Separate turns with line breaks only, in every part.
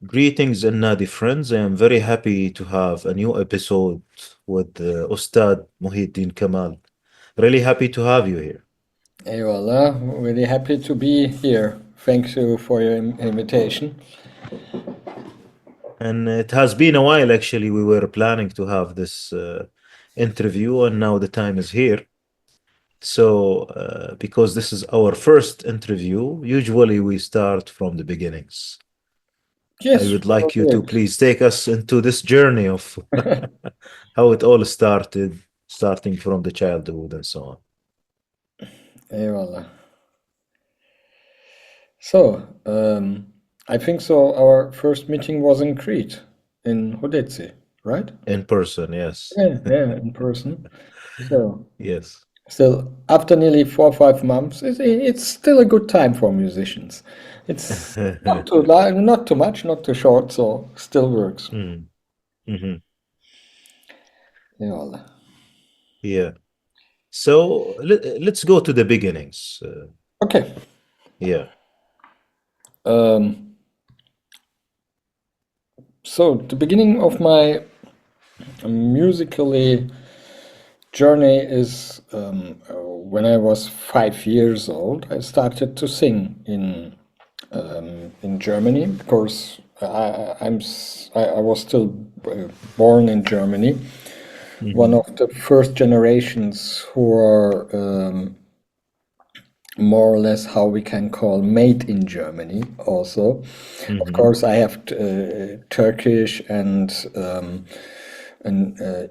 Greetings, Alnadi friends. I am very happy to have a new episode with Ustad Muhittin Kemal. Really happy to have you here.
Hey, Wallah, really happy to be here. Thank you for your invitation.
And it has been a while, actually. We were planning to have this interview, and now the time is here. So, because this is our first interview, usually we start from the beginnings. I
Yes,
would
so
like you to
good.
please take us into this journey of how it all started, starting from the childhood and so on.
Hey, Wallah. So, I think so. Our first meeting was in Crete, in Hodetsi, right?
In person, yes.
Yeah, in person. So,
Yes.
still, after nearly 4 or 5 months, it's still a good time for musicians. It's not too long, not too much, not too short, so still works.
Mm, mhm.
Hey, Wallah.
Yeah. So let's go to the beginnings.
Okay.
Yeah.
Um, So the beginning of my musically journey is when I was 5 years old. I started to sing in Germany because I was still born in Germany. One
Mhm.
of the first generations who are more or less how we can call made in Germany also. Of
Mhm.
course, I have Turkish and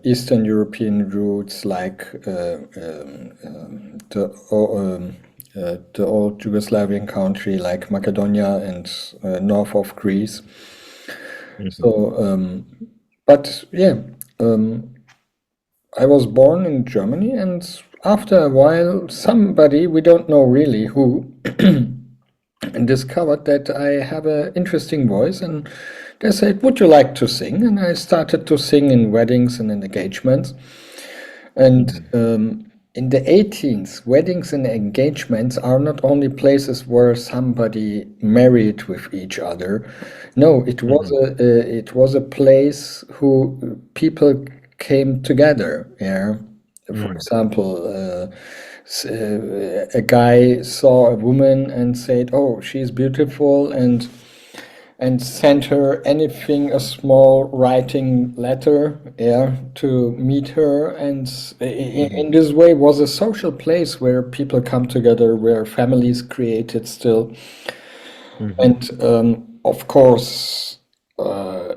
Eastern European roots like the old Yugoslavian country like Macedonia and north of Greece.
Mhm.
So, but yeah, um, I was born in Germany, and after a while, somebody, we don't know really who, and discovered that I have an interesting voice, and they said, "Would you like to sing?" And I started to sing in weddings and in engagements. And
Mhm.
in the 18th, weddings and engagements are not only places where somebody married with each other. No,
Mhm.
it was a place who people came together. Yeah, for
Mhm.
example, a guy saw a woman and said, "Oh, she's beautiful," and sent her anything, a small writing letter, yeah, to meet her. And
Mhm.
in this way was a social place where people come together, where families created still.
Mhm.
And of course, uh,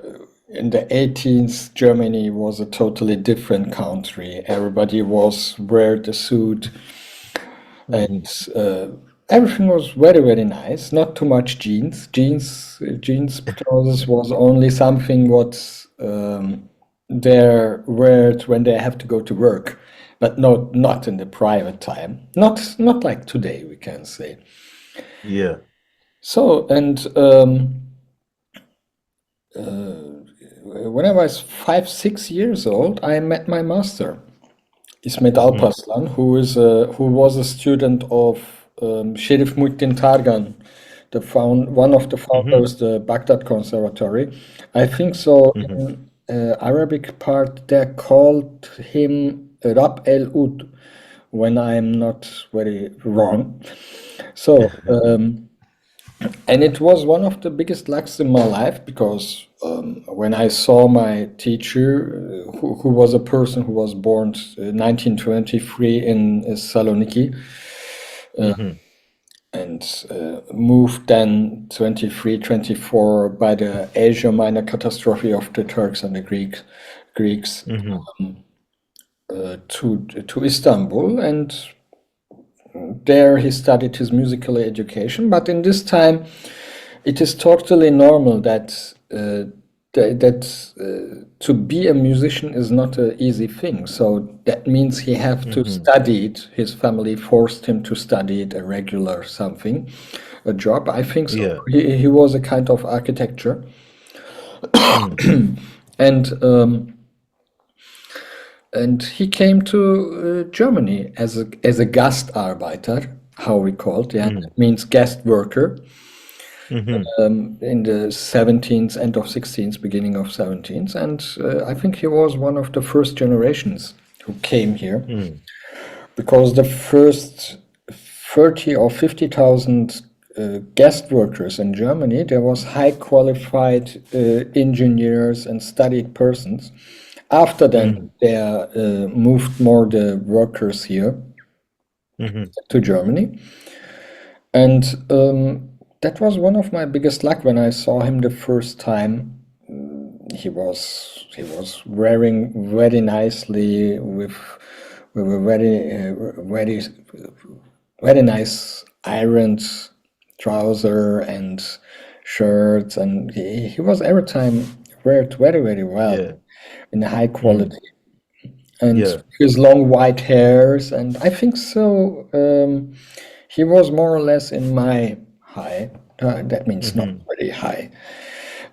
in the 18th, Germany was a totally different country. Everybody was wear the suit,
Mhm.
and everything was very very nice. Not too much jeans trousers was only something what they're wear when they have to go to work, but not in the private time, not like today we can say.
Yeah.
So, and when I was 5 6 years old, I met my master, Ismet
Mhm.
Alpaslan, who was a student of Sherif Muhittin Targan, one of the
Mhm.
founders, the Baghdad Conservatory. I think so.
Mhm.
In Arabic part, they called him Rab el Ud, when I'm not very wrong. So, and it was one of the biggest lucks in my life because when I saw my teacher, who was a person who was born 1923 in Saloniki
Mhm.
and moved then 23, 24 by the Asia Minor catastrophe of the Turks and the Greeks
Mhm.
to Istanbul, and there he studied his musical education. But in this time, it is totally normal that to be a musician is not an easy thing. So that means he have to
Mhm.
study it. His family forced him to study it, a regular something, a job. I think so.
Yeah.
He was a kind of architecture,
Mm.
and he came to Germany as a Gastarbeiter, how we called. Yeah,
Mhm.
that means guest worker.
Mm-hmm.
in the 17th, end of 16th, beginning of 17th. And I think he was one of the first generations who came here,
Mm.
because the first 30 or 50,000 guest workers in Germany, there was high qualified engineers and studied persons. After then,
Mm.
there moved more the workers here
Mm-hmm.
to Germany. And that was one of my biggest luck when I saw him the first time. He was wearing very nicely with a very nice ironed trouser and shirts, and he was every time wear it very, very well
Yeah.
in a high
Mm.
quality, and
Yeah.
his long white hairs, and I think so he was more or less in my high, that means not
Mm-hmm.
very high.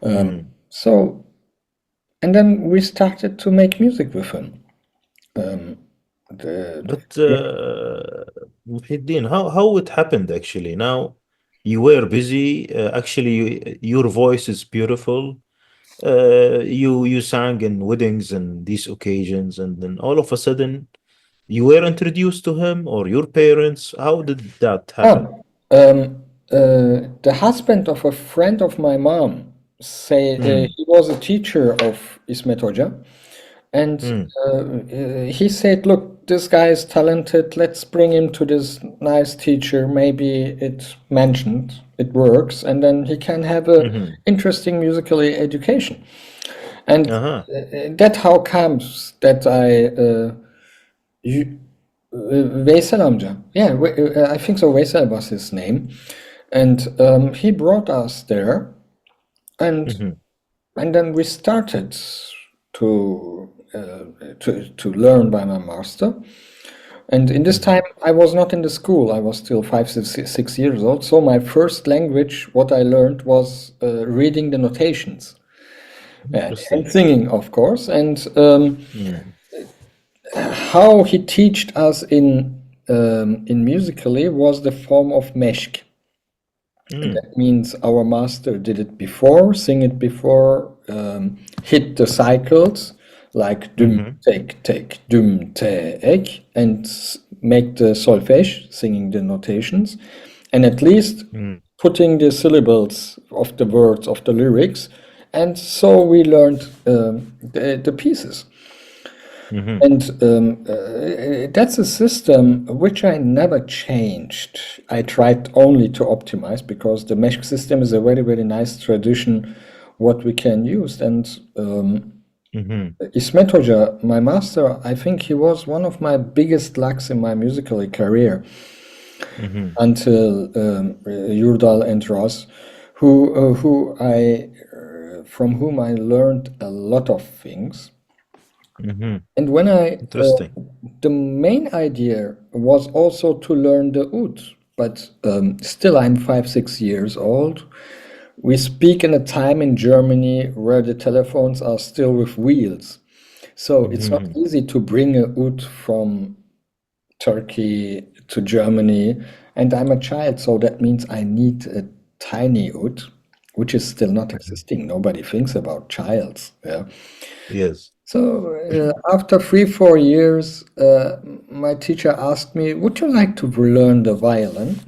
Mm.
So, and then we started to make music with him. um, the,
But Muhyiddin, how it happened actually? Now you were busy. Actually, your voice is beautiful. You sang in weddings and these occasions, and then all of a sudden you were introduced to him or your parents. How did that happen?
Oh, the husband of a friend of my mom say
Mm.
he was a teacher of Ismet Hoca, and
Mm.
he said, "Look, this guy is talented. Let's bring him to this nice teacher. Maybe it works, and then he can have a
Mm-hmm.
interesting musical education." And
Uh-huh.
that how comes that you, Veysel amca. Yeah, I think so. Veysel was his name, and he brought us there, and
Mm-hmm.
then we started to to learn by my master. And in this
Mm-hmm.
time, I was not in the school. I was still 5, 6 years old. So my first language, what I learned was reading the notations, and
Interesting.
singing, of course. And
Mm.
how he taught us in musically was the form of meşk.
Mm.
That means our master did it before, sing it before, hit the cycles like dum
Mm-hmm.
tek dum te ek, and make the solfege, singing the notations, and at least
Mm.
putting the syllables of the words of the lyrics, and so we learned the pieces.
Mm-hmm.
And that's a system which I never changed. I tried only to optimize, because the mesh system is a very, very nice tradition what we can use. And
Mm-hmm.
Ismet Hoca, my master, I think he was one of my biggest lucks in my musical career
Mm-hmm.
until Yurdal and Ross, who I from whom I learned a lot of things.
Mm-hmm.
And when
Interesting.
the main idea was also to learn the oud, but still I'm 5, 6 years old. We speak in a time in Germany where the telephones are still with wheels. So it's not
Mm-hmm.
easy to bring a oud from Turkey to Germany. And I'm a child, so that means I need a tiny oud, which is still not
Mm-hmm.
existing. Nobody thinks about childs. Yeah.
Yes.
So after 3, 4 years, my teacher asked me, "Would you like to learn the violin?"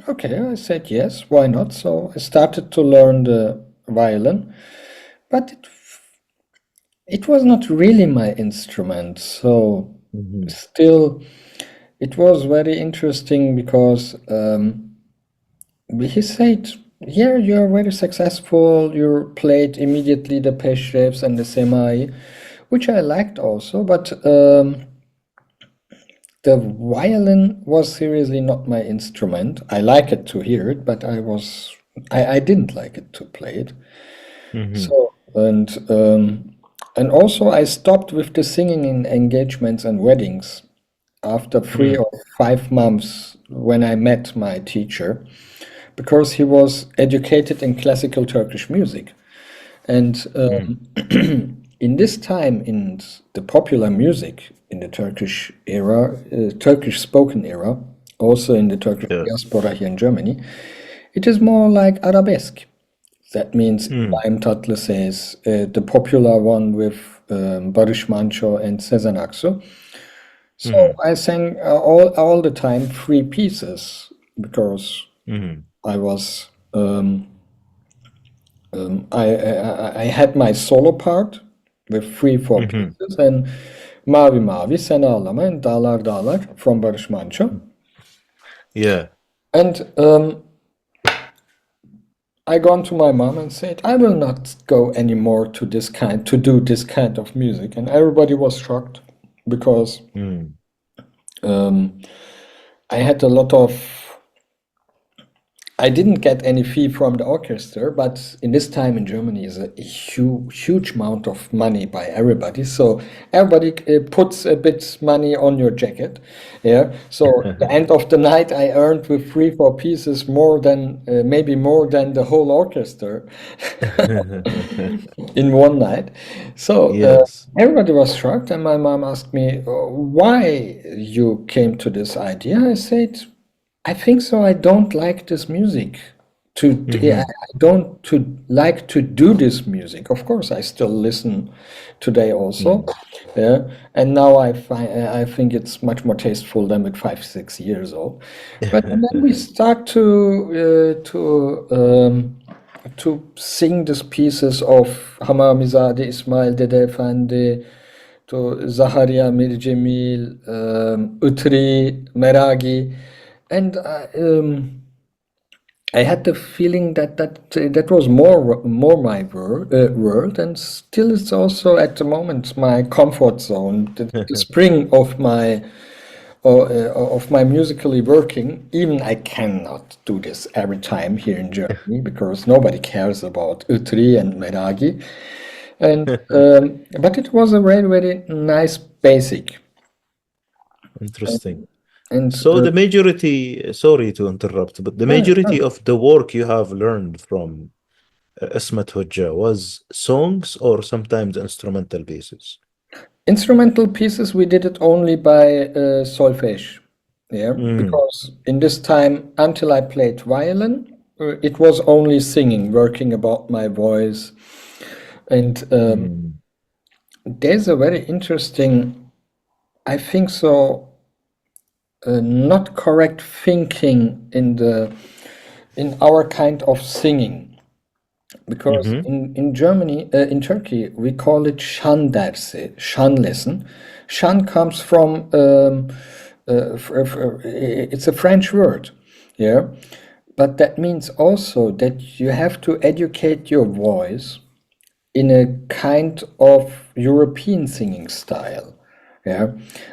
Okay, I said yes, why not? So I started to learn the violin, but it was not really my instrument. So
Mm-hmm.
still, it was very interesting because he said, "Yeah, you're very successful. You played immediately the Peshrevs and the Semai," which I liked also, but the violin was seriously not my instrument. I like it to hear it, but I didn't like it to play it.
Mm-hmm.
So and also I stopped with the singing in engagements and weddings after three
Mm.
or 5 months when I met my teacher, because he was educated in classical Turkish music. And
Mm.
in this time, in the popular music in the Turkish era, Turkish spoken era, also in the Turkish
Yeah.
diaspora here in Germany, It is more like arabesque. That means
Mm,
İbrahim Tatlıses's, the popular one with Barış Manço and Sezen Aksu. So
mm,
I sang all the time three pieces because
mm,
I was I had my solo part with three, four
mm.
pieces and Mavi Mavi, Sen Ağlama and Dağlar Dağlar from Barış Manço.
Yeah.
And I gone to my mom and said, I will not go anymore to do this kind of music. And everybody was shocked because
Mm,
I had a lot of I didn't get any fee from the orchestra, but in this time in Germany is a huge amount of money by everybody. So everybody puts a bit money on your jacket. Yeah. So at the end of the night, I earned with three, four pieces more than maybe more than the whole orchestra in one night. So
Yes.
everybody was shocked, and my mom asked me why you came to this idea. I said, I think so. I don't like this music. I
Hmm.
don't like to do this music. Of course, I still listen today also.
Mm.
Yeah, and now I think it's much more tasteful than with 5, 6 years old. But and then we start to sing these pieces of Hamamizade Ismail Dede Efendi, to Zaharia Mir Cemil, Utri, Meragi, and I had the feeling that was more my world, and still it's also at the moment my comfort zone, the spring of my musically working. Even I cannot do this every time here in Germany because nobody cares about Utri and Meragi, and but it was a very nice basic,
Interesting.
and
So the majority, sorry to interrupt, but the majority of the work you have learned from Ismat Hoja was songs or sometimes instrumental pieces?
instrumental pieces, we did it only by solfege. Yeah,
Mm,
because in this time, until I played violin, it was only singing, working about my voice. And
mm,
there's a very interesting, I think so, not correct thinking in our kind of singing. Because
mm-hmm,
in Germany, in Turkey, we call it şan dersi, şan lesson. Şan comes from it's a French word, yeah, but that means also that you have to educate your voice in a kind of European singing style, yeah,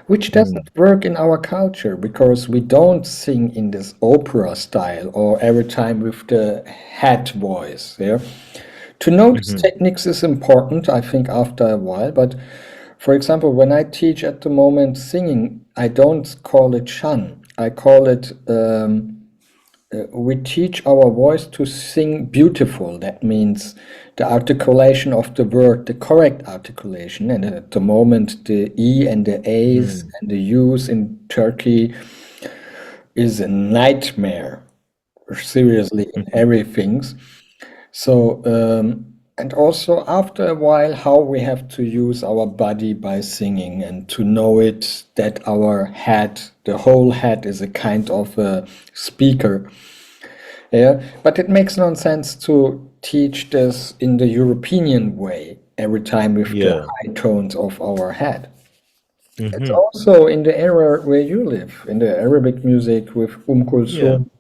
which
mm,
doesn't work in our culture because we don't sing in this opera style or every time with the head voice, yeah. To know these
mm-hmm,
techniques is important, I think, after a while. But for example, when I teach at the moment singing, I don't call it shan. I call it, we teach our voice to sing beautiful. That means the articulation of the word, the correct articulation. And at the moment, the E and the A's
mm,
and the U's in Turkey is a nightmare, seriously, in everything. So, and also after a while, how we have to use our body by singing and to know it that our head, the whole head, is a kind of a speaker. Yeah, but it makes no sense to teach this in the European way every time with the
yeah,
high tones of our head. It's
mm-hmm,
also in the era where you live, in the Arabic music with
yeah,
Kulthum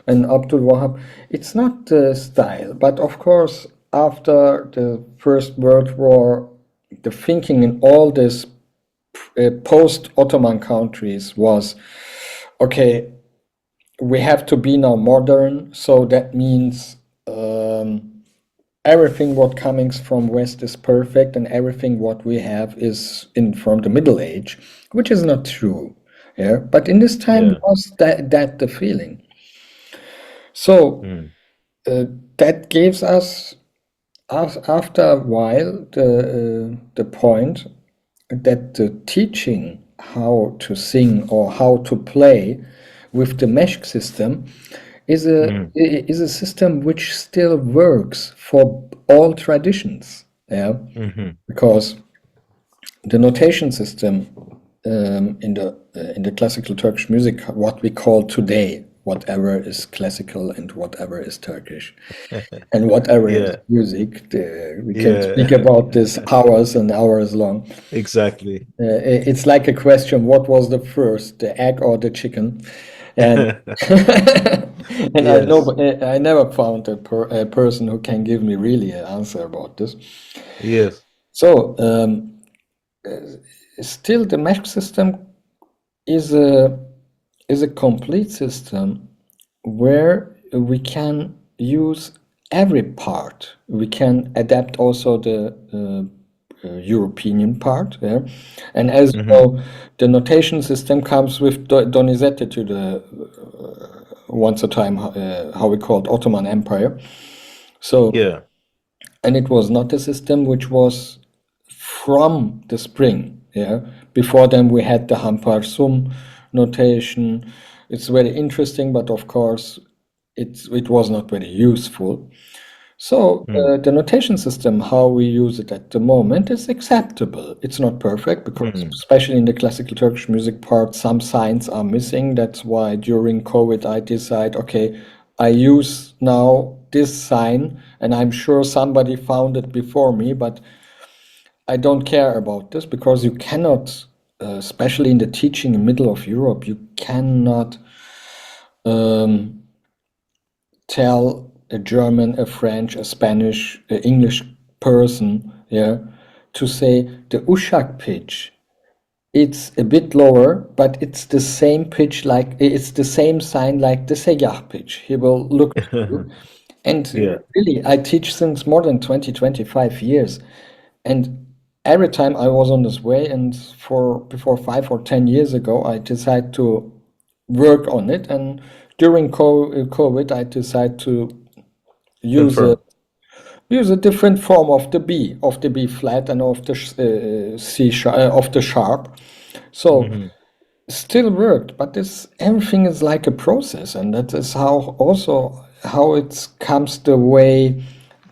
and Abdul Wahab. It's not the style, but of course, after the First World War, the thinking in all these post-Ottoman countries was, okay, we have to be now modern, so that means everything what comings from West is perfect, and everything what we have is in from the Middle Age, which is not true. Yeah, but in this time
yeah,
was that the feeling. So
mm,
that gives us, after a while, the point that the teaching how to sing or how to play with the mesh system
Mm,
is a system which still works for all traditions. Yeah,
mhm.
because the notation system in the classical Turkish music, what we call today, whatever is classical and whatever is Turkish, and whatever is
Yeah,
music, we can
yeah,
speak about this hours and hours long.
exactly.
It's like a question: what was the first, the egg or the chicken? And and I know,
Yes,
I never found a person who can give me really an answer about this.
yes.
So still, the mesh system is a complete system where we can use every part. We can adapt also the European part, yeah. And as you
Hmm.
know, the notation system comes with Donizetti to the once a time how we called Ottoman Empire. So,
Yeah.
and it was not a system which was from the spring. Yeah, before then we had the Hampar Sum notation. It's very interesting, but of course, it was not very useful. So
Mm,
the notation system, how we use it at the moment, is acceptable. It's not perfect because,
mm,
especially in the classical Turkish music part, some signs are missing. That's why during COVID I decide, okay, I use now this sign, and I'm sure somebody found it before me, but I don't care about this because you cannot, especially in the teaching in middle of Europe, you cannot um, tell a German, a French, a Spanish, a English person, yeah, to say the Ushak pitch. It's a bit lower, but it's the same pitch, like it's the same sign like the Segah pitch. He will look to you. And
yeah.
really, I teach since more than 20, 25 years. And every time I was on this way, and for before 5 or 10 years ago, I decided to work on it. And during COVID, I decided to use a
Confirmed.
different form of the B flat and of the C sharp, of the sharp. So
Hmm.
still worked, but this everything is like a process, and that is how also how it comes the way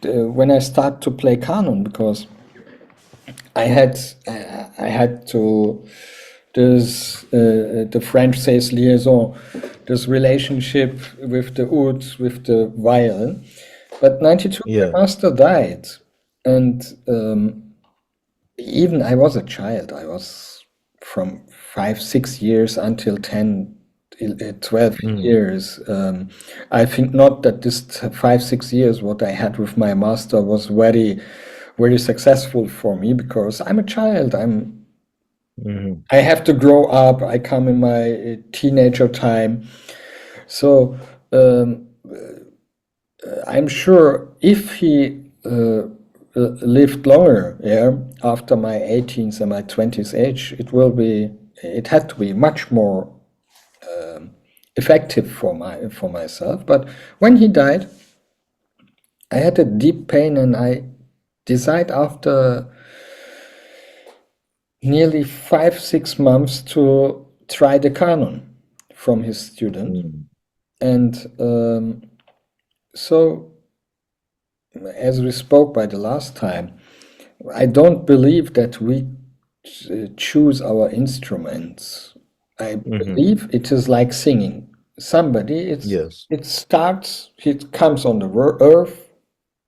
when I start to play kanun, because I had I had to this the French says liaison, this relationship with the oud, with the violin. But 92, my
Yeah.
master died, and even I was a child. I was from 5, 6 years until 10, 12
Mm,
years. I think not that this 5, 6 years what I had with my master was very, very successful for me because I'm a child.
hmm.
I have to grow up. I come in my teenager time. So um, I'm sure if he lived longer, yeah, after my 18th and my 20th age, it had to be much more effective for myself. But when he died, I had a deep pain, and I decided after nearly 5, 6 months to try the canon from his student.
Mm,
And so, as we spoke by the last time, I don't believe that we choose our instruments. I
hmm.
believe it is like singing. Somebody,
Yes.
it starts, it comes on the earth,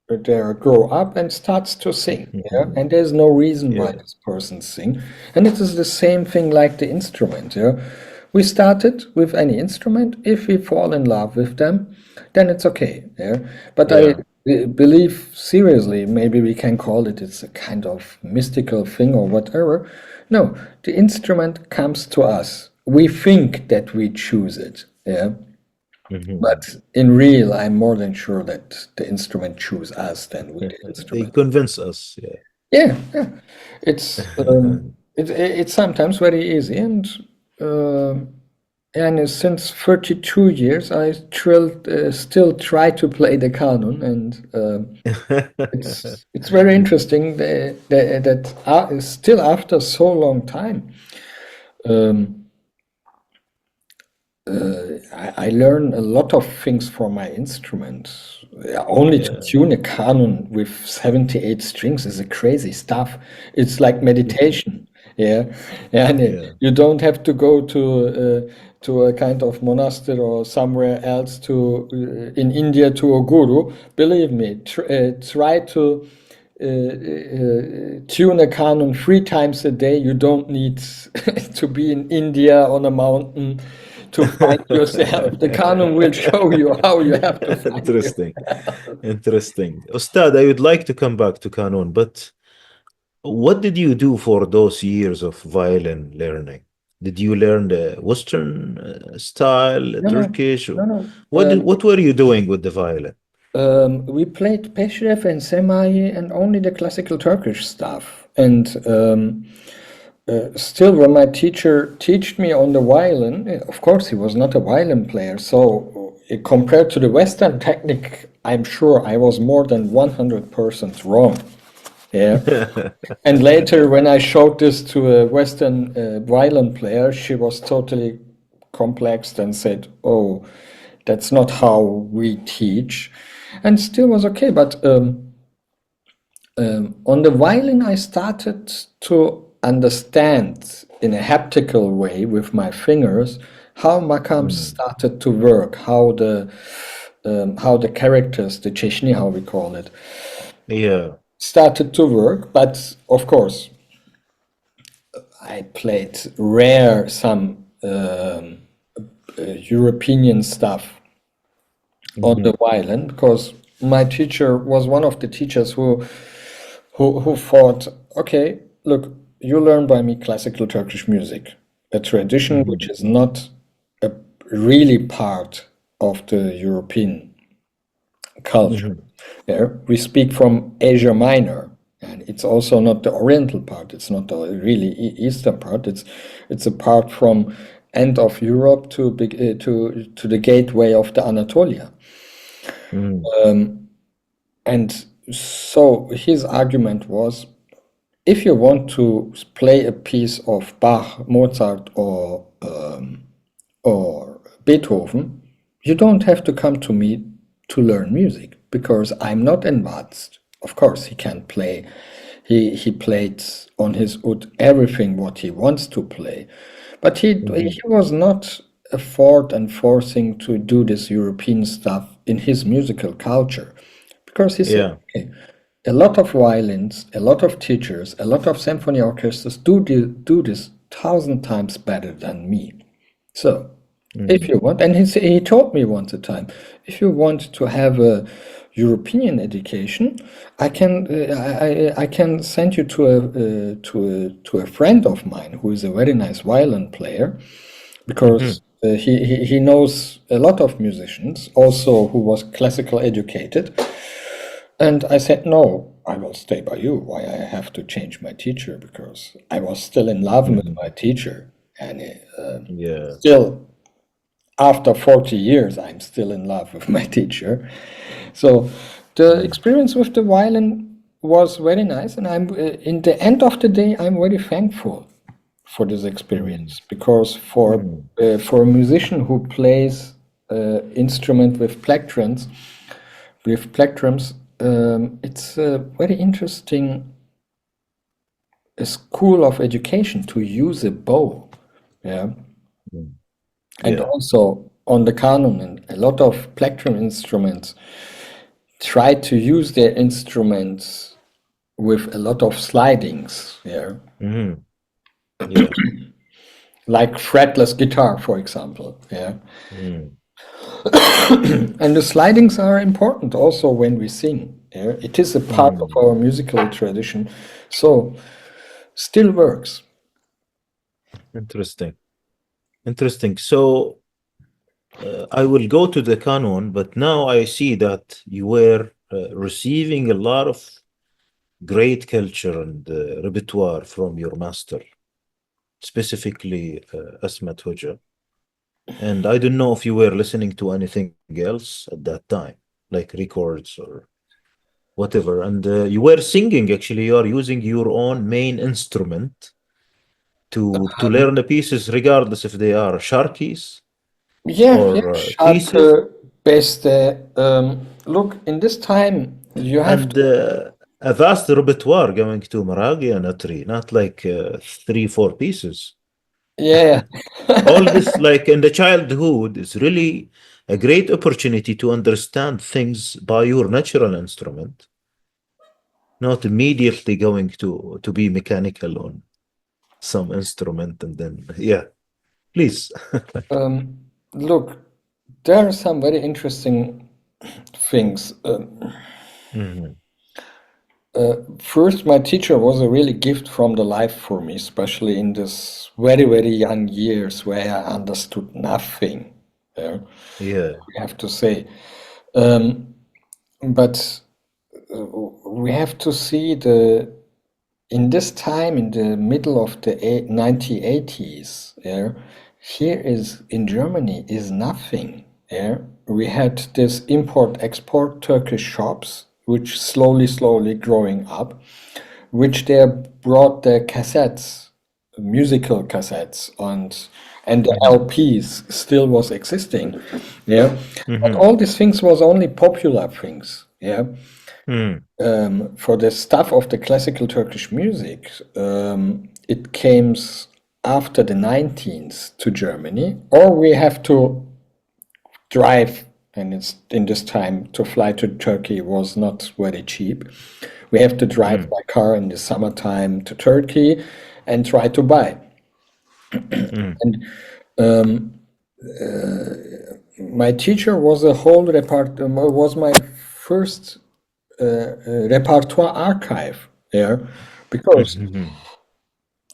they grow up and starts to sing. Yeah,
Hmm.
and there's no reason why
Yeah.
this person sing. And it is the same thing like the instrument. Yeah, we started with any instrument. If we fall in love with them, then it's okay. Yeah, but I
Yeah.
believe seriously, maybe we can call it, it's a kind of mystical thing or whatever. No, the instrument comes to us. We think that we choose it. Yeah,
Hmm.
but in real, I'm more than sure that the instrument choose us than we the
They
instrument.
convince us.
Yeah, yeah. It's
Yeah.
it's sometimes very easy, and since 32 years, I still try to play the canon, and it's very interesting that still after so long time, um, I learn a lot of things from my instrument. Only to
Yeah,
tune a kanun with 78 strings is a crazy stuff. It's like meditation. Yeah, and
yeah.
you don't have to go to a kind of monastery or somewhere else to in India to a guru. Believe me, try to tune a kanun 3 times a day. You don't need to be in India on a mountain to find yourself. The kanun will show you how you have to find you.
Interesting. Interesting. Ustad, I would like to come back to Kanun, but what did you do for those years of violin learning? Did you learn the Western style,
No, no,
Turkish?
no, no.
What were you doing with the violin?
We played Peşref and Semai and only the classical Turkish stuff. And still, when my teacher taught me on the violin, of course, he was not a violin player. So, compared to the Western technique, I'm sure I was more than 100% wrong. Yeah. And later, when I showed this to a Western violin player, she was totally complexed and said, "Oh, that's not how we teach," and still was okay. But on the violin, I started to understand in a haptical way with my fingers how makams
Mm,
started to work, how the characters, the chechny, how we call it,
yeah.
started to work. But of course, I played rare some European stuff on the
Mhm,
violin because my teacher was one of the teachers who thought, okay, look, you learn by me classical Turkish music, a tradition which
mhm,
is not a really part of the European culture.
mhm,
There, we speak from Asia Minor, and it's also not the Oriental part. It's not the really Eastern part. It's a part from end of Europe to the gateway of the Anatolia.
mhm,
And so his argument was, if you want to play a piece of Bach, Mozart, or Beethoven, you don't have to come to me to learn music because I'm not advanced. Of course, he can't play. He played on his oud everything what he wants to play, but he
mhm.
was not afford and forcing to do this European stuff in his musical culture because he said,
Yeah.
okay, a lot of violins, a lot of teachers, a lot of symphony orchestras do this 1,000 times better than me. So, if
Mhm,
you want, and he told me once a time, if you want to have a European education, I can send you to a friend of mine who is a very nice violin player
mhm,
because he knows a lot of musicians, also who was classical educated. And I said, no, I will stay by you. Why I have to change my teacher? Because I was still in love with
mhm.
my teacher, and
Yeah.
still after 40 years, I'm still in love with my teacher. So the
Mm,
experience with the violin was very nice, and I'm in the end of the day, I'm very thankful for this
mm,
experience because
mm,
for a musician who plays instrument with plectrums, it's a very interesting school of education to use a bow. Yeah.
mm.
And
Yeah.
also on the kanun, and a lot of plectrum instruments try to use their instruments with a lot of slidings. Yeah.
Mhm. Yeah.
Like fretless guitar, for example. Yeah.
Mm,
And the slidings are important also when we sing. Yeah? It is a part of
mm.
our musical tradition. So still works.
Interesting. Interesting. So I will go to the canon, but now I see that you were receiving a lot of great culture and repertoire from your master, specifically Asmat Hoja. And I don't know if you were listening to anything else at that time, like records or whatever. And you were singing, actually, you are using your own main instrument to
Um,
learn the pieces, regardless if they are sharkies
Yeah, yeah,
or pieces?
Sharpe, Beste. Look, in this time, you have
And
to,
a vast repertoire going to Maraghi and Atri, not like three, four pieces.
yeah.
All this, like in the childhood, is really a great opportunity to understand things by your natural instrument, not immediately going to be mechanical on some instrument and then, yeah, please.
Look, there are some very interesting things.
Mhm.
First, my teacher was a really gift from the life for me, especially in this very, very young years where I understood nothing. Yeah,
Yeah.
we have to say. Um, but we have to see in this time, in the middle of the 1980s, yeah, here is in Germany is nothing. Yeah, we had this import-export Turkish shops, which slowly growing up, which they brought the cassettes, musical cassettes, and the
Mhm.
LPs still was existing. Yeah, but
Mhm.
all these things was only popular things. Yeah,
Mhm.
for the stuff of the classical Turkish music, it came after the 19th to Germany, or we have to drive, and it's in this time to fly to Turkey was not very cheap. We have to drive
Mhm.
by car in the summertime to Turkey and try to buy.
Mhm.
And my teacher was a whole was my first repertoire archive there, because
Mhm.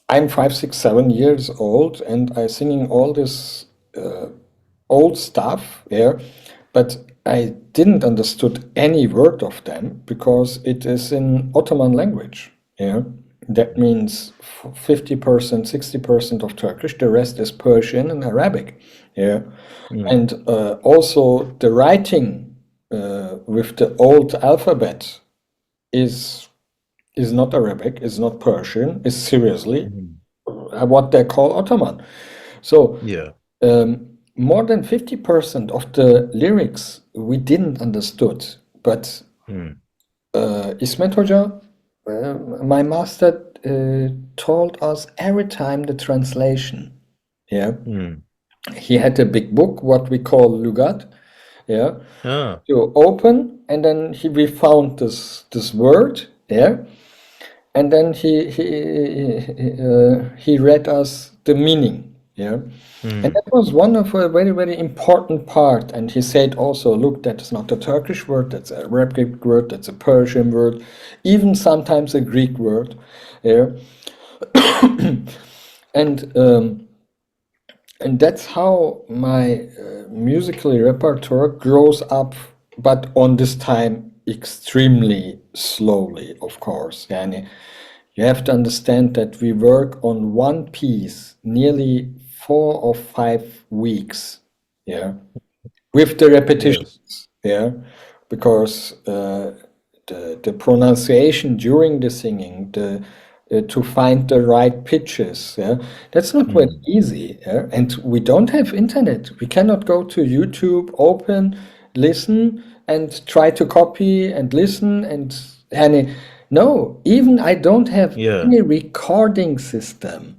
I'm 5, 6, 7 years old and I singing all this old stuff there, but I didn't understood any word of them because it is in Ottoman language. Yeah, that means 50%, 60% of Turkish. The rest is Persian and Arabic. Yeah,
Mhm.
and also the writing with the old alphabet is is not Arabic, is not Persian, is seriously
Mhm.
what they call Ottoman. So
Yeah.
more than 50% of the lyrics we didn't understood, but
Mhm.
İsmet Hoca, my master, told us every time the translation. Yeah,
Mhm.
he had a big book, what we call Lugat. Yeah,
Ah.
to open, and then we found this word there, and then he read us the meaning. Yeah, and
Mhm.
that was one of a very, very important part. And he said also, look, that is not a Turkish word, that's a Arabic word, that's a Persian word, even sometimes a Greek word. Yeah, and um, and that's how my musical repertoire grows up, but on this time extremely slowly, of course. And you have to understand that we work on one piece nearly 4 or 5 weeks, yeah, with the
Yes.
repetitions, yeah, because the pronunciation during the singing, the to find the right pitches, yeah, that's not very
Mhm.
easy, yeah? And we don't have internet. We cannot go to YouTube, open, listen, and try to copy and listen and no, even I don't have
Yeah.
any recording system.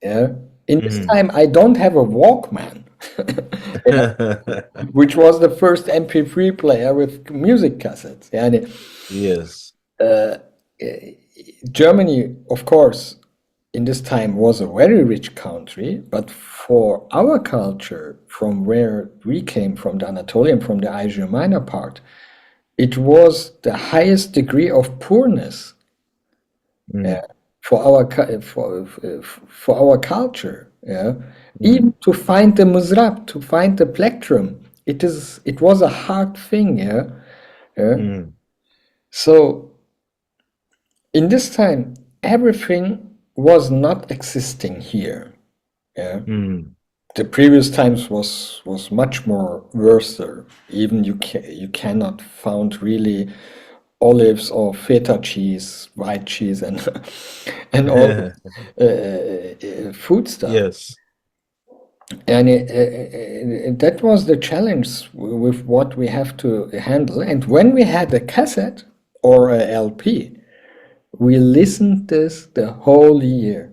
Yeah, in this
Mhm.
time I don't have a Walkman. Yeah, which was the first MP3 player with music cassettes. Yeah, and
Yes.
Germany, of course, in this time was a very rich country, but for our culture, from where we came from, the Anatolian, from the Asia Minor part, it was the highest degree of poorness
Mhm.
for our for our culture. Yeah,
Mhm.
even to find the muzrab, to find the plectrum, it was a hard thing. Yeah, yeah.
Mhm.
So in this time, everything was not existing here. Yeah,
Mhm.
the previous times was much more worse. Even you cannot found really olives or feta cheese, white cheese, and and all food stuff.
Yes.
And that was the challenge with what we have to handle. And when we had a cassette or a LP, we listened this the whole year.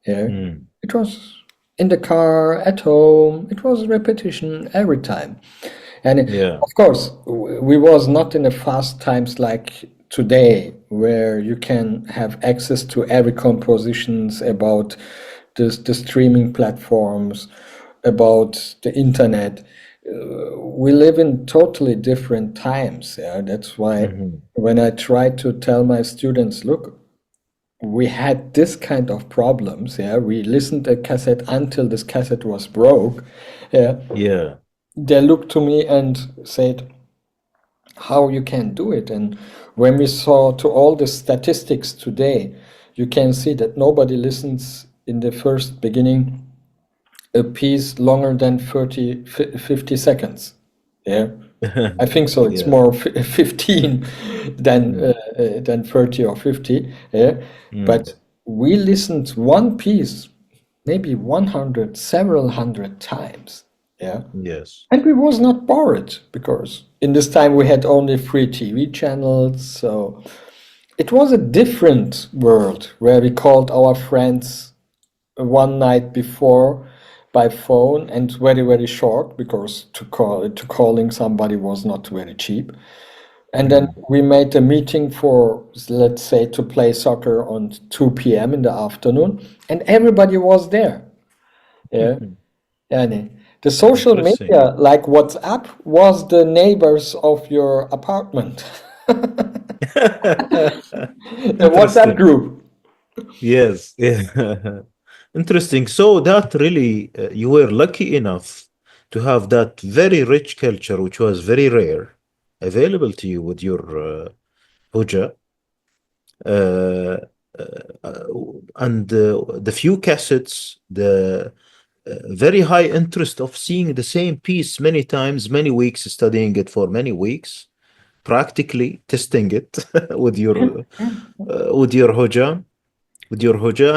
Yeah,
Mm.
it was in the car, at home. It was repetition every time. And
Yeah.
of course, we was not in the fast times like today, where you can have access to every compositions about the streaming platforms, about the internet. We live in totally different times. Yeah, that's why
Hmm.
when I try to tell my students, look, we had this kind of problems. Yeah, we listened a cassette until this cassette was broke. Yeah,
Yeah.
they looked to me and said, how you can do it. And when we saw to all the statistics today, you can see that nobody listens in the first beginning a piece longer than 50 seconds. Yeah, I think so. It's
Yeah.
more 15
Mm.
than 30 or 50. Yeah,
Mm.
but we listened one piece maybe 100, several hundred times. Yeah,
Yes.
and we was not bored because in this time we had only free TV channels, so it was a different world where we called our friends one night before by phone and very very short because to calling somebody was not very cheap. And then
Mm.
we made a meeting for, let's say, to play soccer on 2 p.m. in the afternoon, and everybody was there. Yeah. Yani the social
Interesting.
media, like WhatsApp, was the neighbors of your apartment. A WhatsApp
Interesting.
group.
Yes. Yeah. Interesting. So that really, you were lucky enough to have that very rich culture, which was very rare, available to you with your Hoja. Uh, and the few cassettes, the very high interest of seeing the same piece many times, many weeks, studying it for many weeks, practically testing it with your hoja,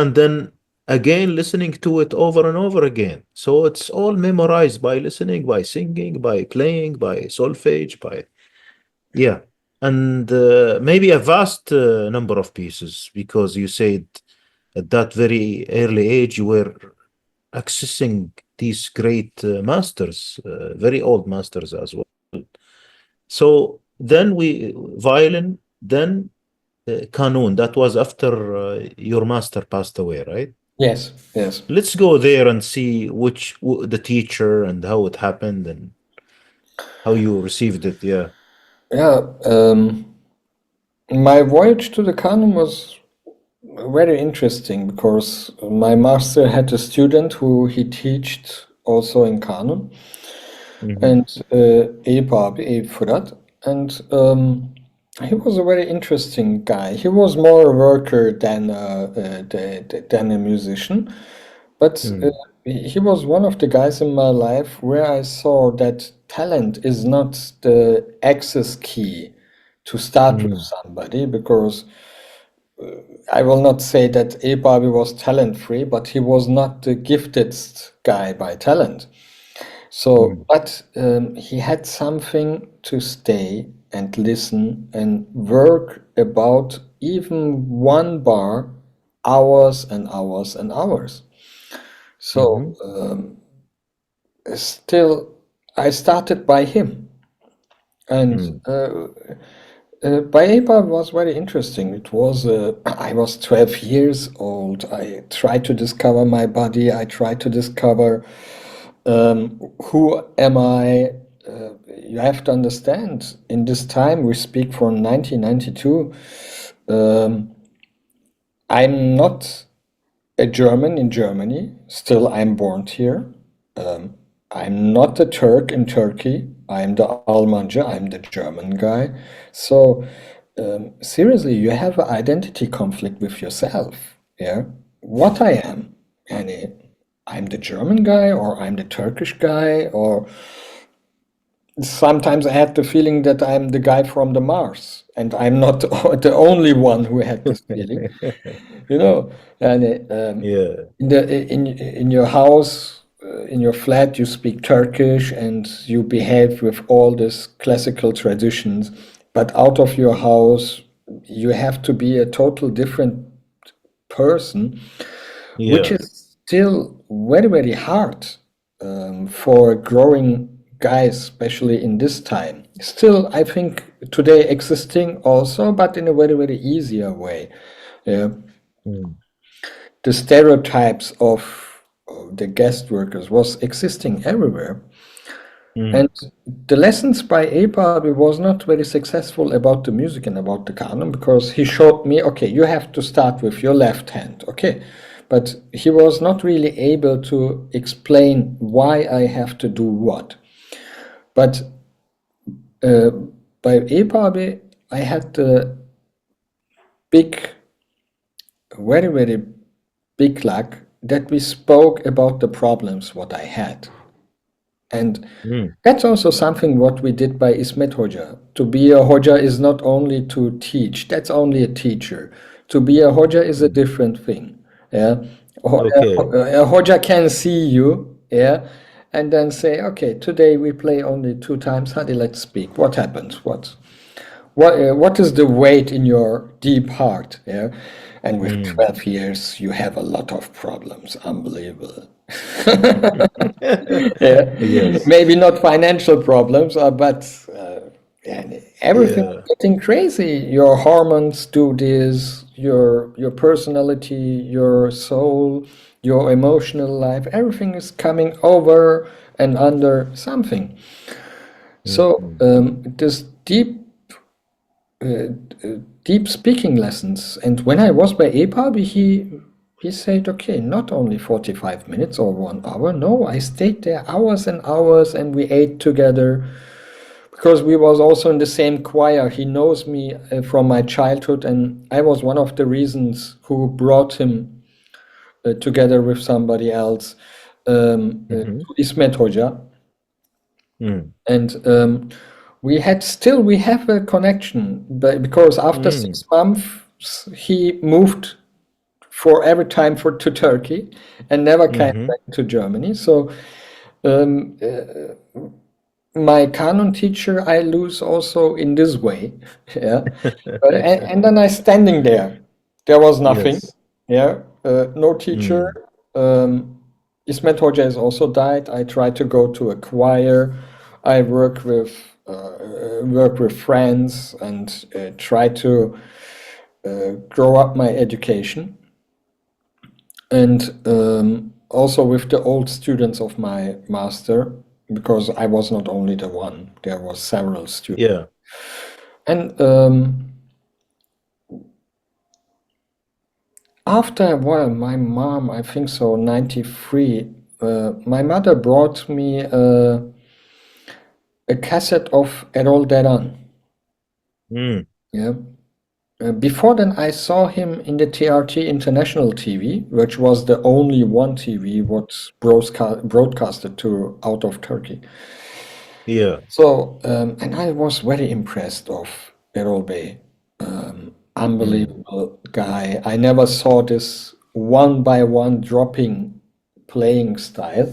and then again listening to it over and over again. So it's all memorized by listening, by singing, by playing, by solfege, by yeah, and maybe a vast number of pieces because you said at that very early age you were accessing these great masters, very old masters as well. So then we violin, then kanun. That was after your master passed away, right?
Yes, yes.
Let's go there and see the teacher and how it happened and how you received it. Yeah.
Yeah, my voyage to the Kanun was very interesting because my master had a student who he taught also in Kanun,
Hmm.
and Eyüp abi, Eyüp Fırat. And he was a very interesting guy. He was more a worker than a musician, but
Mm.
he was one of the guys in my life where I saw that talent is not the access key to start with
Mm.
somebody, because I will not say that Eyüp abi was talent free, but he was not the giftedest guy by talent. So,
Mm.
but he had something to stay and listen and work about even one bar, hours and hours and hours. So,
Hmm.
still, I started by him. And
Mm.
by APA was very interesting. It was, I was 12 years old. I tried to discover my body. I tried to discover who am I? You have to understand, in this time, we speak from 1992, I'm not a German in Germany, still I'm born here. I'm not a Turk in Turkey, I'm the Almanca, I'm the German guy. So, seriously, you have an identity conflict with yourself. Yeah, what I am. And I'm the German guy, or I'm the Turkish guy, or sometimes I had the feeling that I'm the guy from the Mars, and I'm not the only one who had this feeling, you know. And
Yeah.
in your house, in your flat you speak Turkish and you behave with all these classical traditions, but out of your house you have to be a total different person, which
Yeah.
is still very, very hard for growing guys, especially in this time. Still, I think today existing also, but in a very, very easier way. Yeah.
Mm.
The stereotypes of the guest workers was existing everywhere. And
Mm.
the lessons by Epabi was not very successful about the music and about the canon because he showed me, okay, you have to start with your left hand, okay. But he was not really able to explain why I have to do what. But uh, by Epabi, I had the big, very, very big luck that we spoke about the problems what I had. And
Mm.
that's also something what we did by Ismet Hoja. To be a Hoja is not only to teach, that's only a teacher. To be a Hoja is a
Mm.
different thing. Yeah.
Okay.
A Hoja can see you, yeah, and then say, okay, today we play only 2 times. Hadi, let's speak. What happened? What is the weight in your deep heart? Yeah. And with
Mm.
12 years, you have a lot of problems. Unbelievable. Yeah.
Yes.
Maybe not financial problems, but yeah, everything is
Yeah.
getting crazy. Your hormones do this, your personality, your soul, your emotional life, everything is coming over and under something. So
Mm.
this uh, deep speaking lessons. And when I was by EPUB, he said, okay, not only 45 minutes or 1 hour. No, I stayed there hours and hours, and we ate together because we was also in the same choir. He knows me from my childhood, and I was one of the reasons who brought him together with somebody else
Mhm.
to Ismet Hoja.
Mm.
And we have a connection, but because after
Mm.
6 months he moved for every time to Turkey and never came
Mhm.
back to Germany. So um, my canon teacher I lose also in this way, yeah. But and then I standing there. There was nothing,
Yes.
yeah. No teacher.
Mm.
Ismet Hoca has also died. I tried to go to a choir. I work with friends and try to grow up my education. And also with the old students of my master, because I was not only the one, there was several students.
Yeah.
And after a while, my mom, I think so, 93, my mother brought me a cassette of Erol Deran.
Mm.
Yeah. Before then, I saw him in the TRT International TV, which was the only one TV what broadcasted to out of Turkey.
Yeah.
So, and I was very impressed of Erol Bey.
Mm.
Unbelievable guy. I never saw this one by one dropping playing style.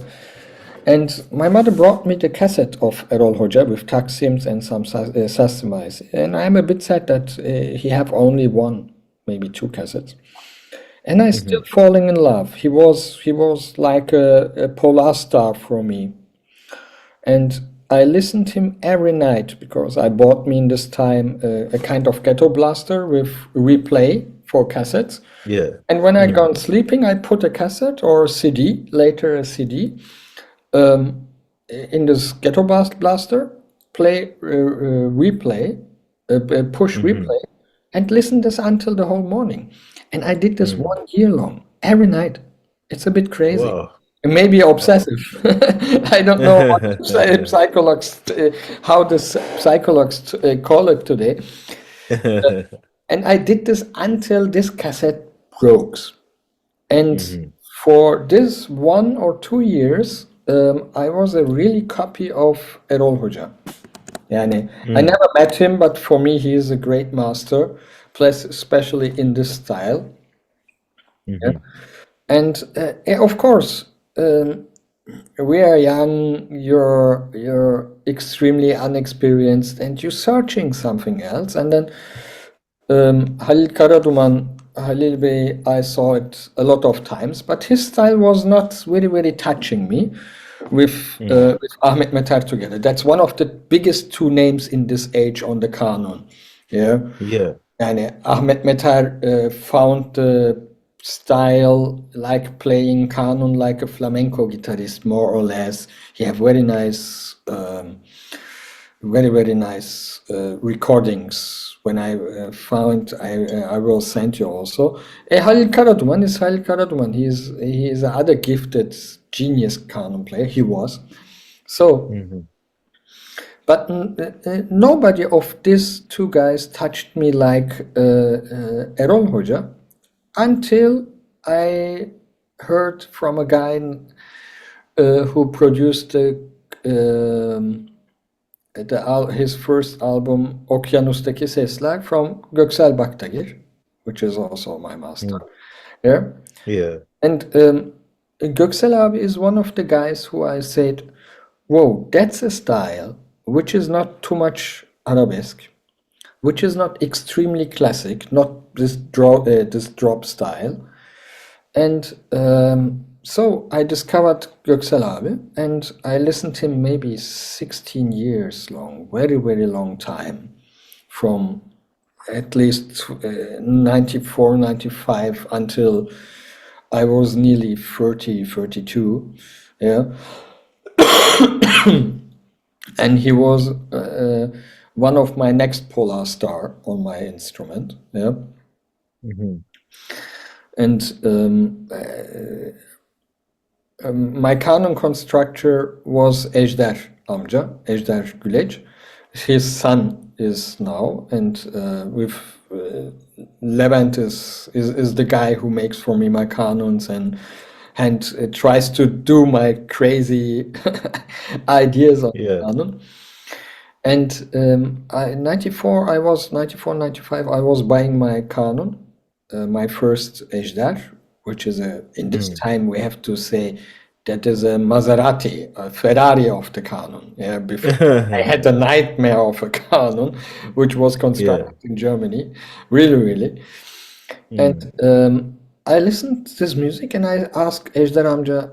And my mother brought me the cassette of Erol Hoca with Taksims and some Sastimais. And I'm a bit sad that he have only one, maybe 2 cassettes. And I still
Mhm.
falling in love. He was like a polar star for me. And I listened him every night because I bought me in this time a kind of ghetto blaster with replay for cassettes.
Yeah.
And when I
Mm.
gone sleeping, I put a cassette or a CD, later a CD, in this ghetto blaster, play replay, push
Mhm.
replay, and listen this until the whole morning. And I did this
Mm.
1 year long, every night. It's a bit crazy.
Wow.
It may be
Wow.
obsessive. I don't know what psychologists, how the psychologists call it today. And I did this until this cassette broke. And
Mhm.
for this 1 or 2 years, I was a really copy of Erol Hoca. Yani, I
Mm.
never met him, but for me, he is a great master, plus especially in this style. Yeah.
Mhm.
And of course, we are young, you're extremely unexperienced, and you're searching something else. And then Halil Karaduman, Halil Bey, I saw it a lot of times, but his style was not very, very touching me with,
Mm.
with Ahmet Meter together. That's one of the biggest two names in this age on the Kanun. Yeah.
Yeah.
Yani Ahmet Meter found the style like playing Kanun like a flamenco guitarist, more or less. He have very nice, very, very nice recordings. When I found, I will send you also. Halil Karaduman is Halil Karaduman. He is another gifted genius Kanun player. He was. So,
Mhm.
but nobody of these two guys touched me like Erol Hoca until I heard from a guy who produced his first album Okyanustaki Sesler from Göksel Baktagir, which is also my master.
Mm.
Yeah.
Yeah.
And Göksel abi is one of the guys who I said, whoa, that's a style which is not too much arabesque, which is not extremely classic, not this drop style. And so I discovered Göksel abi, and I listened to him maybe 16 years long, very, very long time, from at least 94, 95 until I was nearly 30, 32. Yeah. And he was one of my next polar star on my instrument. Yeah.
Mhm.
And my canon constructor was Ejder amca, Ejder Güleç. His son is now, and with Levent is the guy who makes for me my canons and tries to do my crazy ideas on
Yeah.
canon. And 94, 95, I was buying my Canon, my first Ejder, which is in this
Mm.
time we have to say that is a Maserati, a Ferrari of the Canon. Yeah, before I had a nightmare of a Canon, which was
Yeah.
constructed in Germany, really, really. And
Mm.
I listened to this music and I asked Ejder Amca,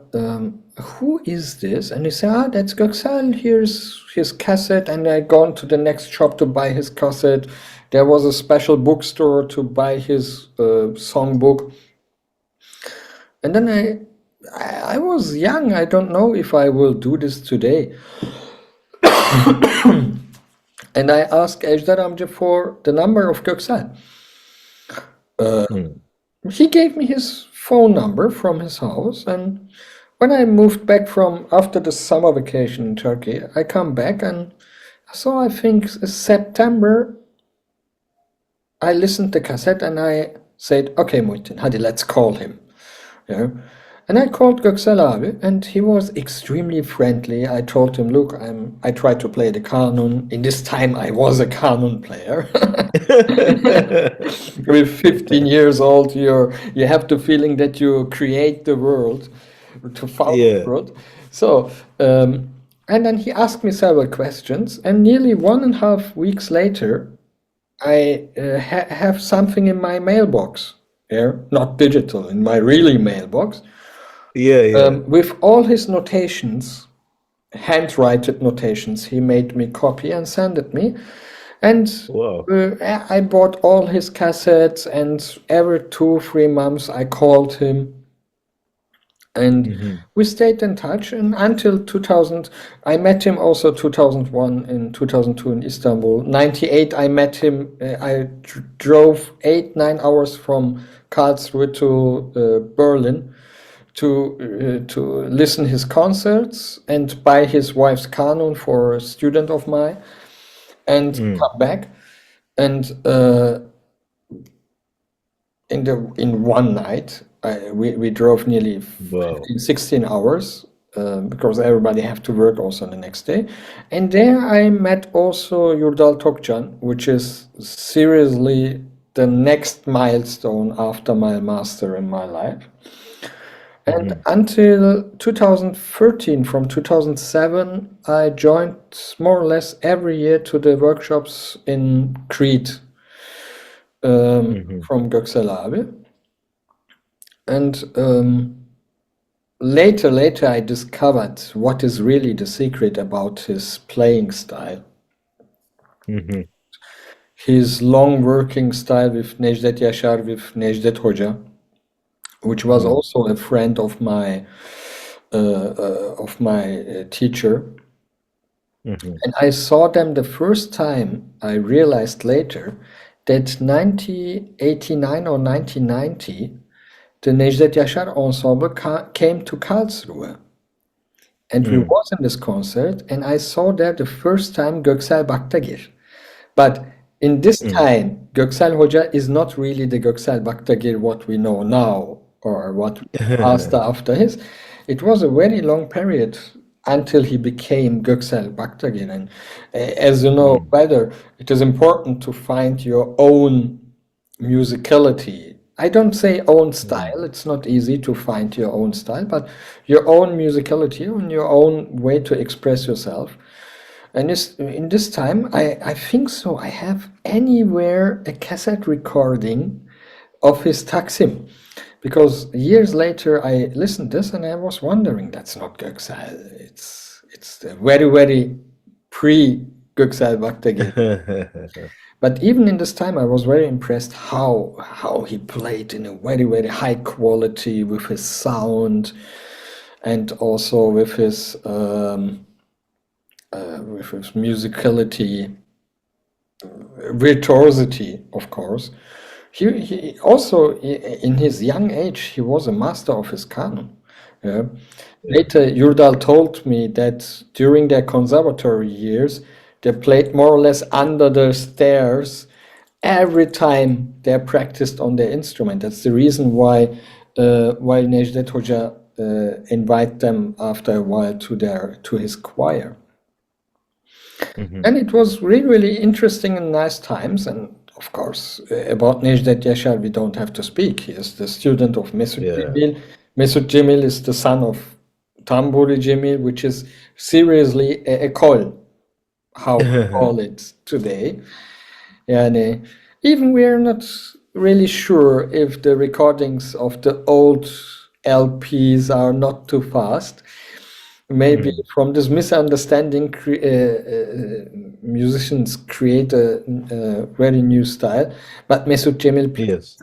who is this? And he said, that's Göksel. Here's his cassette. And I gone to the next shop to buy his cassette. There was a special bookstore to buy his songbook. And then I was young. I don't know if I will do this today. And I asked Ejder Amca for the number of Göksel.
Mm.
He gave me his phone number from his house, and when I moved back from after the summer vacation in Turkey, I come back and so I think September I listened to the cassette and I said, okay, Muhittin, hadi let's call him. Yeah. And I called Göksel abi and he was extremely friendly. I told him, look, I try to play the kanun. In this time I was a kanun player. With 15 years old, you have the feeling that you create the world, to found the
Yeah.
world. So, and then he asked me several questions, and nearly 1.5 weeks later, I have something in my mailbox here, not digital, in my really mailbox,
Yeah. Yeah.
with all his notations, handwritten notations. He made me copy and send it me. And
Wow.
I bought all his cassettes, and every 2, 3 months I called him, and
Mhm.
we stayed in touch. And until 2000, I met him also 2001 and 2002 in Istanbul. 98, I met him. I drove 8, 9 hours from Karlsruhe to Berlin to listen his concerts and buy his wife's canon for a student of mine and
Mm.
come back. And in one night, we drove nearly
Wow.
15, 16 hours because everybody have to work also the next day. And there I met also Yurdal Tokcan, which is seriously the next milestone after my master in my life. And until 2013, from 2007, I joined more or less every year to the workshops in Crete from Göksel abi. And later I discovered what is really the secret about his playing style. His long working style with Necdet Yaşar, with Necdet Hoca, which was also a friend of my teacher. And I saw them the first time. I realized later that 1989 or 1990, the Necdet Yaşar ensemble came to Karlsruhe. And we was in this concert, and I saw there the first time Göksel Baktagir. But in this time, Göksel Hoca is not really the Göksel Baktagir what we know now, or what passed after his. It was a very long period until he became Göksel Baktagir. And as you know better, it is important to find your own musicality. I don't say own style, it's not easy to find your own style, but your own musicality and your own way to express yourself. And in this time, I think so, I have anywhere a cassette recording of his Taksim. Because years later I listened this and I was wondering, that's not Göksel, it's the very pre-Göksel Baktagir. But even in this time, I was very impressed how he played in a very high quality with his sound, and also with his musicality, virtuosity, of course. He also, in his young age, he was a master of his kanun. Later, Yurdal told me that during their conservatory years, they played more or less under the stairs every time they practiced on their instrument. That's the reason why Necdet Hoca invite them after a while to his choir. And it was really interesting and nice times. And of course, about Necdet Yaşar, we don't have to speak. He is the student of Mesut Cemil. Mesut Cemil is the son of Tamburi Cemil, which is seriously a école, how we call it today. And even we are not really sure if the recordings of the old LPs are not too fast. Maybe from this misunderstanding, musicians create a very new style. But Mesut Cemil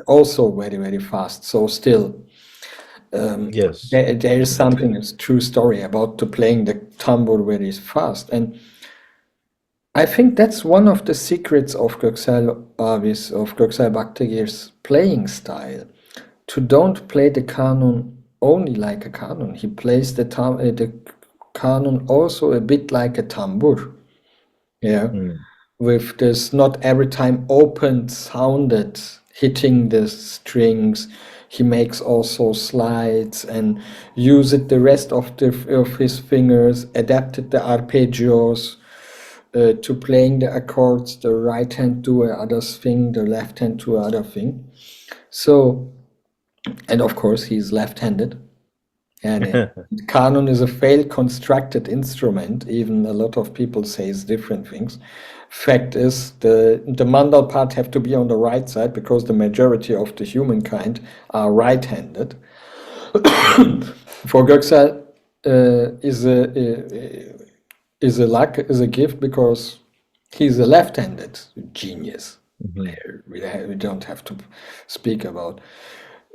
also very fast. So still, there is something, it's true story about to playing the tambour very fast. And I think that's one of the secrets of Göksel Baktagir's playing style. To don't play the kanun only like a kanun. He plays the kanun also a bit like a tambour. With this not every time open sounded hitting the strings. He makes also slides and use it the rest of his fingers, adapted the arpeggios to playing the accords. The right hand do another thing, the left hand do another thing. So, and of course he's left-handed. And kanun is a failed constructed instrument. Even a lot of people say different things. Fact is, the mandal part have to be on the right side because the majority of the humankind are right-handed. For Göksel is a gift because he's a left-handed genius. We don't have to speak about.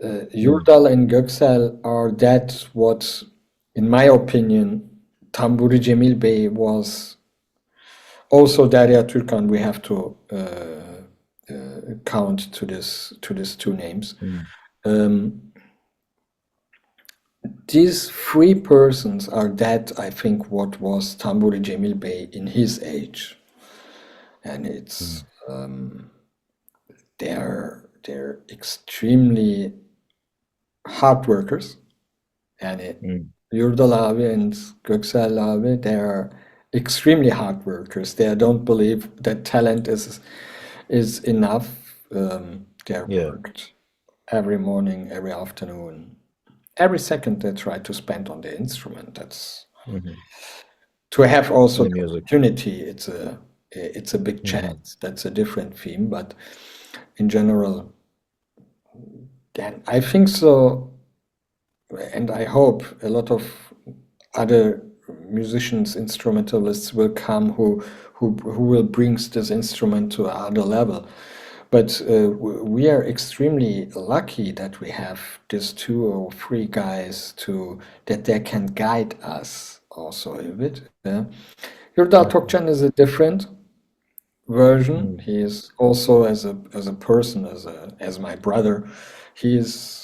Yurdal and Göksel are that what, in my opinion, Tamburi Cemil Bey was. Also Derya Türkan, we have to count to these two names. These three persons are that, I think, what was Tamburi Cemil Bey in his age. And it's they're extremely hard workers. And Yurdal abi and Göksel abi, they're extremely hard workers. They don't believe that talent is enough. They're worked every morning, every afternoon, every second they try to spend on the instrument. That's
Mhm.
to have also
The
the
music.
opportunity. It's a big
Mhm.
chance. That's a different theme, but in general, then I think so, and I hope a lot of other musicians, instrumentalists will come who will bring this instrument to another level. But we are extremely lucky that we have these two or three guys to that they can guide us also a bit. Yeah. Yurdal
Mhm.
Tokcan is a different version.
Mhm.
He is also as a person, as my brother. He is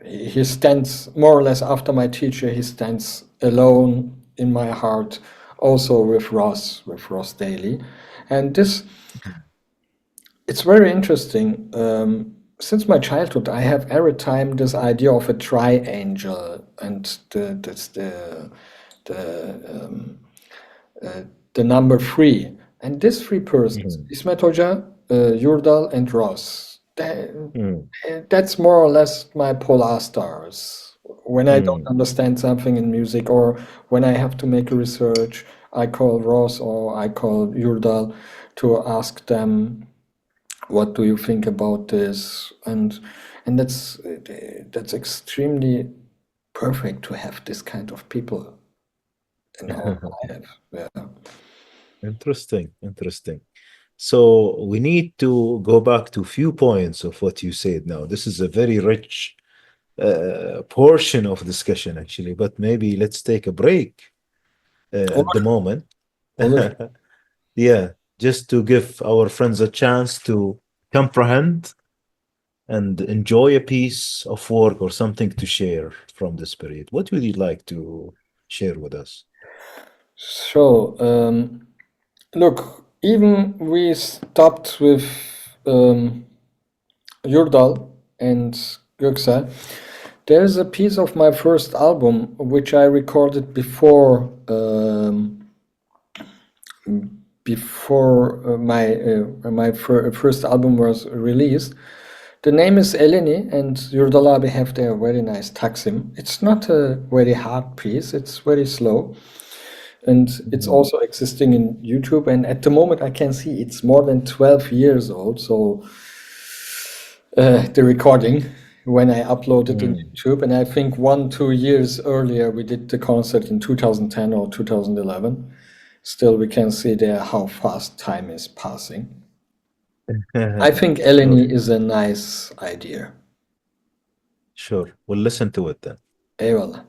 he stands more or less after my teacher. He stands alone in my heart, also with Ross Daly, and this it's very interesting. Since my childhood, I have every time this idea of a triangle, and the the number three. And these three persons,
Mhm.
Ismet Hoca, Yurdal, and Ross,
Mhm.
that's more or less my polar stars. When I don't
Mhm.
understand something in music or when I have to make a research, I call Ross or I call Yurdal to ask them, what do you think about this? And that's extremely perfect to have this kind of people in our life. Yeah.
Interesting, interesting. So we need to go back to a few points of what you said now. This is a very rich portion of discussion, actually, but maybe let's take a break at the moment.
Always.
Yeah, just to give our friends a chance to comprehend and enjoy a piece of work or something to share from this period. What would you like to share with us?
So, look, even we stopped with Yurdal and Göksel. There's a piece of my first album which I recorded before my first album was released. The name is Eleni, and Yurdal abi have their very nice Taksim. It's not a very hard piece. It's very slow. And it's
Mhm.
also existing in YouTube. And at the moment, I can see it's more than 12 years old. So the recording when I uploaded in
Mm.
YouTube, and I think 1 2 years earlier we did the concert in 2010 or 2011. Still, we can see there how fast time is passing. I think
Sure,
Eleni is a nice idea.
sure. We'll listen to it then.
Eyvallah.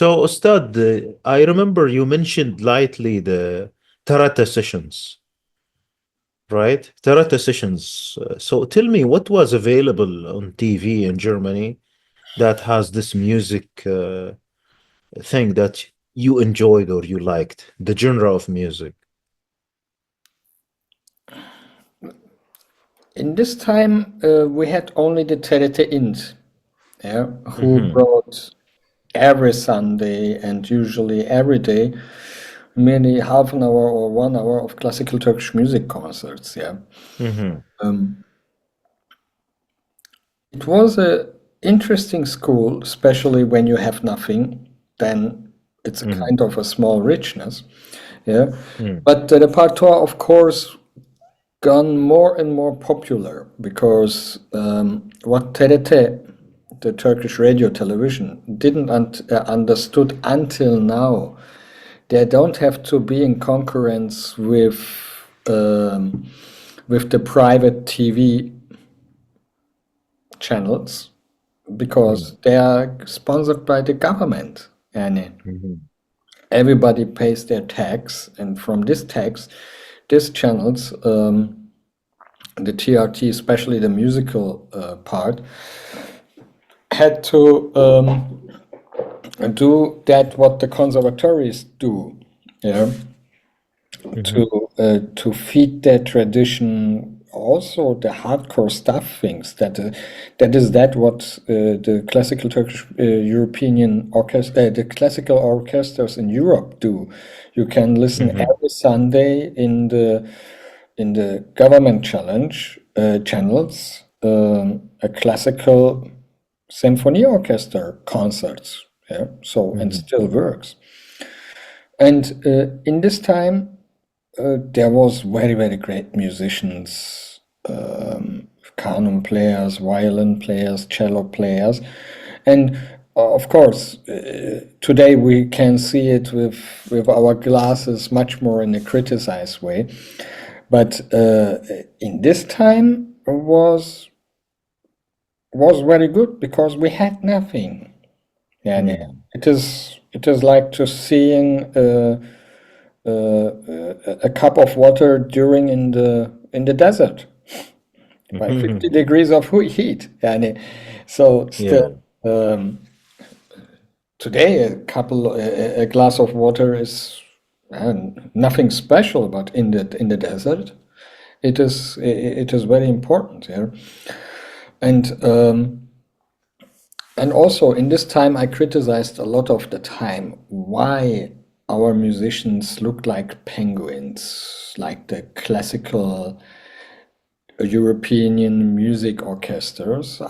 So, Ustad, I remember you mentioned lightly the Tarata sessions, right? Tarata sessions. So, tell me what was available on TV in Germany that has this music thing that you enjoyed or you liked, the genre of music.
In this time, we had only the TRT Int, yeah, who
Hmm.
brought every Sunday and usually every day, merely half an hour or 1 hour of classical Turkish music concerts. Yeah.
Hmm.
It was a interesting school, especially when you have nothing, then it's a
Hmm.
kind of a small richness. Yeah.
Hmm.
But the repertoire, of course, gone more and more popular because what TRT, the Turkish radio television, didn't understood until now, they don't have to be in concurrence with the private TV channels
Hmm.
because they are sponsored by the government, and
Hmm.
everybody pays their tax, and from this tax, these channels, the TRT, especially the musical part, had to do that what the conservatories do, yeah,
Hmm.
to feed their tradition, also the hardcore stuff things that is that what the classical Turkish European orchestra, the classical orchestras in Europe do. You can listen
Hmm.
every Sunday in the government channels, a classical symphony orchestra concerts. Yeah, so and
Hmm.
still works. And in this time, there was very, very great musicians, kanun players, violin players, cello players, and of course, today we can see it with our glasses much more in a criticized way. But in this time was very good because we had nothing. Yeah, yeah.
Hmm.
It is like to seeing a cup of water during in the desert by
Hmm.
50 degrees of heat. And so
Yeah.
still today a glass of water is nothing special, but in the desert it is very important. Yeah, and and also in this time, I criticized a lot of the time why our musicians look like penguins, like the classical European music orchestras.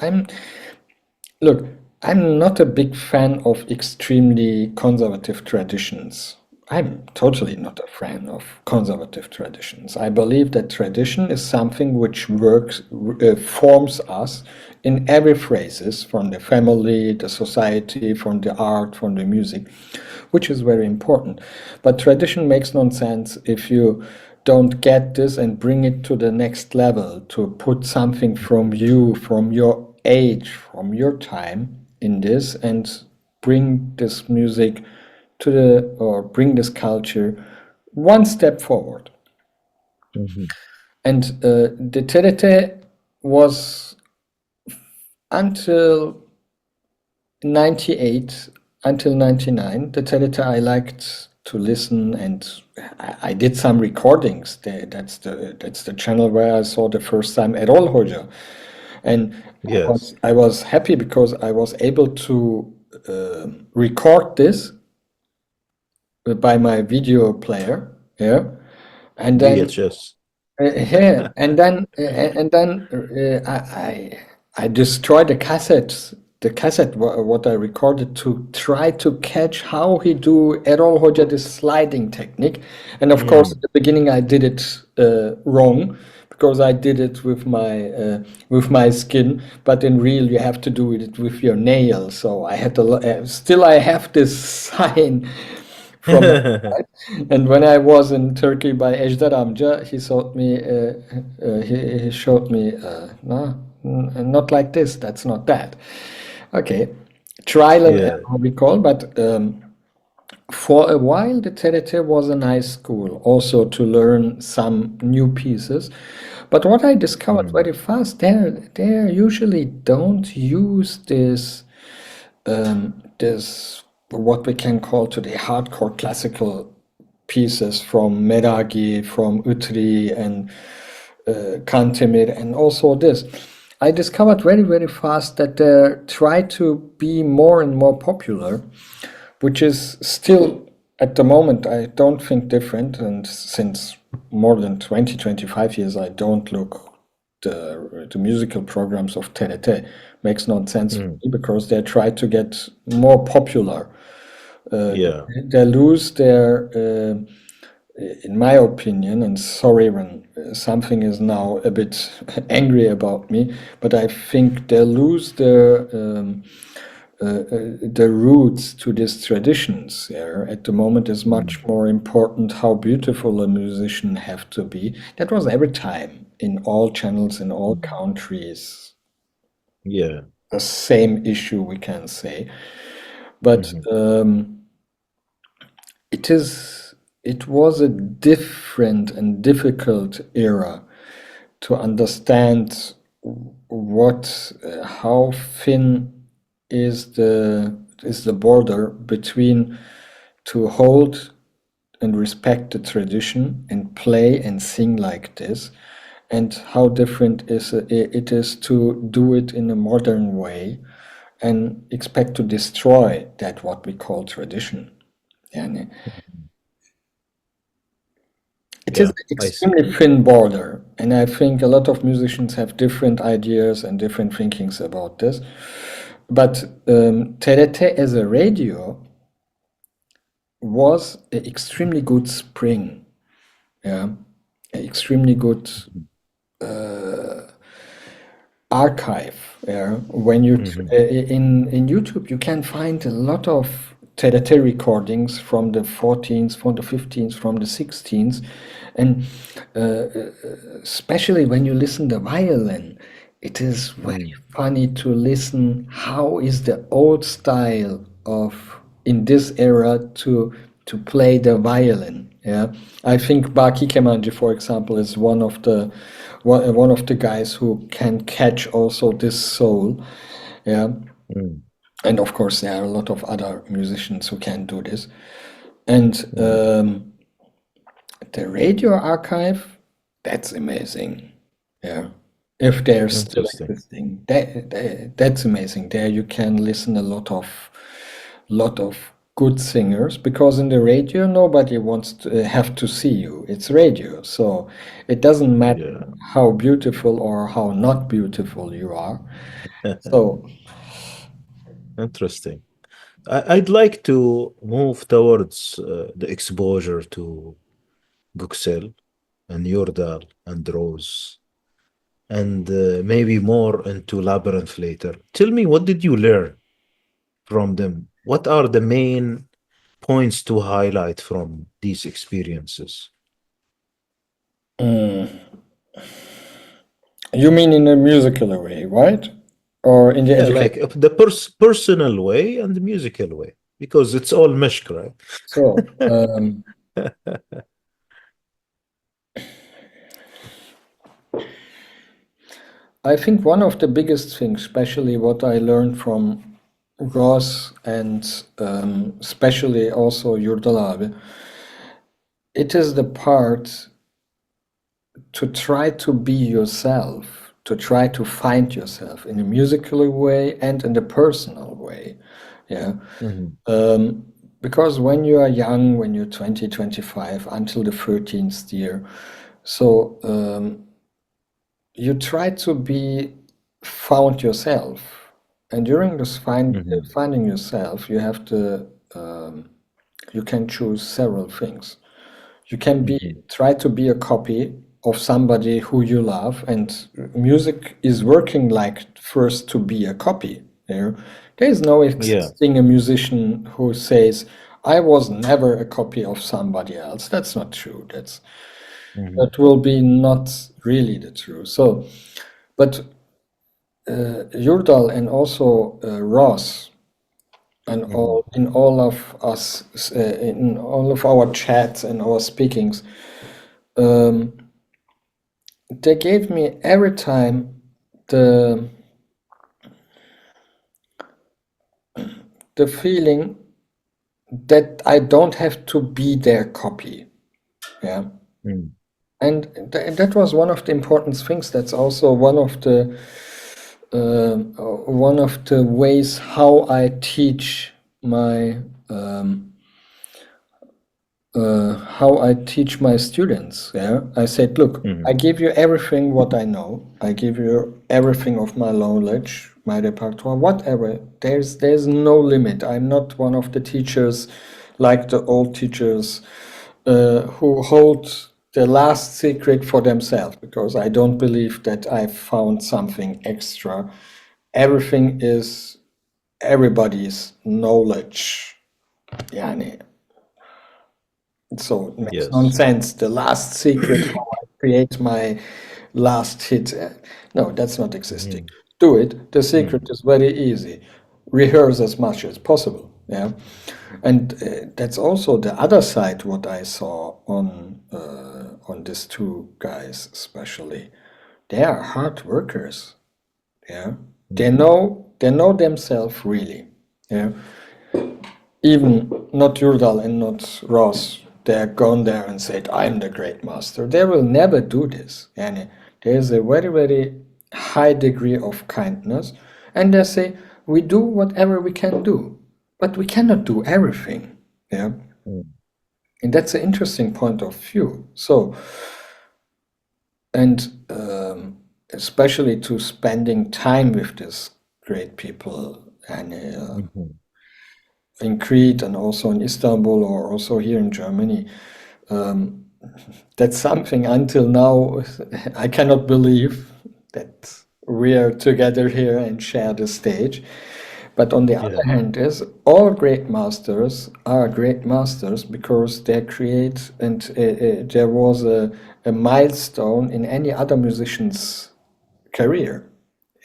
Look, I'm not a big fan of extremely conservative traditions. I'm totally not a fan of conservative traditions. I believe that tradition is something which works, forms us in every phases, from the family, the society, from the art, from the music, which is very important. But tradition makes no sense if you don't get this and bring it to the next level, to put something from you, from your age, from your time in this, and bring this music or bring this culture one step forward.
Hmm.
And the TRT was until 98, until 99, the TRT I liked to listen, and I did some recordings. That's the channel where I saw the first time Erol Hoca. And
Yes.
I was happy because I was able to record this by my video player, yeah, and then
VHS.
yeah, and then I destroyed the cassette what I recorded to try to catch how he do Erol Hoca this sliding technique, and of course at
Mm.
the beginning I did it wrong because I did it with my skin, but in real you have to do it with your nail. So I had to still I have this sign from my side. And when I was in Turkey by Ejder Amca, he showed me, no, not like this. That's not that. Okay, trial and
Yeah.
error we call, but for a while the TRT was a nice school, also to learn some new pieces. But what I discovered
Mm.
very fast, they usually don't use this what we can call today hardcore classical pieces from Meragi, from Utri and Kantemir, and also this. I discovered very, very fast that they try to be more and more popular, which is still at the moment, I don't think different. And since more than 20, 25 years, I don't look the musical programs of TRT. Makes no sense for
Mm.
me because they try to get more popular.
Yeah.
They lose their, in my opinion, and sorry when something is now a bit angry about me, but I think they lose the roots to these traditions there. At the moment, is much
Mm.
more important how beautiful a musician have to be. That was every time in all channels in all
Mm.
countries.
Yeah.
The same issue we can say, but
Hmm.
it is. It was a different and difficult era to understand what how thin is the border between to hold and respect the tradition and play and sing like this, and how different it is to do it in a modern way and expect to destroy that what we call tradition. And it is
Yeah.
an
I see.
extremely thin border, and I think a lot of musicians have different ideas and different thinkings about this. But TRT as a radio was an extremely good spring, yeah, an extremely good archive. Yeah, when you
Hmm.
in YouTube, you can find a lot of TRT recordings from the 14th, from the 15th, from the 16th, and especially when you listen the violin, it is very
Mm.
funny to listen how is the old style of in this era to play the violin. Yeah, I think Baki Kemanji, for example, is one of the guys who can catch also this soul. Yeah,
Mm.
and of course there are a lot of other musicians who can do this. And
Mm.
the radio archive, that's amazing. Yeah. If they're still
Interesting.
existing, that's amazing. There you can listen a lot of good singers because in the radio nobody wants to have to see you. It's radio, so it doesn't matter
Yeah.
how beautiful or how not beautiful you are. So
Interesting. I'd like to move towards the exposure to Buxel and Yordal and Rose, and maybe more into Labyrinth later. Tell me, what did you learn from them? What are the main points to highlight from these experiences?
you mean in a musical way, right? Or in the
Yeah,
education?
like the personal way and the musical way, because it's all mishk, right?
So, I think one of the biggest things, especially what I learned from Ross and especially also Yurdalabi, it is the part to try to be yourself, to try to find yourself in a musical way and in the personal way. Yeah.
Mhm.
Because when you are young, when you're 20, 25, until the 13th year, so you try to be found yourself, and during this
Mhm.
finding yourself, you have to you can choose several things. You can be
Mhm.
try to be a copy of somebody who you love, and music is working like first to be a copy. There is no
Yeah.
existing a musician who says, "I was never a copy of somebody else." That's not true.
Mhm.
That will be not really the truth. So, but Yurdal and also Ross and
Mhm.
in all of us in all of our chats and our speakings, um, they gave me every time the the feeling that I don't have to be their copy. Yeah.
Mm.
And that was one of the important things. That's also one of the one of the ways how I teach my students. Yeah, I said, look, I give you everything what I know. I give you everything of my knowledge, my repertoire, whatever. There's no limit. I'm not one of the teachers like the old teachers who hold the last secret for themselves, because I don't believe that I found something extra. Everything is everybody's knowledge. Yani, so it makes no
Yes.
sense. The last secret, how I create my last hit. No, that's not existing.
Mhm.
Do it. The secret
Mhm.
is very easy. Rehearse as much as possible. Yeah, and that's also the other side. What I saw on these two guys, especially, they are hard workers. Yeah,
Mhm.
they know themselves really. Yeah, even not Yurdal and not Ross, they're gone there and said, I'm the great master. They will never do this. And there's a very, very high degree of kindness. And they say, we do whatever we can do, but we cannot do everything. Yeah.
Mhm.
And that's an interesting point of view. So, and especially to spending time with these great people and
Mhm.
in Crete and also in Istanbul or also here in Germany. That's something until now I cannot believe that we are together here and share the stage. But on the other
Yeah.
hand, is all great masters are great masters because they create, and there was a milestone in any other musician's career,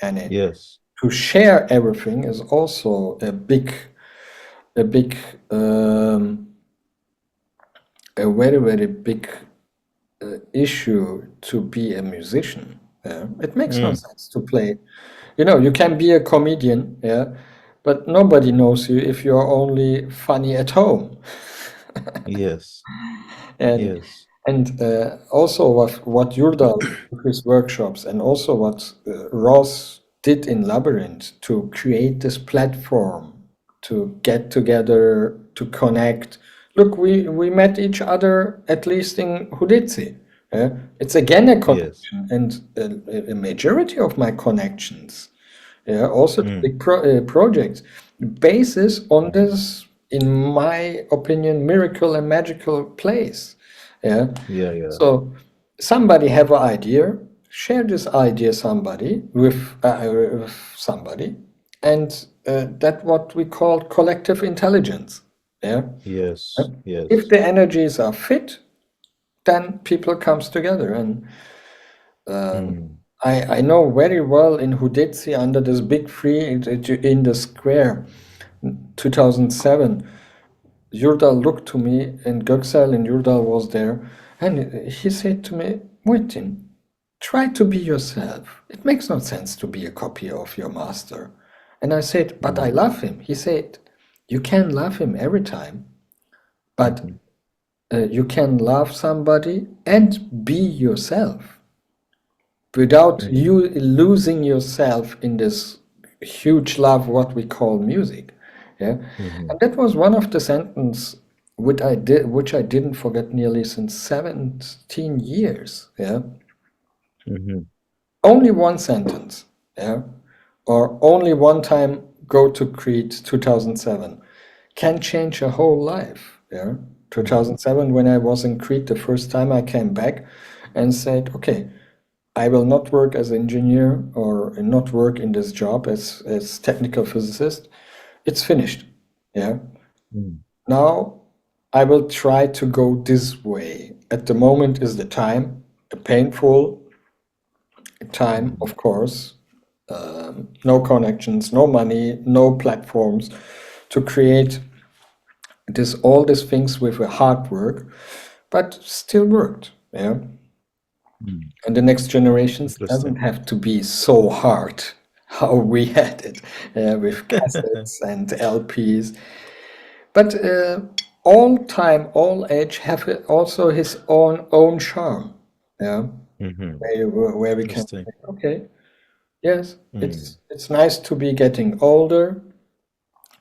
and
Yes.
to share everything is also a big a very, very big issue to be a musician. Yeah? It makes no
Mm.
sense to play. You can be a comedian, yeah, but nobody knows you if you're only funny at home.
Yes.
And
Yes.
also what Yurdal with his workshops, and also what Ross did in Labyrinth to create this platform to get together, to connect. Look, we met each other at least in Hoodizi. It's again a
Yes.
connection, and a majority of my connections, yeah, also the
Mm.
big projects, basis on this, in my opinion, miracle and magical place. Yeah.
Yeah. Yeah.
So somebody have an idea, share this idea with somebody, and that what we call collective intelligence. Yeah.
Yes.
If
Yes.
the energies are fit, then people comes together. And
Mm.
I know very well in Hoodizi, under this big tree in the square, 2007, Yurdal looked to me, and Göksel and Yurdal was there, and he said to me, Muhittin, try to be yourself. It makes no sense to be a copy of your master. And I said, but I
Mm.
love him. He said, you can love him every time, but
Mhm.
you can love somebody and be yourself without
Mhm.
you losing yourself in this huge love what we call music. Yeah,
Mhm.
and that was one of the sentence which I didn't forget nearly since 17 years. Yeah,
Mhm.
only one sentence. Yeah, or only one time go to Crete 2007 can change a whole life. Yeah,
Mhm.
2007, when I was in Crete the first time, I came back and said, okay, I will not work as engineer or not work in this job as technical physicist. It's finished. Yeah.
Mm.
Now I will try to go this way. At the moment is the time, a painful time,
Mhm.
of course. No connections, no money, no platforms to create all these things with a hard work, but still worked. Yeah.
Mm.
And the next generations doesn't
Interesting.
have to be so hard how we had it with cassettes and LPs. But all time, all age have also his own charm. Yeah,
Mhm.
where we can
Interesting.
say, okay, Yes,
Mm,
it's nice to be getting older.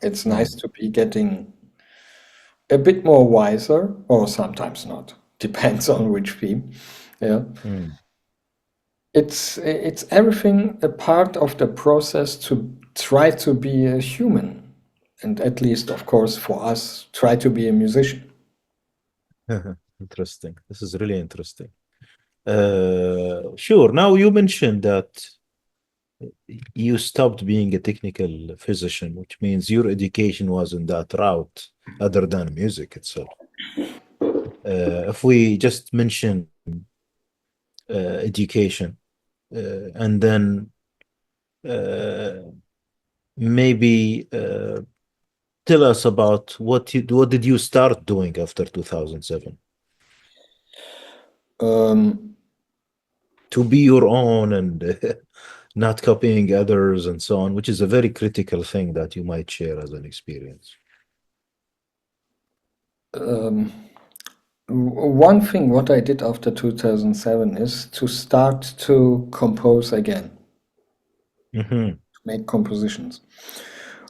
It's nice
mm,
to be getting a bit more wiser, or sometimes not. Depends on which theme. Yeah.
mm.
It's everything a part of the process to try to be a human, and at least, of course, for us, try to be a musician.
Interesting. This is really interesting. Sure. Now you mentioned that you stopped being a technical physician, which means your education was in that route other than music itself. If we just mention education, and then uh, maybe tell us about what did you start doing after 2007
Um,
to be your own and not copying others and so on, which is a very critical thing that you might share as an experience.
um, One thing what I did after 2007 is to start to compose again,
Hmm.
make compositions.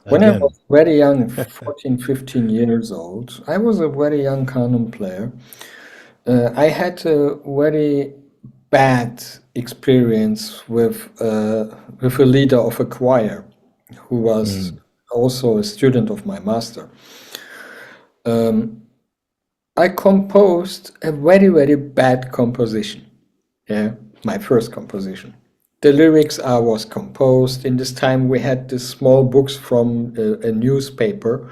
When I was
Again.
very young, 14, 15 years old, I was a very young kanun player. I had a very bad experience with a leader of a choir who was
Mm,
also a student of my master. I composed a very, very bad composition. Yeah, my first composition. The lyrics I was composed. In this time, we had the small books from a newspaper,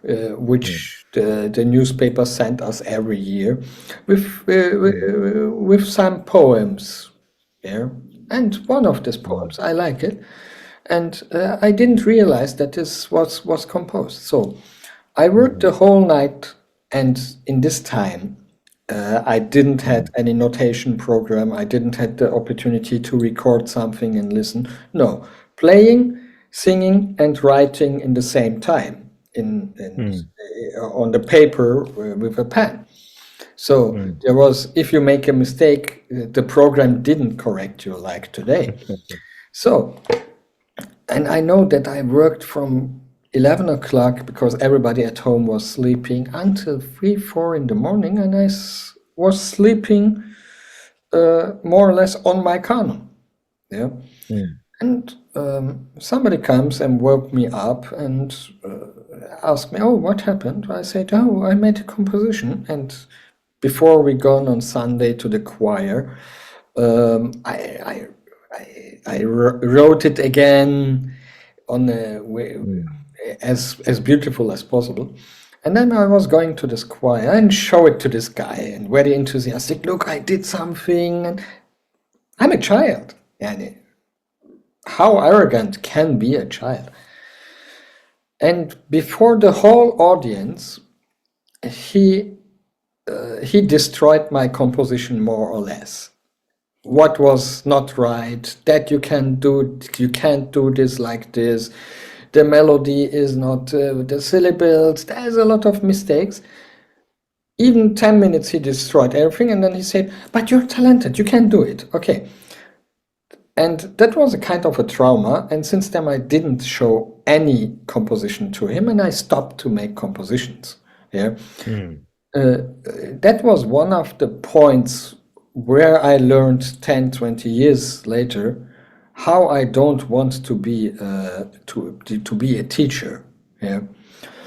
mm,
which the newspaper sent us every year, with
mm,
with some poems. Yeah, and one of these
mm,
poems I like it, and I didn't realize that this was composed. So I worked
mm,
the whole night, and in this time, I didn't had
mm,
any notation program. I didn't had the opportunity to record something and listen. No, playing, singing, and writing in the same time
mm,
on the paper with a pen. So
mm,
there was, if you make a mistake, the program didn't correct you like today. So, and I know that I worked from 11 o'clock because everybody at home was sleeping until 3, 4 in the morning, and was sleeping more or less on my canon. Yeah.
mm,
And somebody comes and woke me up and asked me, "Oh, what happened?" I said, "Oh, I made a composition." And before we gone on Sunday to the choir, um, I, I wrote it again on a way
mm,
as beautiful as possible. And then I was going to this choir and show it to this guy and very enthusiastic. Look, I did something. And I'm a child. Yani, how arrogant can be a child? And before the whole audience, he he destroyed my composition more or less. What was not right? That you can't do this like this. The melody is not the syllables. There's a lot of mistakes. Even 10 minutes he destroyed everything, and then he said, "But you're talented. You can do it." Okay. And that was a kind of a trauma. And since then, I didn't show any composition to him, and I stopped to make compositions. Yeah,
mm,
that was one of the points where I learned 10, 20 years later how I don't want to be to be a teacher. Yeah,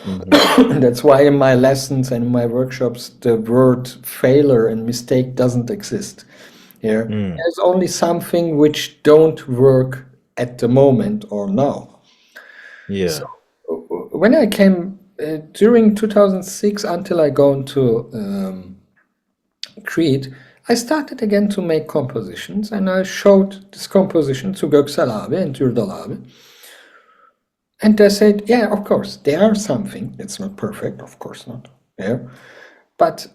mhm,
that's why in my lessons and in my workshops the word failure and mistake doesn't exist. Here,
mm.
there's only something which don't work at the moment or now. So
Yeah.
when I came during 2006 until I go into Crete, I started again to make compositions, and I showed this composition to Göksel abi and Yurdal abi. And they said, "Yeah, of course, they are something. It's not perfect, of course not. Yeah, but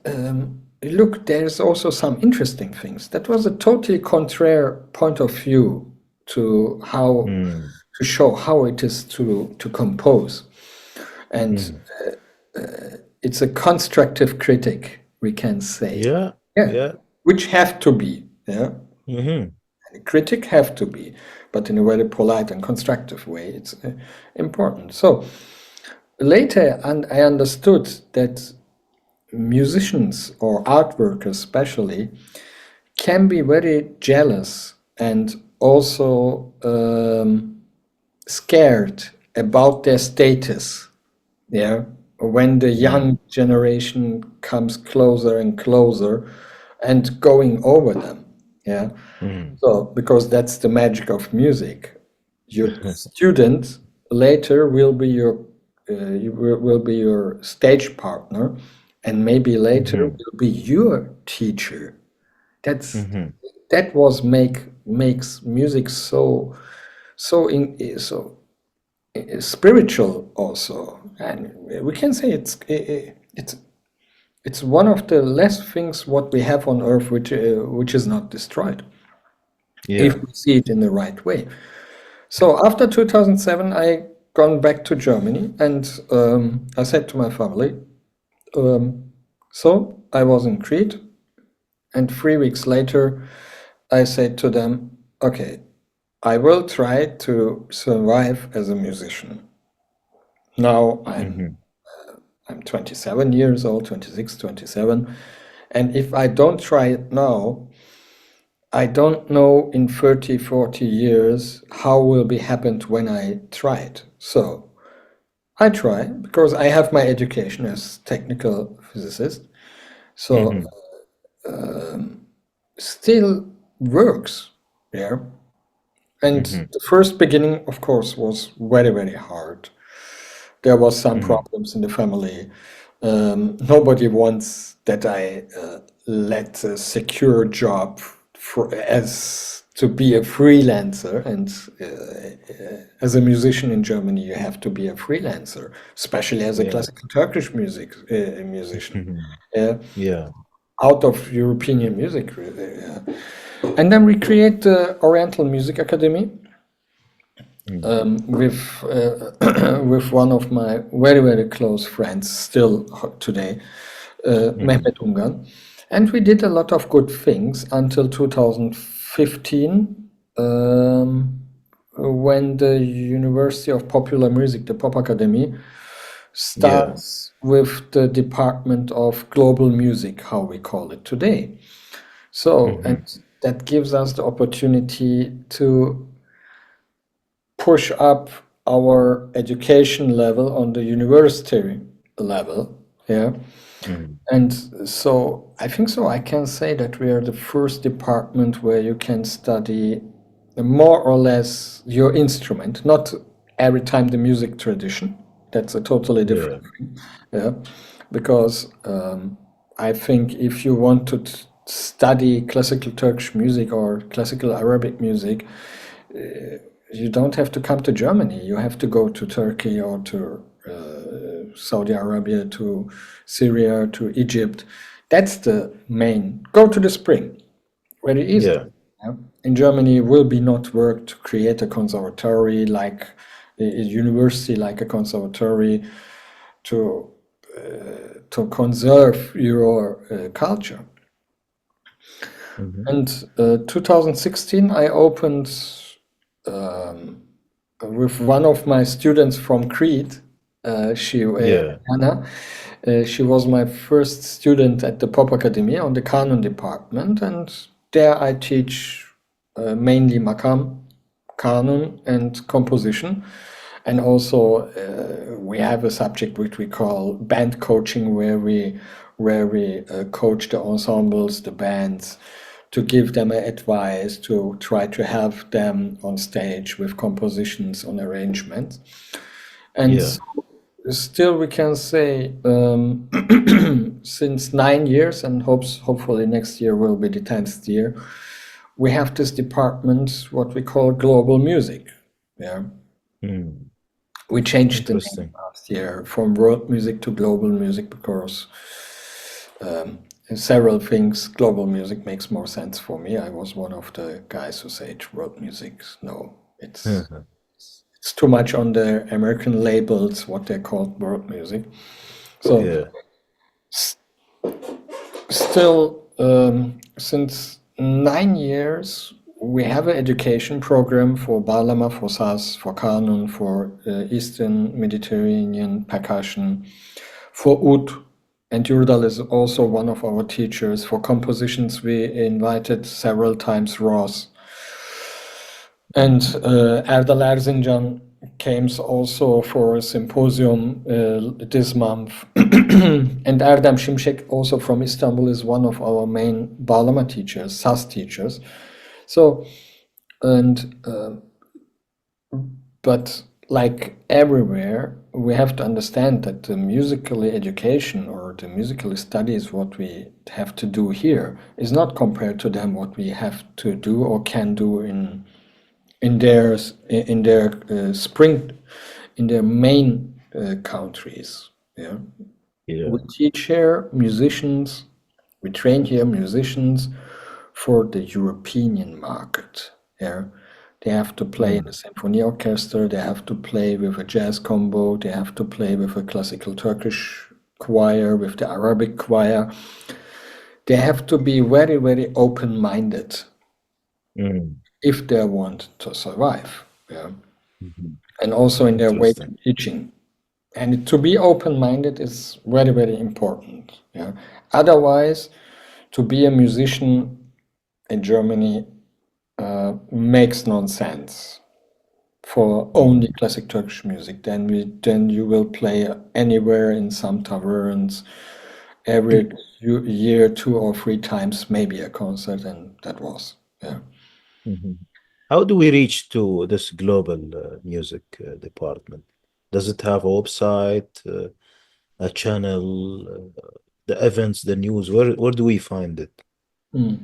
look, there's also some interesting things." That was a totally contrary point of view to how
Mm,
to show how it is to compose, and
mm.
it's a constructive critic, we can say.
Yeah.
Yeah,
Yeah.
which have to be. Yeah,
Mhm.
critic have to be, but in a very polite and constructive way. It's important. So later, and I understood that musicians or art workers especially can be very jealous and also scared about their status. Yeah, when the young generation comes closer and closer and going over them. Yeah,
Mm.
so because that's the magic of music. Your student later will be will be your stage partner, and maybe later
Mhm.
will be your teacher. That's
Mhm.
that was makes music so so spiritual also, and we can say it's one of the last things what we have on earth which is not destroyed if
Yeah.
we see it in the right way. So after 2007, I gone back to Germany, and I said to my family, so I was in Crete, and 3 weeks later, I said to them, okay, I will try to survive as a musician. Now
Mhm.
I'm 27 years old, 26, 27, and if I don't try it now, I don't know in 30, 40 years how will be happened when I try it. So I try because I have my education as technical physicist. So
Mhm.
still works. Yeah. And
Mhm.
the first beginning, of course, was very, very hard. There was some
Mhm.
problems in the family. Nobody wants that I let a secure job for as to be a freelancer. And as a musician in Germany, you have to be a freelancer, especially as a
Yeah.
classical Turkish music musician.
Mhm.
Uh,
Yeah.
Out of European music. And then we create the Oriental Music Academy
Mm.
with with one of my very, very close friends still today,
Mhm.
Mehmet Ungan. And we did a lot of good things until 2015, when the University of Popular Music, the Pop Academy,
Yeah.
starts with the Department of Global Music, how we call it today. So, and
Mhm.
that gives us the opportunity to push up our education level on the university level. Yeah.
Mhm.
And so I think so. I can say that we are the first department where you can study more or less your instrument, not every time the music tradition. That's a totally
Yeah.
different thing. Yeah. Because I think if you want to study classical Turkish music or classical Arabic music, you don't have to come to Germany. You have to go to Turkey or to Saudi Arabia, to Syria, to Egypt. That's the main. Go to the spring, very easily.
Yeah.
Yeah. In Germany, it will be not work to create a conservatory like a university, like a conservatory to to conserve your culture.
Mhm.
And 2016, I opened with one of my students from Crete.
Yeah.
Anna. She was my first student at the Pop Academy on the Kanun department, and there I teach mainly makam, kanun, and composition. And also, we have a subject which we call band coaching, where we coach the ensembles, the bands, to give them advice, to try to help them on stage with compositions on arrangements. And
Yeah.
still, we can say since 9 years, and hopefully next year will be the 10th year, we have this department, what we call global music. Yeah,
Mm.
we changed the name
Interesting.
last year from world music to global music because several things. Global music makes more sense for me. I was one of the guys who said world music. No,
Mhm.
it's too much on the American labels, what they call world music. So
Yeah.
still, since 9 years, we have an education program for Bağlama, for saz, for kanun, for Eastern Mediterranean percussion, for oud. And Yurdal is also one of our teachers. For compositions, we invited several times Ross. And Erdal Erzincan came also for a symposium this month. And Erdem Şimşek, also from Istanbul, is one of our main Bağlama teachers, saz teachers. So, and but like everywhere, we have to understand that the musical education or the musical studies, what we have to do here, is not compared to them what we have to do or can do in their spring, in their main countries. Yeah, we
Yeah.
teach here musicians, we train here musicians for the European market. Yeah, they have to play in a
Mm.
symphony orchestra, they have to play with a jazz combo, they have to play with a classical Turkish choir, with the Arabic choir. They have to be very, very open-minded
Mm.
if they want to survive. Yeah,
Mhm.
and also in their way to
Interesting.
teaching. And to be open-minded is very, very important. Yeah. Otherwise, to be a musician in Germany makes no sense for only
Mm.
classic Turkish music. Then you will play anywhere in some taverns every year, 2 or 3 times, maybe a concert, and that was. Yeah.
Mhm. How do we reach to this global music department? Does it have a website, a channel, the events, the news? Where do we find it
Mm.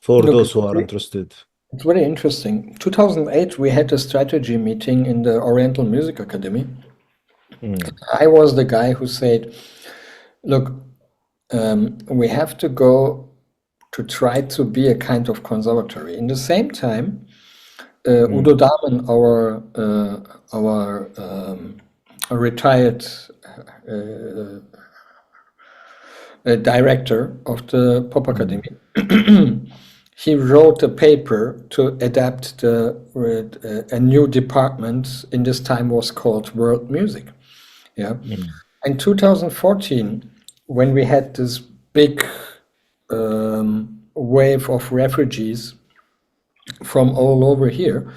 for
Look,
those who are interested?
it's very interesting. 2008, we had a strategy meeting in the Oriental Music Academy.
Mm.
I was the guy who said, look, we have to go to try to be a kind of conservatory. In the same time, Udo
Mm.
Dahmen, our retired director of the Pop
Mm.
Academy, he wrote a paper to adapt a new department. In this time was called World Music. Yeah.
Mm.
In 2014, when we had this big wave of refugees from all over here,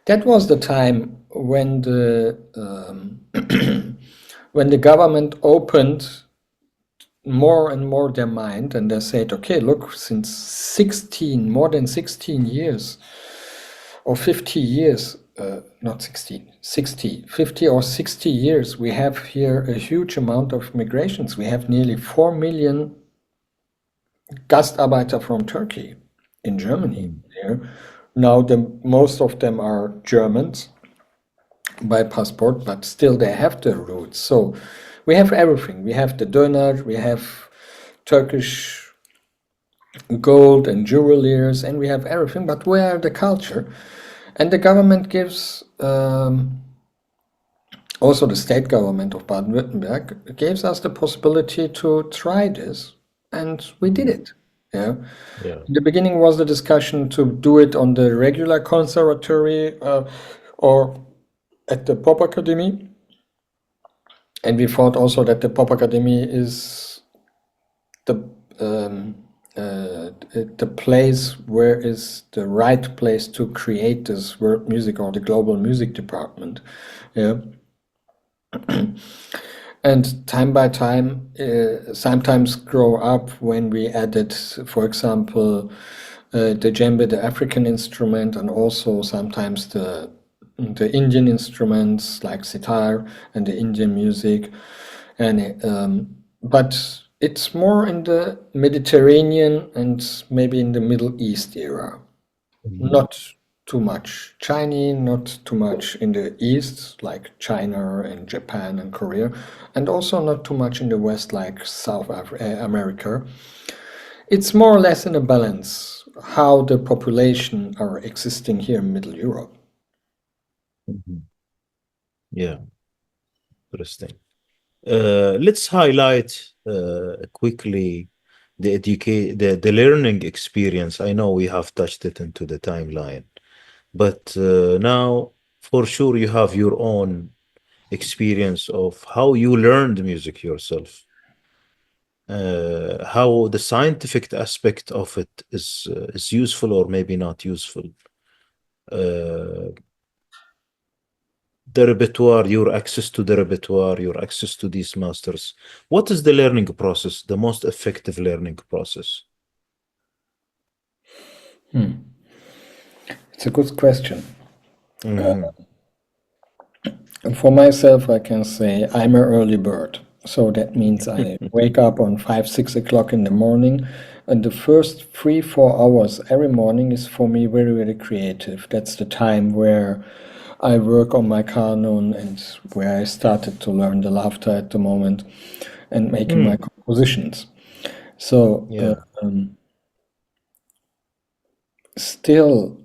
that was the time when the when the government opened more and more their mind, and they said, okay, look, since 16, more than 16 years or 50 years, not 16, 60, 50 or 60 years, we have here a huge amount of migrations. We have nearly 4 million Gastarbeiter from Turkey in Germany
Mm.
here. Now, most of them are Germans by passport, but still they have their roots. So we have everything. We have the döner, we have Turkish gold and jewelers, and we have everything, but where the culture? And the government gives, also the state government of Baden-Württemberg gives us the possibility to try this, and we did
Mhm.
it. Yeah.
Yeah.
In the beginning was the discussion to do it on the regular conservatory or at the Pop Academy. And we thought also that the Pop Academy is the the place where is the right place to create this world music or the global music department. Yeah. And time by time, sometimes grow up when we added, for example, the djembe, the African instrument, and also sometimes the Indian instruments like sitar and the Indian music. And but it's more in the Mediterranean and maybe in the Middle East era.
Mhm.
Not too much Chinese, not too much in the East, like China and Japan and Korea, and also not too much in the West, like America. It's more or less in a balance how the population are existing here in Middle Europe.
Mhm. Yeah. Interesting. Let's highlight quickly the learning experience. I know we have touched it into the timeline, but now for sure you have your own experience of how you learned music yourself, how the scientific aspect of it is useful or maybe not useful. Uh, the repertoire, your access to the repertoire, your access to these masters. What is the learning process, the most effective learning process?
It's a good question.
Hmm.
And for myself, I can say I'm an early bird. So that means I wake up on 5, 6 o'clock in the morning. And the first 3, 4 hours every morning is for me very, very creative. That's the time where I work on my kanun and where I started to learn the laughter at the moment and making my
Mm,
compositions. So
yeah.
still,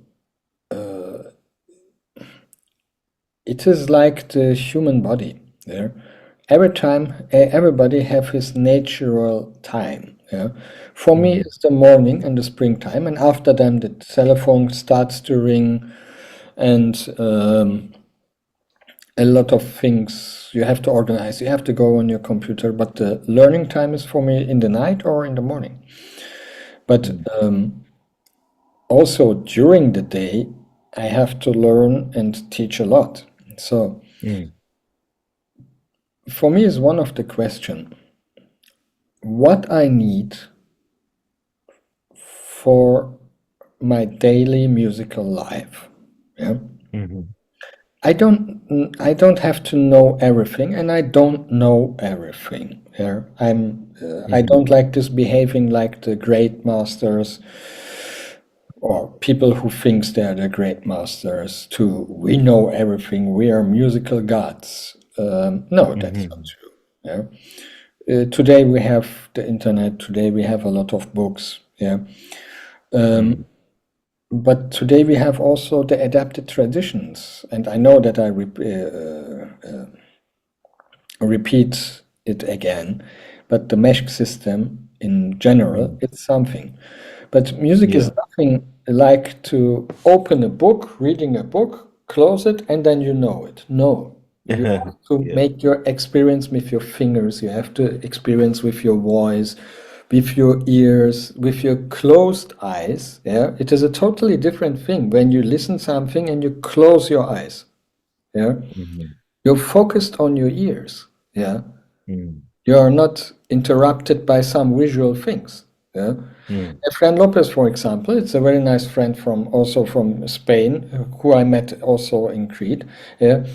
it is like the human body. Yeah? Every time, everybody have his natural time. Yeah? For me,
Mm,
it's the morning and the springtime, and after them, the telephone starts to ring, and a lot of things you have to organize. You have to go on your computer, but the learning time is for me in the night or in the morning. But
mm,
also during the day, I have to learn and teach a lot. So
mm,
for me, is one of the question what I need for my daily musical life. Yeah.
mhm,
I don't have to know everything, and I don't know everything. Yeah. I
mhm,
don't like this behaving like the great masters or people who thinks they're the great masters too. We know everything. We are musical gods. No, that's not
mhm,
true. Yeah. Today we have the internet. Today we have a lot of books. Yeah.
mm,
But today we have also the adapted traditions, and I know that I repeat it again, but the mesh system in general,
mm,
it's something. But music is
yeah.
nothing like to open a book, reading a book, close it, and then you know it. No, you have to
Yeah.
make your experience with your fingers, you have to experience with your voice, with your ears, with your closed eyes. Yeah, it is a totally different thing when you listen something and you close your eyes. Yeah,
Mhm,
you're focused on your ears. Yeah,
mm,
you are not interrupted by some visual things. Yeah.
mm,
Efren Lopez, for example, it's a very nice friend from also from Spain, who I met also in Crete. Yeah,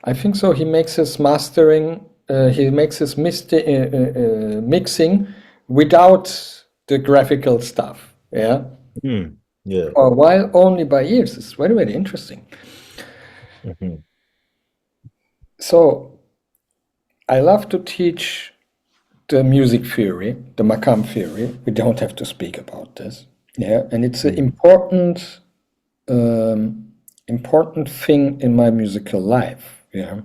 I think so. He makes his mastering, he makes his mixing without the graphical stuff. Yeah,
mm, yeah.
for a while only by ears. It's very very interesting.
Mhm,
So I love to teach the music theory, the Makam theory. We don't have to speak about this. Yeah, and it's an
mm,
important thing in my musical life. Yeah,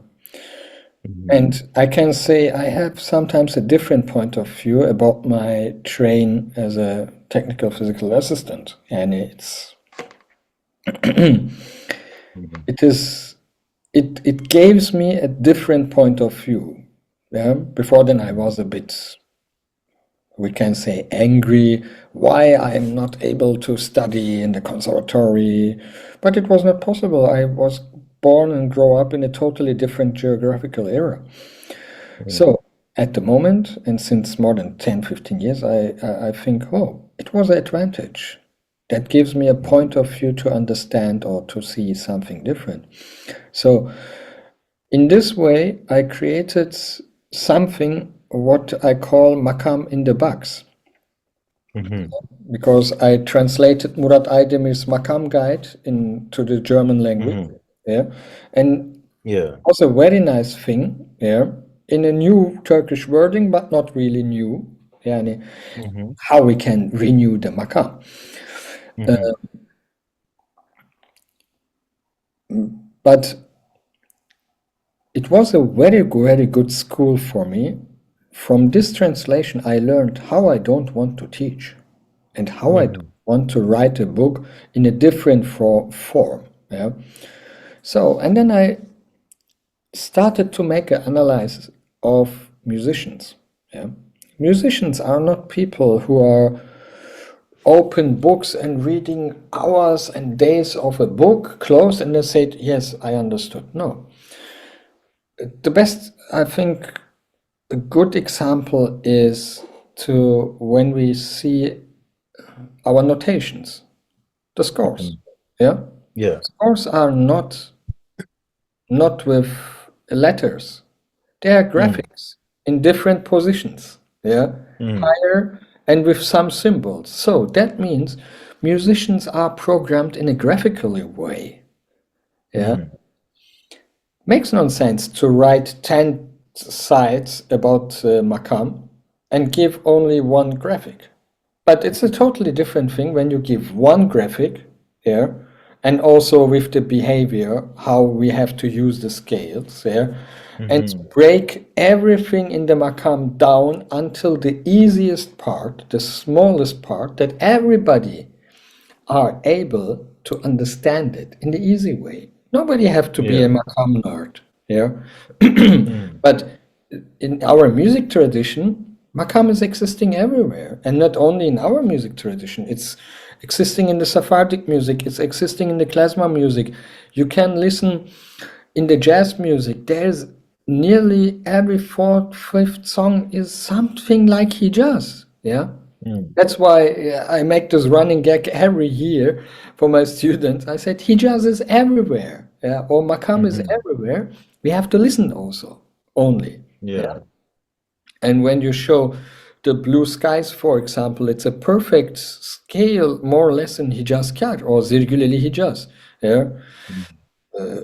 mhm,
and I can say I have sometimes a different point of view about my train as a technical physical assistant, and
mhm,
it is it gives me a different point of view. Yeah, before then I
mhm,
was a bit, we can say, angry why I am not able to study in the conservatory, but it was not possible. I was born and grow up in a totally different geographical era.
mm,
So at the moment, and since more than 10, 15 years, I think, oh, it was an advantage. That gives me a point of view to understand or to see something different. So in this way, I created something what I call Makam in the box,
mhm,
because I translated Murat Aydemir's Makam Guide into the German language.
mhm,
Yeah, and
yeah.
was a very nice thing. Yeah, in a new Turkish wording, but not really new. Yani,
Mhm,
how we can renew the Makam.
mhm,
But it was a very, very good school for me from this translation, I learned how I don't want to teach and how I don't want to write a book in a different form. Yeah. So, and then I started to make an analysis of musicians. Yeah. Musicians are not people who are open books and reading hours and days of a book, closed, and they said, yes, I understood. No. The best, I think, a good example is to when we see our notations, the scores. Yeah.
Yeah.
Scores are not with letters. They are graphics in different positions. Yeah. Higher and with some symbols. So that means musicians are programmed in a graphical way. Yeah. Makes no sense to write 10 sides about Makam and give only one graphic. But it's a totally different thing when you give one graphic here and also with the behavior, how we have to use the scales here, and break everything in the Makam down until the easiest part, the smallest part, that everybody are able to understand it in the easy way. Nobody have to be a Makam nerd, yeah. But in our music tradition, Makam is existing everywhere, and not only in our music tradition. It's existing in the Sephardic music. It's existing in the klezmer music. You can listen in the jazz music. There's nearly every fourth, fifth song is something like Hijaz, yeah. That's why I make this running gag every year for my students. I said, Hijaz is everywhere, yeah, or Makam is everywhere. We have to listen also, only.
Yeah.
And when you show the blue skies, for example, it's a perfect scale, more or less in Hijaz Kar, or Zirgüleli Hijaz, yeah.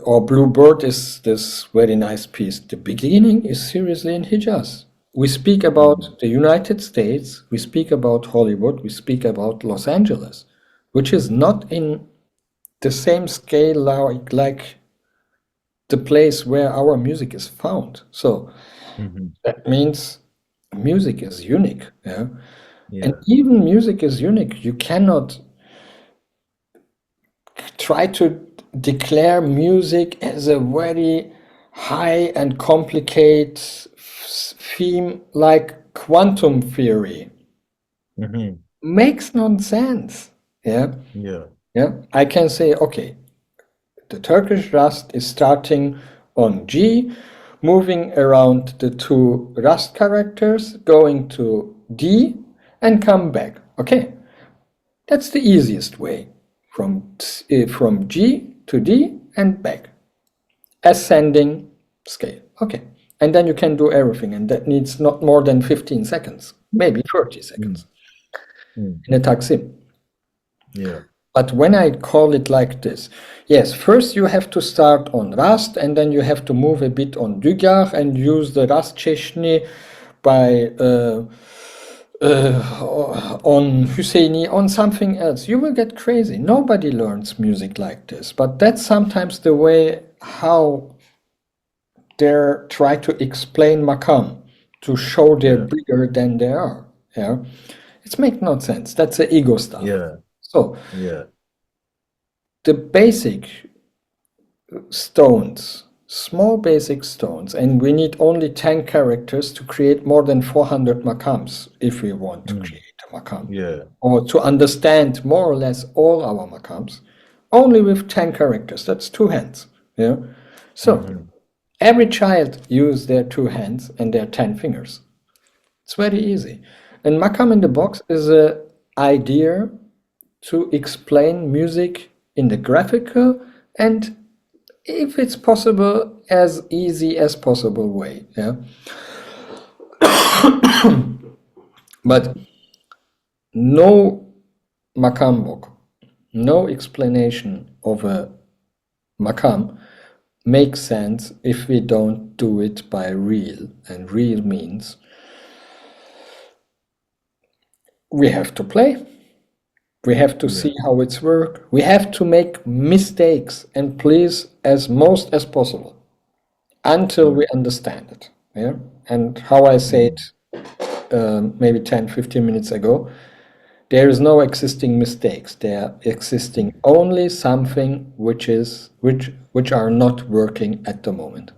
Or Bluebird is this very nice piece. The beginning is seriously in Hijaz. We speak about the United States, we speak about Hollywood, we speak about Los Angeles, which is not in the same scale like the place where our music is found. So that means music is unique. Yeah? And even music is unique. You cannot try to declare music as a very high and complicated theme like quantum theory. Makes no sense. Yeah. I can say, okay, the Turkish Rast is starting on G, moving around the two Rast characters, going to D, and come back. Okay, that's the easiest way from G to D and back. Ascending scale. Okay. And then you can do everything, and that needs not more than 15 seconds, maybe 30 seconds in a taksim.
Yeah.
But when I call it like this, yes, first you have to start on Rast, and then you have to move a bit on Dügar and use the Rast Cheshni by on Husseini, on something else. You will get crazy. Nobody learns music like this, but that's sometimes the way how they try to explain Makam, to show they're bigger than they are. Yeah, it's make no sense. That's the ego stuff.
Yeah.
So
Yeah.
the basic stones, small basic stones, and we need only 10 characters to create more than 400 makams if we want to create a makam.
Yeah.
Or to understand more or less all our makams, only with 10 characters. That's 2 hands. Yeah. So every child use their 2 hands and their 10 fingers. It's very easy. And makam in the box is an idea to explain music in the graphical and, if it's possible, as easy as possible way. Yeah. But no makam book, no explanation of a makam makes sense if we don't do it by real. And real means we have to play. We have to see how it's work. We have to make mistakes and please as most as possible until we understand it. Yeah. And how I say it maybe 10, 15 minutes ago, there is no existing mistakes. There are existing only something which are not working at the moment.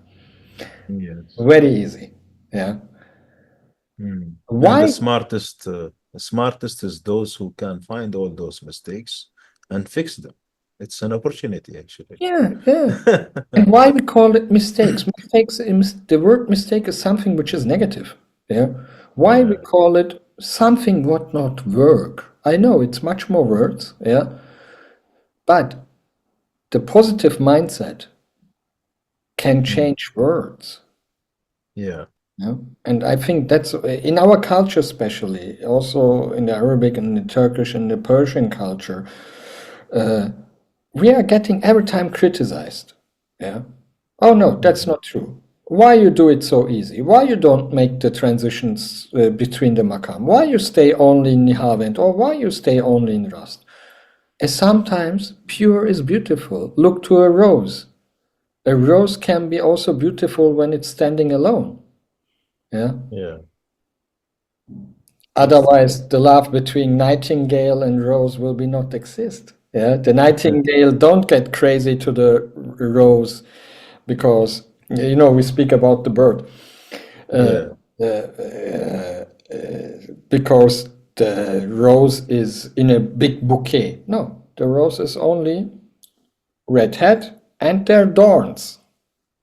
Yes.
Very easy. Yeah.
And
Why?
the smartest is those who can find all those mistakes and fix them. It's an opportunity, actually.
Yeah, yeah. And why we call it mistakes? The word mistake is something which is negative. Yeah. Why we
Yeah,
call it something what not work? I know it's much more words. Yeah. But the positive mindset can
mm,
change words.
yeah,
Yeah. And I think that's in our culture, especially also in the Arabic and the Turkish and the Persian culture, we are getting every time criticized. Yeah. Oh no, that's
mhm,
not true. Why you do it so easy? Why you don't make the transitions between the makam? Why you stay only in nihavent or why you stay only in rast? And sometimes pure is beautiful. Look to a rose. A rose can be also beautiful when it's standing alone. Yeah.
yeah, interesting.
Otherwise, the love between nightingale and rose will be not exist. Yeah. The nightingale don't get crazy to the rose because we speak about the bird
Yeah,
because the rose is in a big bouquet. No, the rose is only red head and their thorns.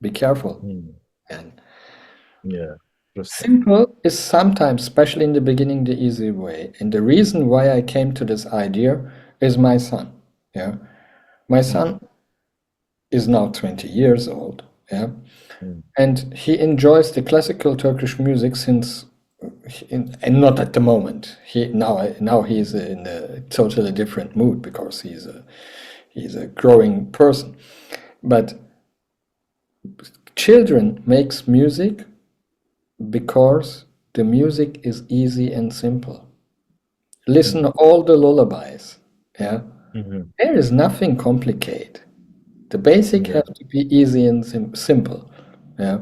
Be careful.
mm,
And
yeah, interesting.
simple is sometimes, especially in the beginning, the easy way. And the reason why I came to this idea is my son. Yeah, my
Mm,
son is now 20 years old. Yeah,
mm,
and he enjoys the classical Turkish music since, and not at the moment. Now he's in a totally different mood because he's a growing person. But children makes music because the music is easy and simple. Listen
mm,
all the lullabies. Yeah,
mhm,
there is nothing complicated. The basic
yeah,
have to be easy and simple. Yeah,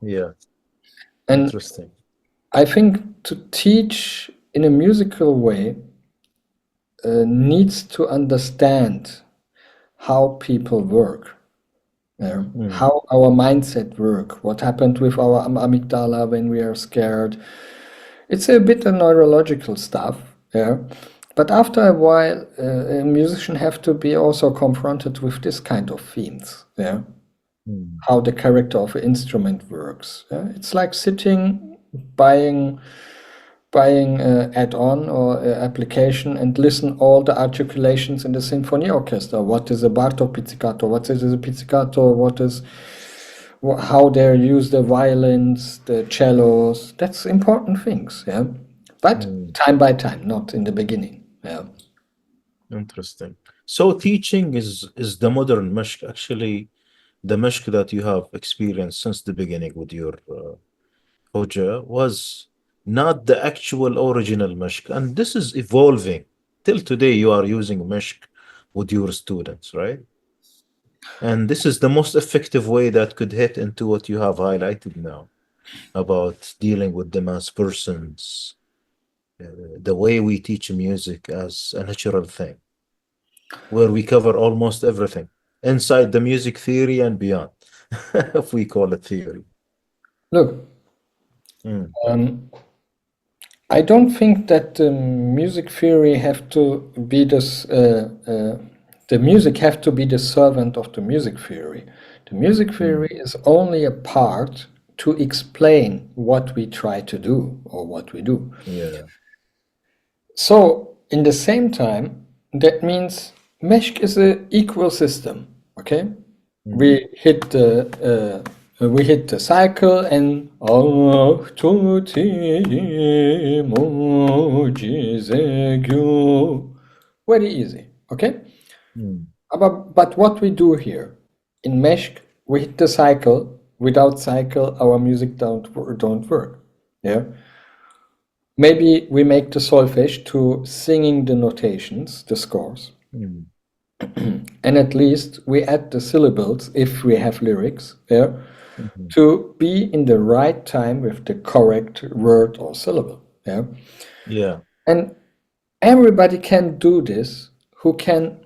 yeah,
and
interesting.
I think to teach in a musical way needs to understand how people work,
Mm,
how our mindset work, what happened with our amygdala when we are scared. It's a bit of neurological stuff, yeah. But after a while, a musician have to be also confronted with this kind of themes, yeah.
mm,
How the character of an instrument works. Yeah? It's like sitting, buying a add-on or a application and listen all the articulations in the symphony orchestra. What is a Bartok pizzicato? What is a pizzicato? How they use the violins, the cellos. That's important things, yeah. But
mm,
time by time, not in the beginning. Yeah.
interesting. So teaching is the modern mashq, actually, the mashq that you have experienced since the beginning with your Hoja was not the actual original mashq, and this is evolving. Till today, you are using mashq with your students, right? And this is the most effective way that could hit into what you have highlighted now about dealing with the mass persons, the way we teach music as a natural thing, where we cover almost everything inside the music theory and beyond, if we call it theory.
Look,
Mm,
um, I don't think that the music theory have to be this. The music have to be the servant of the music theory. The music
mm,
theory is only a part to explain what we try to do or what we do.
yeah.
So, in the same time, that means Meshk is an equal system. Okay,
Mm,
we hit the cycle and Allah tuti mucize gü. Very easy. Okay,
mm,
but what we do here in Meshk, we hit the cycle. Without cycle, our music don't work. Yeah. Maybe we make the solfege to singing the notations, the scores,
mm,
and at least we add the syllables if we have lyrics. Yeah,
Mhm.
to be in the right time with the correct word or syllable. Yeah.
Yeah.
And everybody can do this who can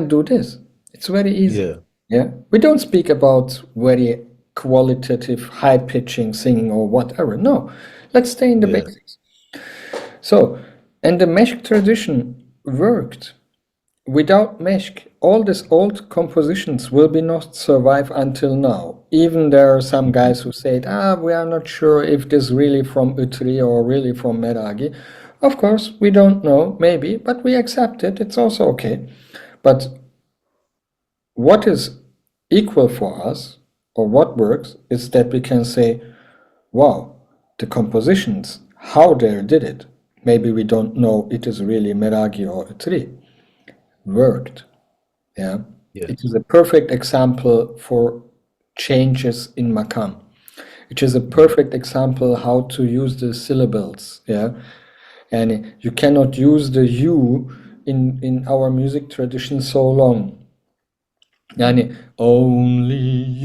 do this. It's very easy.
Yeah.
Yeah. We don't speak about very qualitative, high pitching singing or whatever. No. Let's stay in the
Yeah.
basics. So, and the Meshk tradition worked. Without Meshk, all these old compositions will be not survive until now. Even there are some
Mhm.
guys who said, we are not sure if this really from Utri or really from Meragi. Of course, we don't know, maybe, but we accept it. It's also okay. But what is equal for us, or what works, is that we can say, wow, the compositions, how they did it. Maybe we don't know it is really Meragi or Utri. Worked. Yeah, it
Yes.
is a perfect example for changes in Makam. It is a
Mm.
perfect example how to use the syllables. Yeah, and you cannot use the U in our music tradition so long.
Mm.
Yani only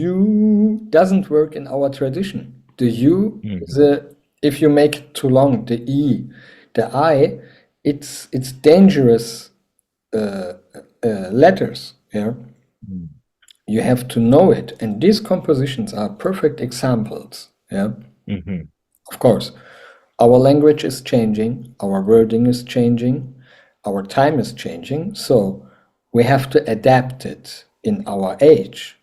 you doesn't work in our tradition. The U is
Mhm.
a if you make it too long. The E, the I, it's dangerous letters. Yeah,
Mm.
you have to know it, and these compositions are perfect examples. Yeah,
Mhm.
of course, our language is changing, our wording is changing, our time is changing, so we have to adapt it in our age.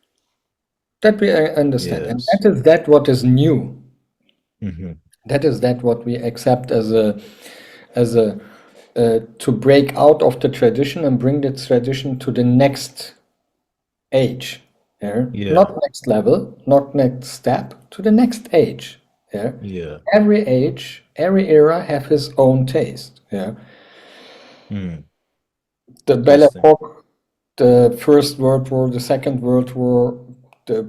That we understand, and
Yes.
that what is new.
Mhm.
That is that what we accept as a to break out of the tradition and bring the tradition to the next age. Yeah,
Yeah.
not next level, not next step, to the next age. Yeah,
Yeah.
every age, every era have his own taste. Yeah,
Mm.
the Belle
Interesting.
Epoque, the First World War, the Second World War, the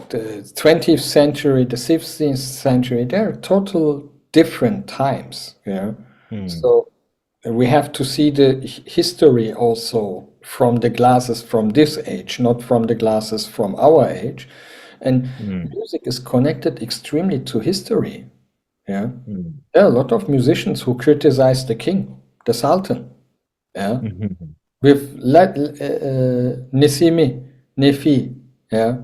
the 20th century, the 16th century, they're total different times. Yeah.
Mm.
So we have to see the history also from the glasses from this age, not from the glasses from our age. And
Mm.
music is connected extremely to history. Yeah.
Mm.
There are a lot of musicians who criticize the king, the sultan. Yeah.
Mhm.
With Nesimi, Nefi. Yeah.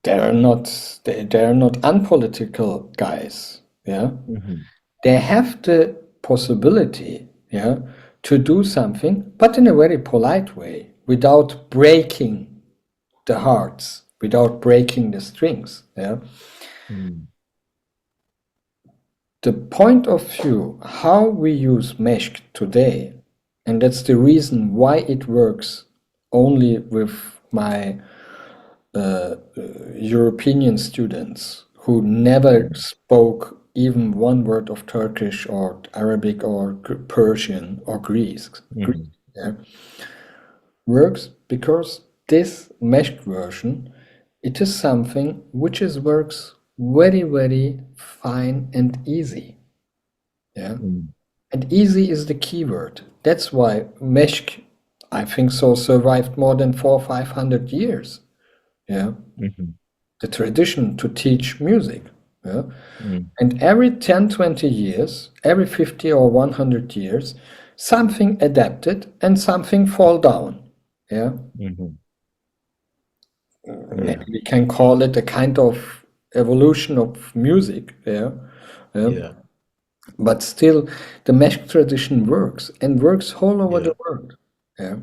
They're not unpolitical guys. Yeah,
Mhm.
they have the possibility, yeah, to do something, but in a very polite way, without breaking the hearts, without breaking the strings. Yeah,
Mm.
the point of view how we use mesh today, and that's the reason why it works only with my European students who never
Mm.
spoke even one word of Turkish or Arabic or Persian or Greek,
Mhm.
yeah, works because this meshed version, it is something which is works very, very fine and easy. Yeah.
Mm.
And easy is the keyword. That's why mesh, I think so, survived more than 400 or 500 years. Yeah.
Mhm.
The tradition to teach music. Yeah?
Mm.
And every 10, 20 years, every 50 or 100 years, something adapted and something fall down. Yeah,
Mhm.
maybe
Yeah.
we can call it a kind of evolution of music. Yeah, yeah.
Yeah.
But still, the mesh tradition works and works all over
Yeah.
the world. Yeah.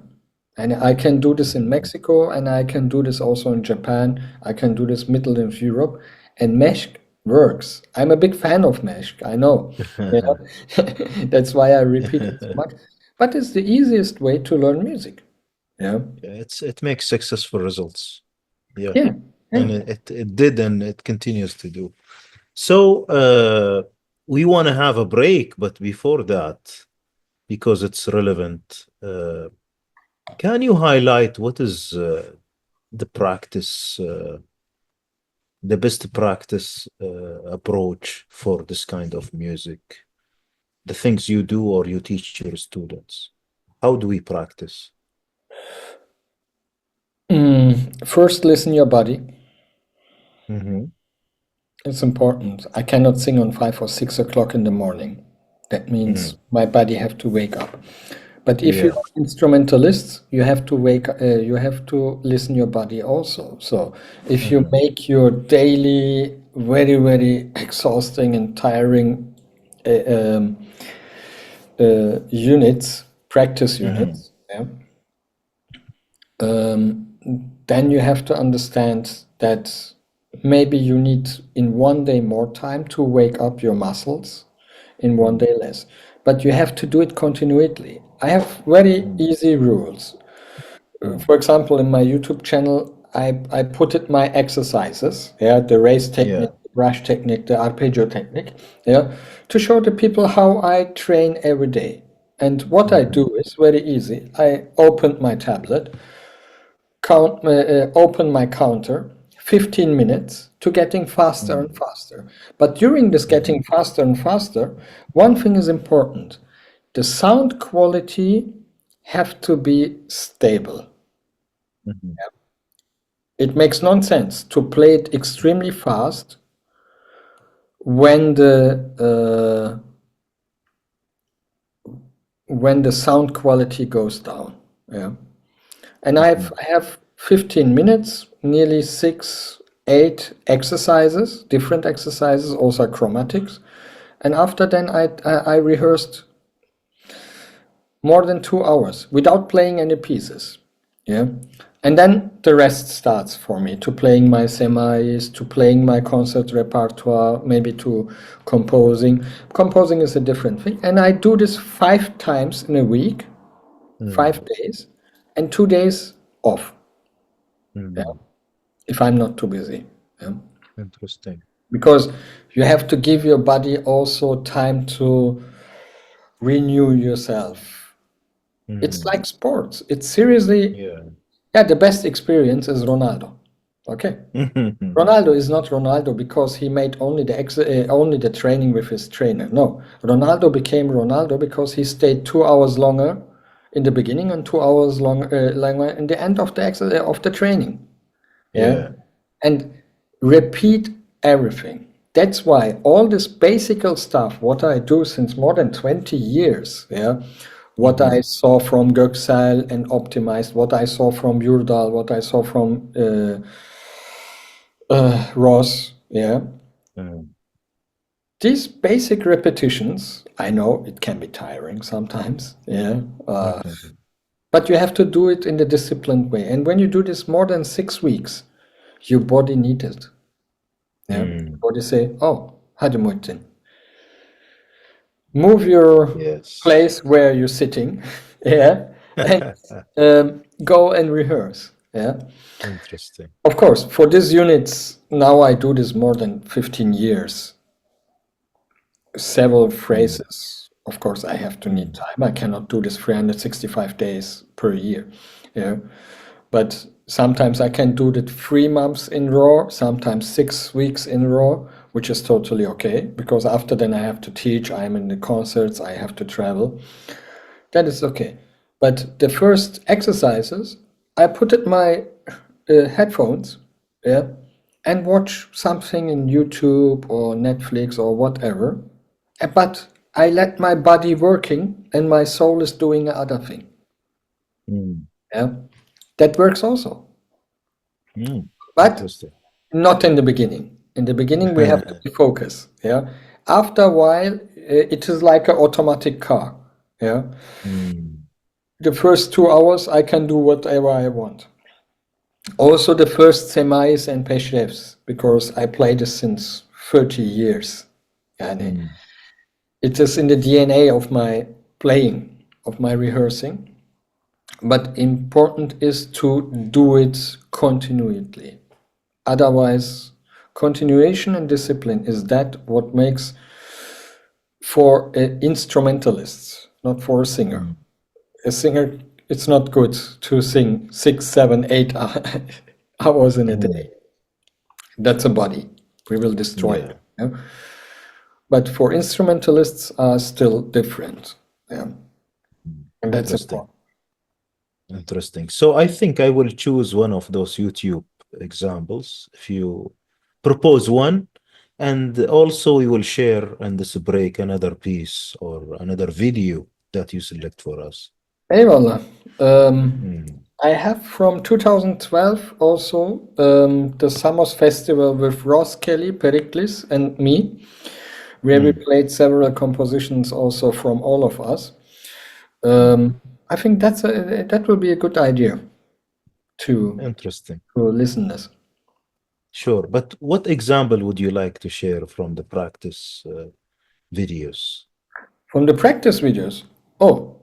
And I can do this in
Mhm.
Mexico, and I can do this also in Japan. I can do this middle in Europe, and mesh works. I'm a big fan of mesh. I know. You know? That's why I repeat it so much. But it's the easiest way to learn music. Yeah.
It makes successful results. Yeah.
Yeah. Yeah.
And it did and it continues to do. So we want to have a break, but before that, because it's relevant, can you highlight what is the practice, the best practice approach for this kind of music? The things you do or you teach your students. How do we practice?
First, listen your body.
Mm-hmm.
It's important. I cannot sing on 5 or 6 o'clock in the morning. That means
Mm.
my body have to wake up. But if you
Yeah.
are instrumentalists, you have to you have to listen your body also. So if you
Mm-hmm.
make your daily very, very exhausting and tiring uh, um, units, practice
Mm-hmm.
units, yeah, um, then you have to understand that maybe you need in one day more time to wake up your muscles, in one
Mm.
day less. But you have to do it continually. I have very
Mm.
easy rules.
Mm.
For example, in my YouTube channel, I put it my exercises, yeah, the race technique,
Yeah.
the brush technique, the arpeggio technique, yeah, to show the people how I train every day. And what I
Mm-hmm.
do is very easy. I opened my tablet, open my counter, 15 minutes to getting faster and
Mm.
faster. But during this
Mm-hmm.
getting faster and faster, one thing is important. The sound quality have to be stable.
Mm-hmm.
It makes no sense to play it extremely fast when the sound quality goes down. Yeah. And
Mm-hmm.
I have 15 minutes, nearly 6, 8 exercises, different exercises, also chromatics. And after then, I rehearsed more than 2 hours without playing any pieces. Yeah. And then the rest starts for me to playing my semis, to playing my concert repertoire, maybe to composing. Composing is a different thing. And I do this 5 times in a week,
Mm.
5 days, and 2 days off. Yeah,
Mm.
if I'm not too busy. Yeah.
Interesting.
Because you have to give your body also time to renew yourself. It's
Mm-hmm.
like sports. It's seriously,
Yeah.
yeah, the best experience is Ronaldo. Okay.
Mm-hmm.
Ronaldo is not Ronaldo because he made only the training with his trainer. No, Ronaldo became Ronaldo because he stayed 2 hours longer in the beginning and 2 hours longer in the end of of the training. Yeah,
Yeah.
and repeat everything. That's why all this basic stuff, what I do since more than 20 years, yeah, what
Mm-hmm.
I saw from Göksel and optimized, what I saw from Yurdal, what I saw from Ross, yeah.
Mm.
These basic repetitions, I know it can be tiring sometimes, yeah,
Mm-hmm.
but you have to do it in the disciplined way. And when you do this more than 6 weeks, your body needs it. Yeah,
Mm.
body say, "Oh, Hadi Muhittin, move your
Yes.
place where you're sitting, yeah, and go and rehearse." Yeah,
Interesting.
of course, for these units, now I do this more than 15 years. Several
Mm.
phrases. Of course, I have to need
Mm.
time. I cannot do this 365 days per year. Yeah. But sometimes I can do that 3 months in raw, sometimes 6 weeks in raw, which is totally okay because after then I have to teach, I'm in the concerts, I have to travel. That is okay. But the first exercises, I put in my headphones, yeah, and watch something in YouTube or Netflix or whatever. But I let my body working and my soul is doing other thing.
Mm.
Yeah, that works also.
Mm.
But
Interesting.
not in the beginning. In the beginning, we have to be focused. Yeah. After a while, it is like an automatic car. Yeah.
Mm.
The first 2 hours, I can do whatever I want. Also, the first semis and peshevs, because I play this since 30 years. And
Mm.
it is in the DNA of my playing, of my rehearsing. But important is to do it continually. Otherwise, continuation and discipline is that what makes for instrumentalists, not for a singer.
Mm.
A singer, it's not good to sing 6, 7, 8 hours in a
Mm.
day. That's a body. We will destroy it.
Yeah.
Yeah? But for instrumentalists are still different. Yeah.
Mm.
And that's
Interesting.
important.
Interesting. So I think I will choose one of those YouTube examples if you propose one, and also we will share in this break another piece or another video that you select for us.
Eyvallah.
Mm.
I have from 2012 also the Samos Festival with Ross Kelly, Pericles, and me, where we
Mm.
played several compositions also from all of us. I think that will be a good idea to
Interesting.
listeners.
Sure. But what example would you like to share from the practice videos?
From the practice videos. Oh,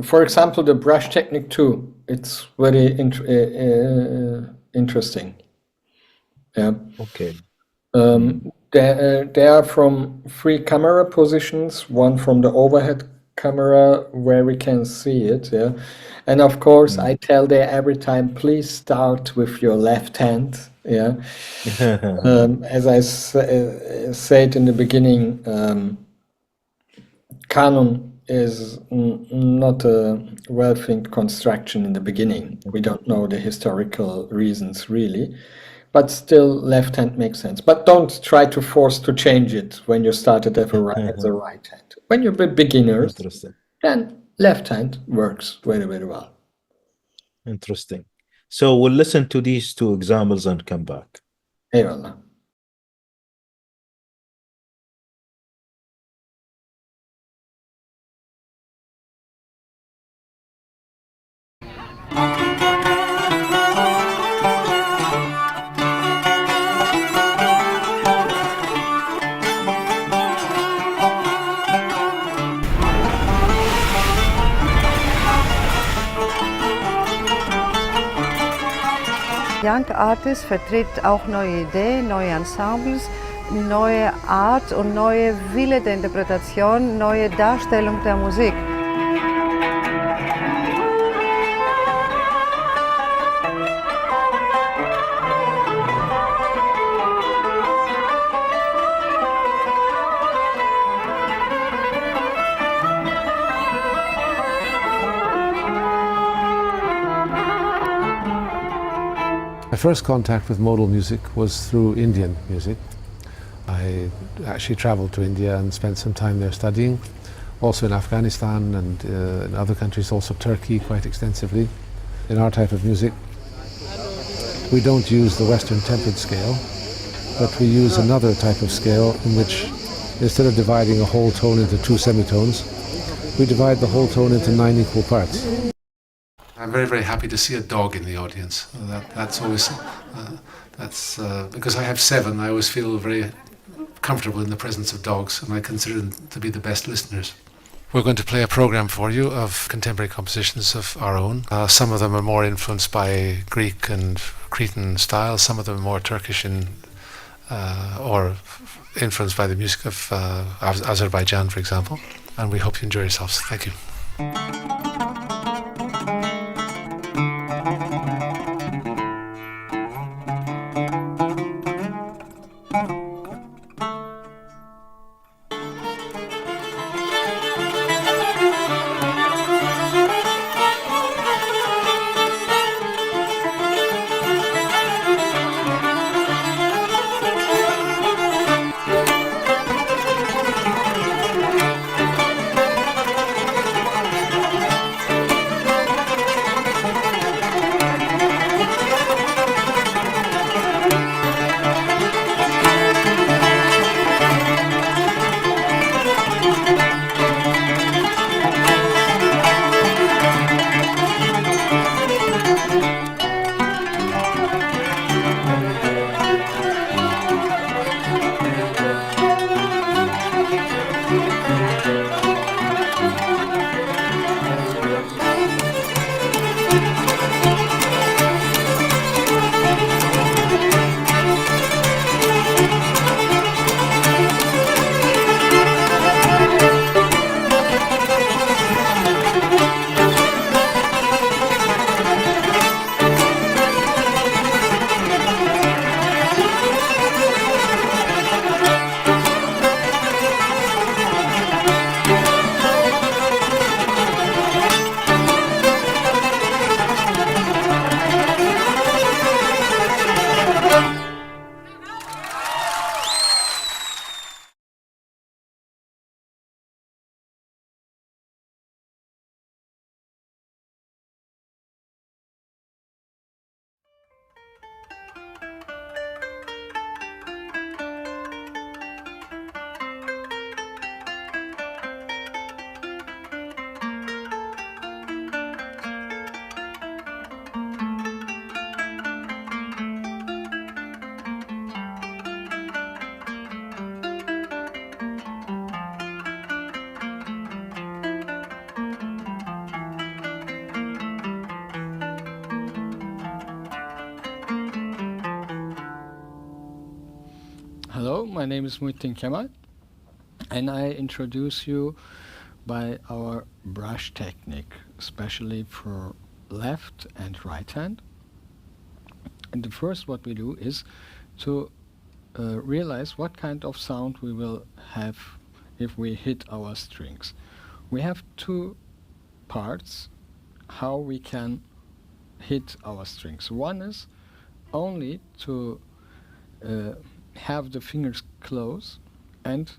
for example, the brush technique too. It's very interesting. Yeah.
Okay.
They are from three camera positions, one from the overhead camera where we can see it, yeah. And of course, I tell there every time, please start with your left hand, yeah. As I said in the beginning, kanun is not a well-think construction in the beginning. We don't know the historical reasons really, but still left hand makes sense. But don't try to force to change it when you started at the right hand. When you're beginners,
Interesting.
then left hand works very, very well.
Interesting. So we'll listen to these two examples and come back.
Eyvallah.
Young Artist vertritt auch neue Ideen, neue Ensembles, neue Art und neue Wille der Interpretation, neue Darstellung der Musik.
My first contact with modal music was through Indian music. I actually traveled to India and spent some time there studying, also in Afghanistan and in other countries, also Turkey quite extensively. In our type of music, we don't use the Western tempered scale, but we use another type of scale in which instead of dividing a whole tone into two semitones, we divide the whole tone into 9 equal parts. I'm very, very happy to see a dog in the audience. That's always, because I have 7, I always feel very comfortable in the presence of dogs, and I consider them to be the best listeners. We're going to play a program for you of contemporary compositions of our own. Some of them are more influenced by Greek and Cretan styles, some of them are more Turkish or influenced by the music of Azerbaijan, for example. And we hope you enjoy yourselves. Thank you.
Hello, my name is Muhittin Kemal, and I introduce you by our brush technique, especially for left and right hand. And the first what we do is to realize what kind of sound we will have if we hit our strings. We have two parts how we can hit our strings. One is only to have the fingers close and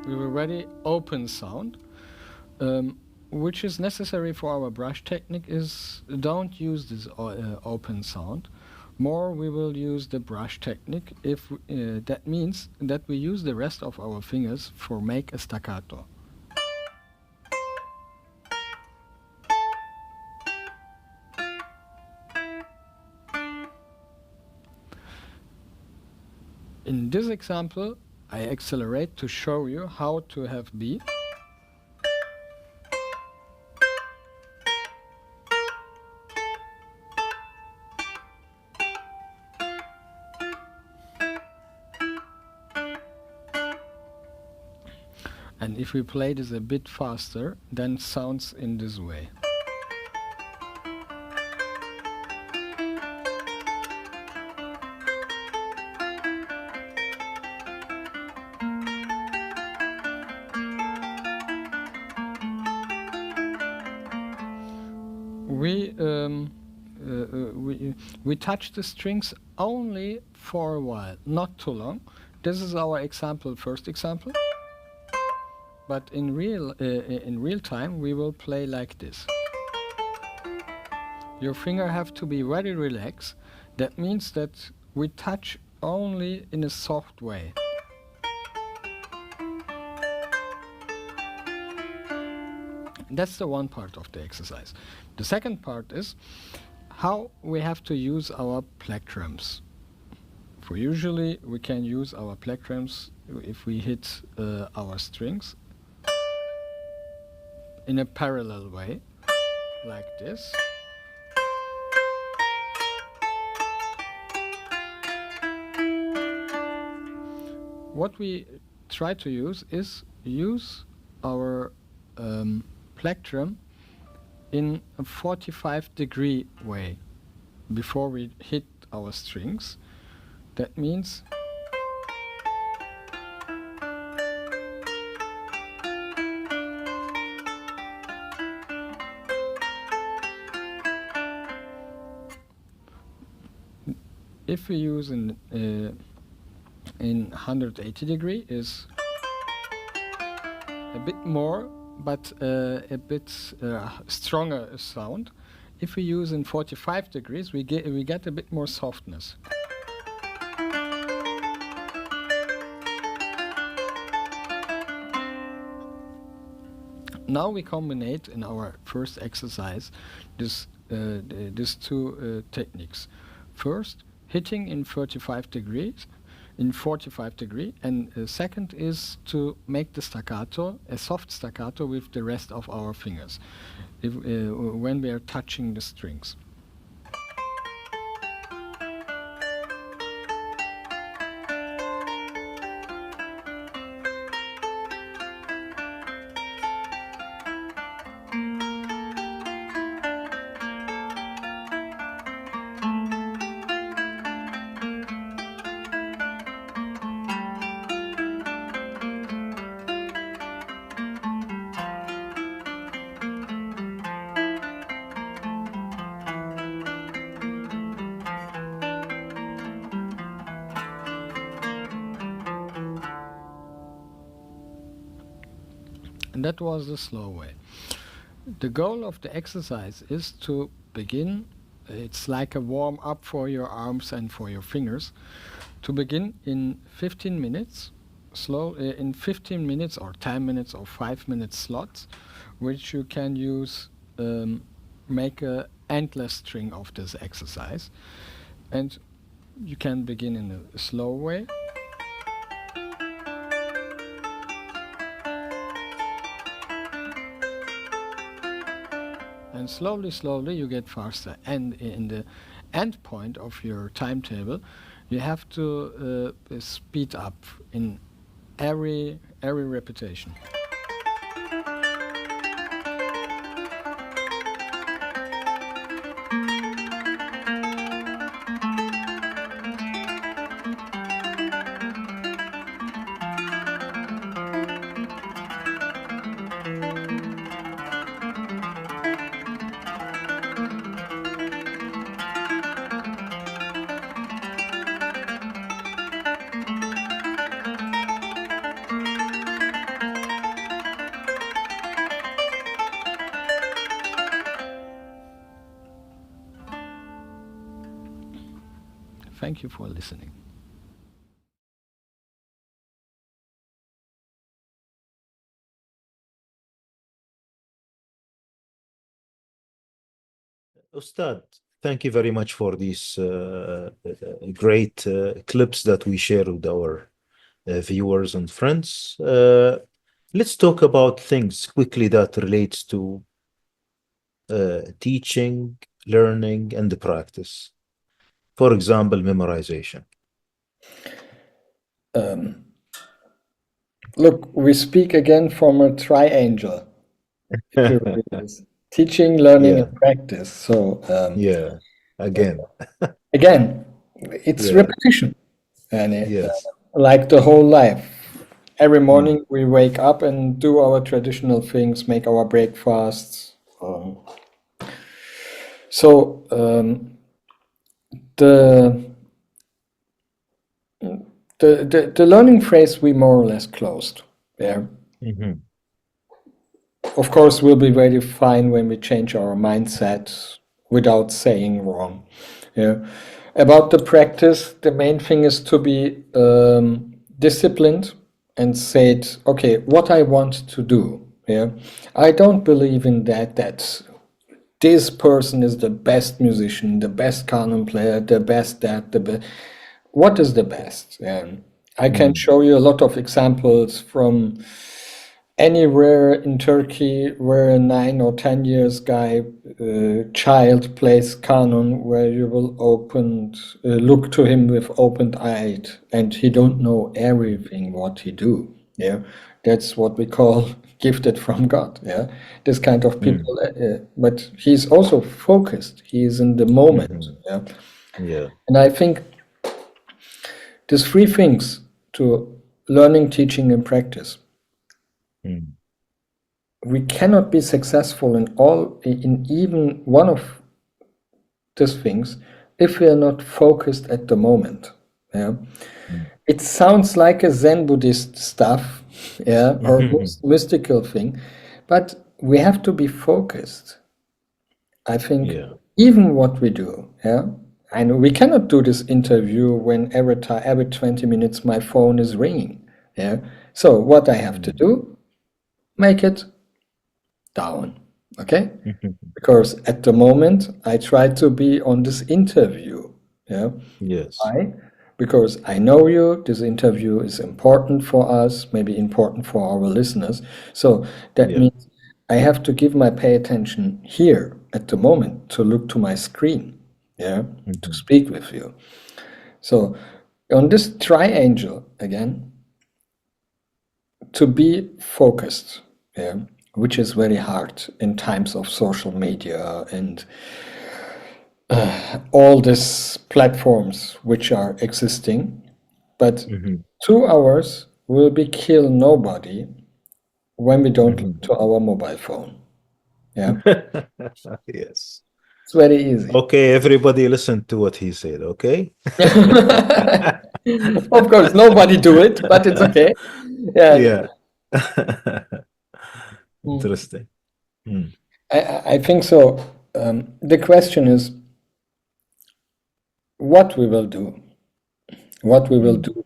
we have a very open sound. Which is necessary for our brush technique is don't use this open sound. More we will use the brush technique if that means that we use the rest of our fingers for make a staccato. In this example, I accelerate to show you how to have B. And if we play this a bit faster, then sounds in this way. We touch the strings only for a while, not too long. This is our example, first example. But in real time, we will play like this. Your finger have to be very relaxed. That means that we touch only in a soft way. That's the one part of the exercise. The second part is how we have to use our plectrums. For usually, we can use our plectrums if we hit our strings in a parallel way, like this. What we try to use is use our plectrum in a 45-degree way before we hit our strings. That means if we use in 180 degree is a bit more, but a bit stronger sound. If we use in 45 degrees, we get a bit more softness. Now we combine in our first exercise these two techniques. First, hitting in 45 degrees, and second is to make the staccato, a soft staccato with the rest of our fingers, when we are touching the strings. And that was the slow way. The goal of the exercise is to begin, it's like a warm up for your arms and for your fingers, to begin in 15 minutes, in 15 minutes or 10 minutes or 5 minute slots, which you can use, make a endless string of this exercise. And you can begin in a slow way. And slowly, slowly you get faster. And in the end point of your timetable, you have to speed up in every repetition. Thank you for listening.
Ustad, thank you very much for these great clips that we share with our viewers and friends. Let's talk about things quickly that relates to teaching, learning, and the practice. For example, memorization.
Look, we speak again from a triangle. If you read this. Teaching, learning,
Yeah,
and practice. So
yeah. Again,
again, it's
yeah,
repetition, and
yes.
like the whole life. Every
Mm,
morning we wake up and do our traditional things, make our breakfasts. So the the learning phase we more or less closed. Yeah.
mhm,
Of course, we'll be very fine when we change our mindset without saying wrong. Yeah. About the practice, the main thing is to be disciplined and say, it, okay, what I want to do. Yeah. I don't believe in that this person is the best musician, the best kanun player, the best that, the best. What is the best? I can
mm,
show you a lot of examples from anywhere in Turkey where a 9 or 10 years child plays kanun, where you will look to him with open eyes, and he don't know everything what he do. Yeah, that's what we call gifted from God. Yeah, this kind of
mm,
people. But he's also focused. He is in the moment.
mhm,
Yeah,
yeah.
and I think there's three things to learning, teaching, and practice.
Mm,
We cannot be successful in even one of these things if we are not focused at the moment. Yeah,
mm,
it sounds like a Zen Buddhist stuff, yeah, or
mhm,
mystical thing, but we have to be focused. I think
yeah.
even what we do, yeah, and we cannot do this interview when every 20 minutes my phone is ringing. Yeah, so what I have to
Mm,
do, make it down. Okay,
mhm,
because at the moment I try to be on this interview. Yeah,
yes.
why? Because I know you. This interview is important for us, maybe important for our listeners. So that
Yeah.
means I have to give my pay attention here at the moment to look to my screen. Yeah, to
Mhm,
speak with you. So on this triangle again, to be focused, yeah, which is very hard in times of social media and all these platforms which are existing. But
mhm,
2 hours will be kill nobody when we don't
mhm.
look to our mobile phone. Yeah,
Yes.
it's very easy.
Okay, everybody listen to what he said, okay?
Of course, nobody do it, but it's okay. Yeah.
Yeah.
Mm.
Interesting. Mm,
I think so. The question is what we will do. What we will
mm,
do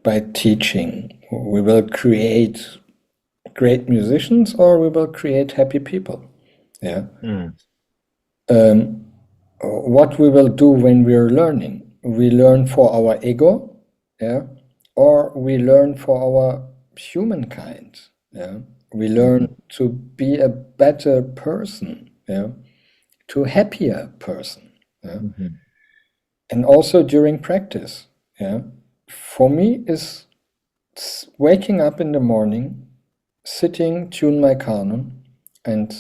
by teaching. We will create great musicians, or we will create happy people. Yeah.
mm,
What we will do when we are learning. We learn for our ego, yeah, or we learn for our humankind. Yeah. We learn
mhm,
to be a better person. yeah, to a happier person. Yeah?
Mhm.
And also during practice, yeah, for me is waking up in the morning, sitting, tune my kanun, and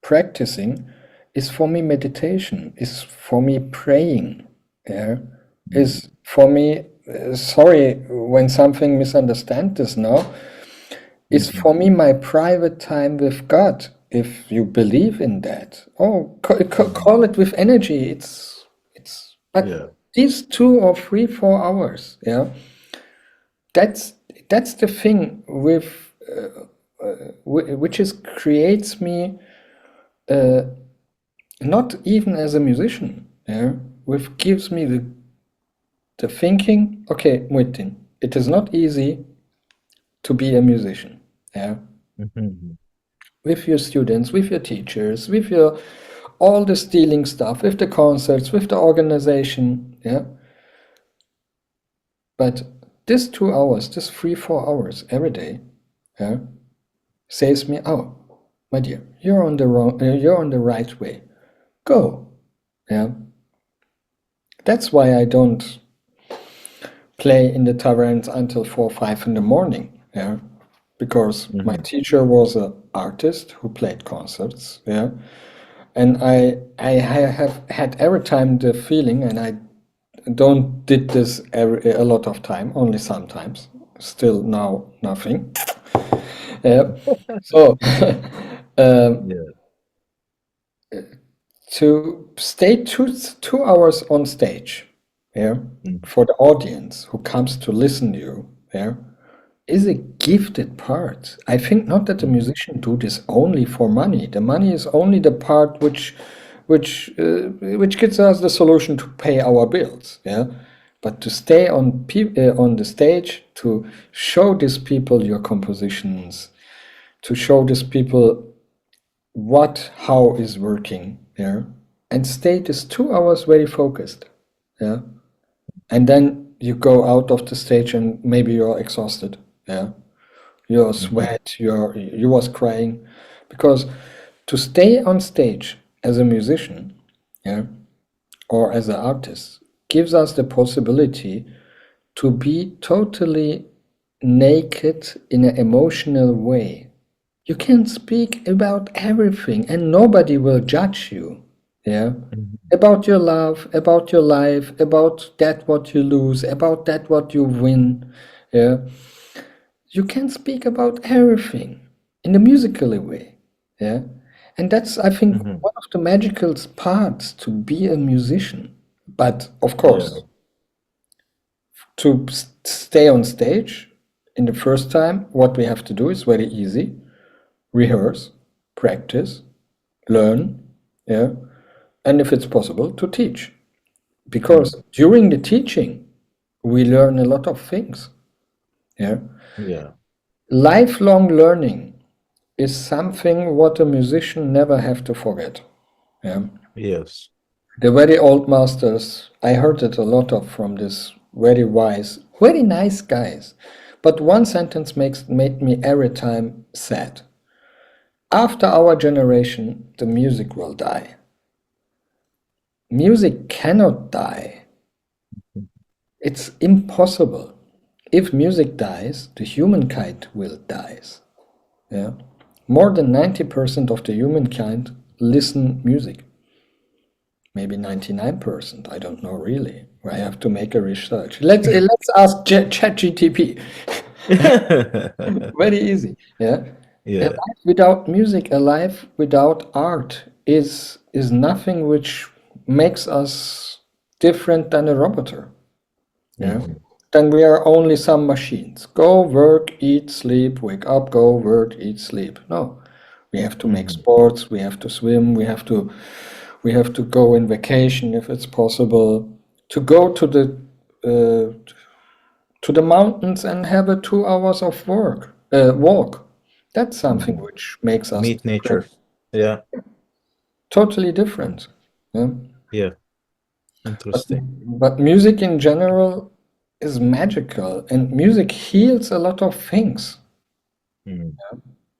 practicing is for me meditation, is for me praying, yeah, is for me, sorry when something misunderstand this now, is for me my private time with God, if you believe in that. Oh, call it with energy, it's but
Yeah.
these 2 or 3, 4 hours, yeah, that's the thing with which is creates me not even as a musician, yeah, which gives me the thinking, okay, Muhittin, it is not easy to be a musician, yeah,
Mhm.
with your students, with your teachers, with your all the stealing stuff, with the concerts, with the organization, yeah. But this 2 hours, this 3, 4 hours every day, yeah, says me, oh, my dear, you're on the right way. Go, yeah. That's why I don't play in the taverns until 4, 5 in the morning, yeah, because my teacher was an artist who played concerts, yeah, and I have had every time the feeling, and I don't did this a lot of time, only sometimes, still now nothing, yeah, so
Yeah.
to stay 2 hours on stage, yeah,
Mhm.
for the audience who comes to listen to you, yeah, is a gifted part. I think not that the musician do this only for money. The money is only the part which gives us the solution to pay our bills. Yeah, but to stay on the stage, to show these people your compositions, to show these people how is working. Yeah, and stay this 2 hours very focused. Yeah, and then you go out of the stage and maybe you're exhausted. Yeah, your sweat, you was crying, because to stay on stage as a musician, yeah, or as an artist gives us the possibility to be totally naked in an emotional way. You can speak about everything and nobody will judge you. Yeah.
Mhm.
About your love, about your life, about that what you lose, about that what you win. Yeah. You can speak about everything in a musical way, yeah, and that's, I think,
Mhm.
one of the magical parts to be a musician. But of
Yeah.
course, to stay on stage in the first time, what we have to do is very easy: rehearse, practice, learn, yeah, and if it's possible, to teach, because during the teaching we learn a lot of things, yeah.
Yeah.
Lifelong learning is something what a musician never have to forget. Yeah.
Yes.
The very old masters, I heard it a lot of from this very wise, very nice guys. But one sentence made me every time sad. After our generation, the music will die. Music cannot die. It's impossible. If music dies, the humankind will die. Yeah. More than 90% of the humankind listen music. Maybe 99%. I don't know really. I have to make a research. Let's ask ChatGTP. Very easy. Yeah. A
Yeah.
life without music, a life without art is nothing which makes us different than a robot. Yeah.
Mhm.
Then we are only some machines. Go, work, eat, sleep, wake up, go, work, eat, sleep. No. We have to make sports, we have to swim, we have to go in vacation if it's possible, to go uh, to the mountains and have a 2 hours of walk. That's something
Mhm.
which makes us
Meet nature. Yeah.
totally different. Yeah?
Yeah.
But,
Interesting.
but music in general is magical, and music heals a lot of things.
Mm.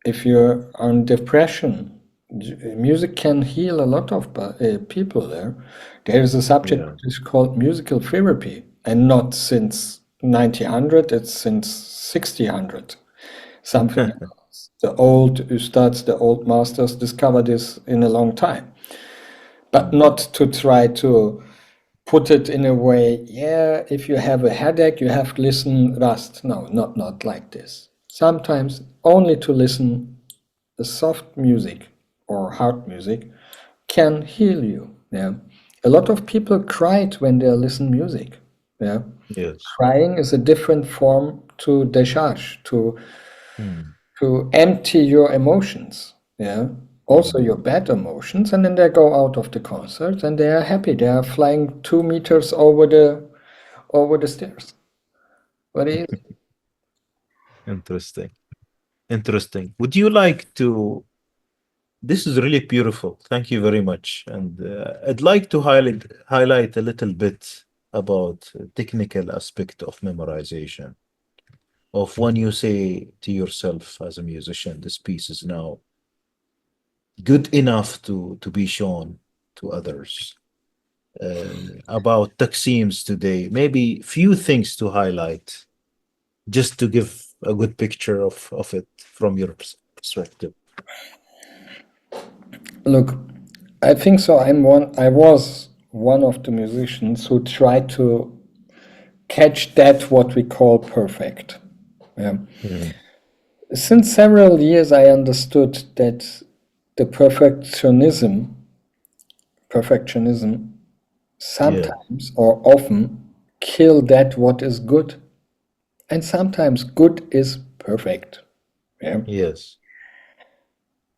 If you're on depression, music can heal a lot of people there. There is a subject
Yeah.
which is called musical therapy, and not since 1900, it's since 1600. Something else. The old ustads, the old masters discovered this in a long time. But not to try to put it in a way, yeah, if you have a headache, you have to listen Rast. No, not like this. Sometimes only to listen the soft music or hard music can heal you. Yeah, a lot of people cried when they listen music. Yeah,
Yes.
crying is a different form to décharge,
Mm.
to empty your emotions. Yeah, also your bad emotions, and then they go out of the concert and they are happy. They are flying 2 meters over the stairs. Very easy.
Interesting. Interesting. Would you like to? This is really beautiful. Thank you very much. And I'd like to highlight a little bit about technical aspect of memorization. Of when you say to yourself as a musician, this piece is now good enough to be shown to others. About Taksim's today, maybe few things to highlight, just to give a good picture of it from your perspective.
Look, I think so. I was one of the musicians who tried to catch that what we call perfect. Yeah.
Mm.
Since several years, I understood that the perfectionism
Yeah.
sometimes or often kill that what is good, and sometimes good is perfect. Yeah.
Yes.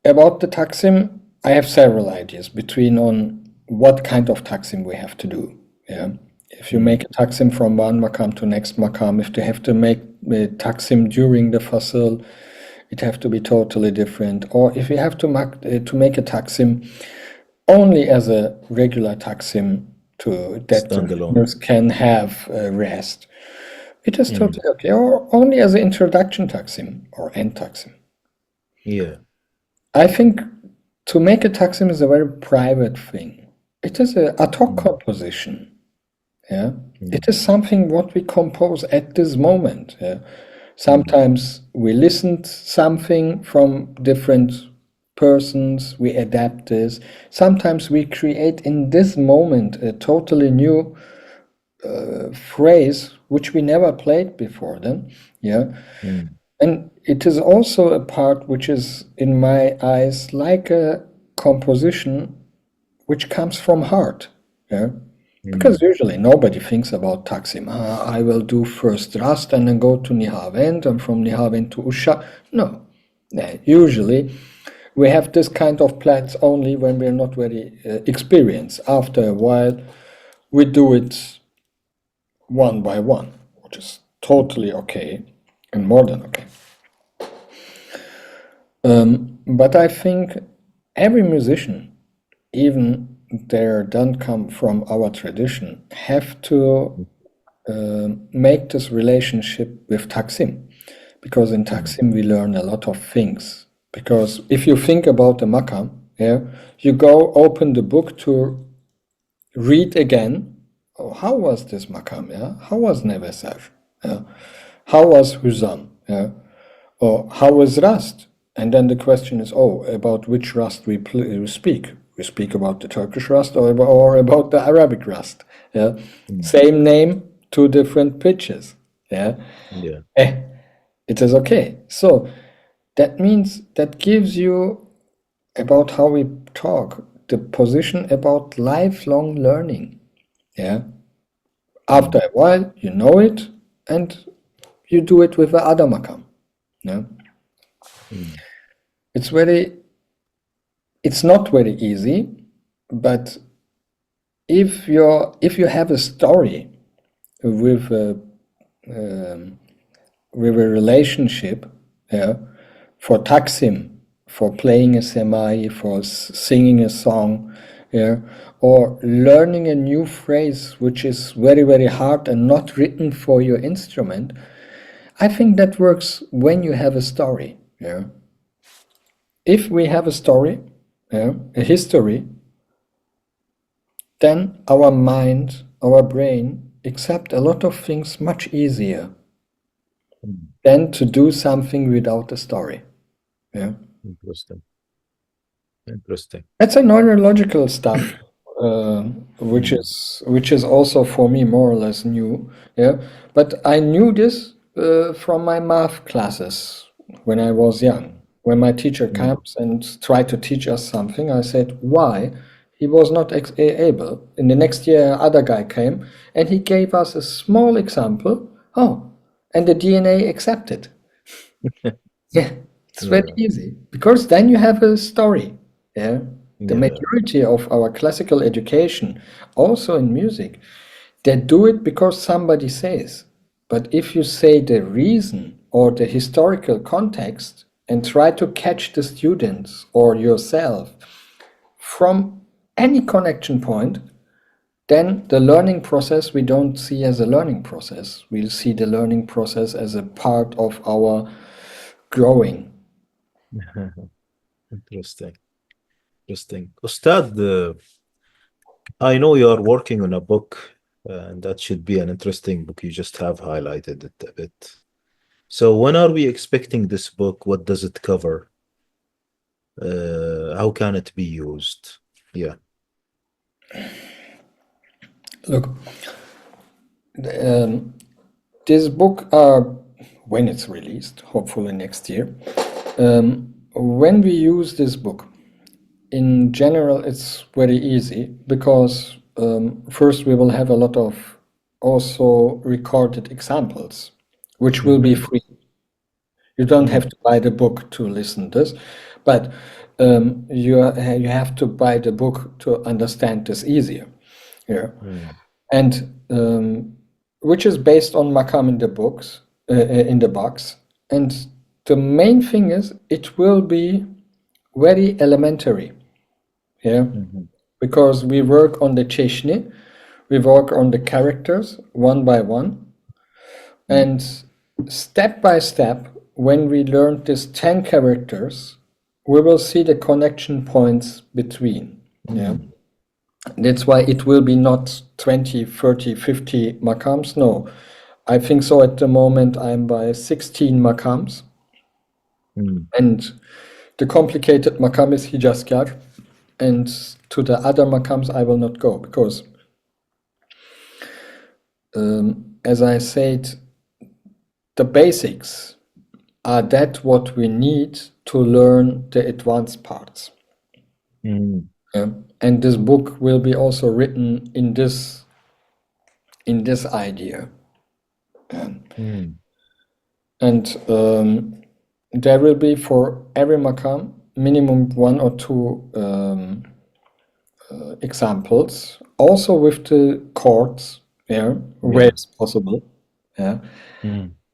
About the Taksim, I have several ideas between on what kind of Taksim we have to do. Yeah. If you make a Taksim from one makam to next makam, if you have to make a Taksim during the fasil, it have to be totally different. Or if you have to make a Taksim only as a regular Taksim to that the
Standalone.
listeners can have rest, it is
Mm.
totally okay. Or only as an introduction Taksim or end Taksim.
Yeah.
I think to make a Taksim is a very private thing. It is a ad hoc composition. Yeah, it is something what we compose at this moment. Yeah, sometimes we listened something from different persons, we adapt this. Sometimes we create in this moment a totally new phrase which we never played before. Then, yeah.
Mm.
And it is also a part which is, in my eyes, like a composition which comes from heart. Yeah? Because usually nobody thinks about Taksim. I will do first Rast and then go to Nihavend and from Nihavend to Usha. No. Usually we have this kind of plans only when we're not very experienced. After a while, we do it one by one, which is totally okay and more than okay. But I think every musician, even they don't come from our tradition, have to make this relationship with Taksim. Because in Taksim we learn a lot of things. Because if you think about the makam, yeah, you go open the book to read again. Oh, how was this makam? Yeah, how was Nevesar? Yeah, how was Huzam? Yeah, or how was Rast? And then the question is, oh, about which Rast we speak. We speak about the Turkish Rast or about the Arabic Rast. Yeah, same name, two different pitches. Yeah,
Yeah.
it is okay. So that means that gives you about how we talk the position about lifelong learning. Yeah. After a while, you know it, and you do it with the other makam. Yeah.
Mm.
It's not very easy, but if you have a story with a relationship, yeah, for Taksim, for playing a semai, for singing a song, yeah, or learning a new phrase which is very, very hard and not written for your instrument, I think that works when you have a story. Yeah. If we have a story, a history, then our mind, our brain accept a lot of things much easier than to do something without a story. Yeah.
Interesting. Interesting.
That's a neurological stuff, which is also for me more or less new. Yeah, but I knew this from my math classes when I was young. When my teacher comes and tried to teach us something, I said, "Why?" He was not able. In the next year, other guy came and he gave us a small example. Oh, and the DNA accepted. Yeah, it's very easy because then you have a story. Yeah. The
Yeah.
majority of our classical education, also in music, they do it because somebody says. But if you say the reason or the historical context and try to catch the students or yourself from any connection point, then the learning process we don't see as a learning process. We'll see the learning process as a part of our growing.
Interesting. Interesting. Ustad, I know you are working on a book, and that should be an interesting book. You just have highlighted it a bit. So when are we expecting this book? What does it cover? How can it be used? Yeah.
Look, this book, when it's released, hopefully next year, when we use this book, in general, it's very easy because first we will have a lot of also recorded examples, which will be free. You don't have to buy the book to listen this, but you have to buy the book to understand this easier. Yeah, and which is based on Makam in the books in the box. And the main thing is it will be very elementary. Yeah, because we work on the Chechny, we work on the characters one by one, and step by step, when we learn these 10 characters, we will see the connection points between. Yeah, that's why it will be not 20, 30, 50 makams. No, I think so. At the moment, I'm by 16 makams, and the complicated makam is Hijaskar, and to the other makams I will not go because, as I said, the basics are that what we need to learn the advanced parts. Yeah. And this book will be also written in this idea. And there will be for every makam minimum 1 or 2 examples, also with the chords, where it's possible. Yeah.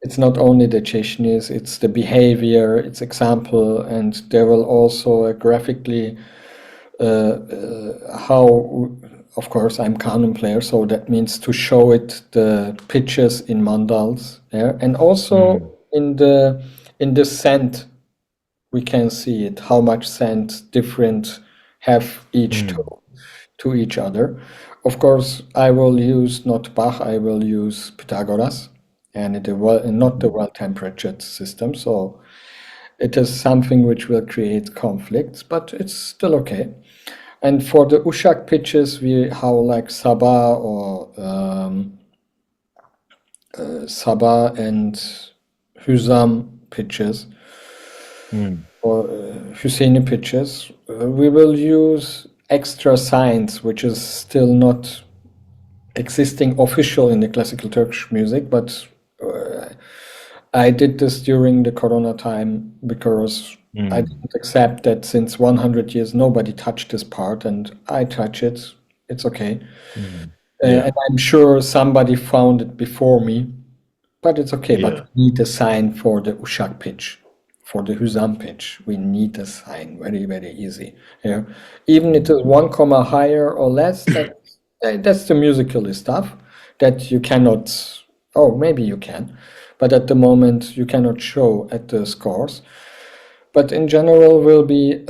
It's not only the Chechnis, it's the behavior, it's example, and there will also graphically how, of course, I'm kanun player, so that means to show it the pitches in mandals, and also in the scent we can see it, how much scent different have each to each other. Of course, I will use not Bach, I will use Pythagoras, and not the well-temperatured system, so it is something which will create conflicts, but it's still okay. And for the Ushak pitches, we have like Sabah or Sabah and Hüsam pitches, or Hüseyni pitches. We will use extra signs, which is still not existing official in the classical Turkish music, but I did this during the Corona time because I didn't accept that since 100 years nobody touched this part, and I touch it. It's okay. And I'm sure somebody found it before me, but it's okay. But we need a sign for the Ushak pitch, for the Hüsam pitch. We need a sign. Very, very easy. Yeah. Even it is 1 comma higher or less, that's the musical stuff that you cannot, oh, maybe you can, but at the moment you cannot show at the scores. But in general will be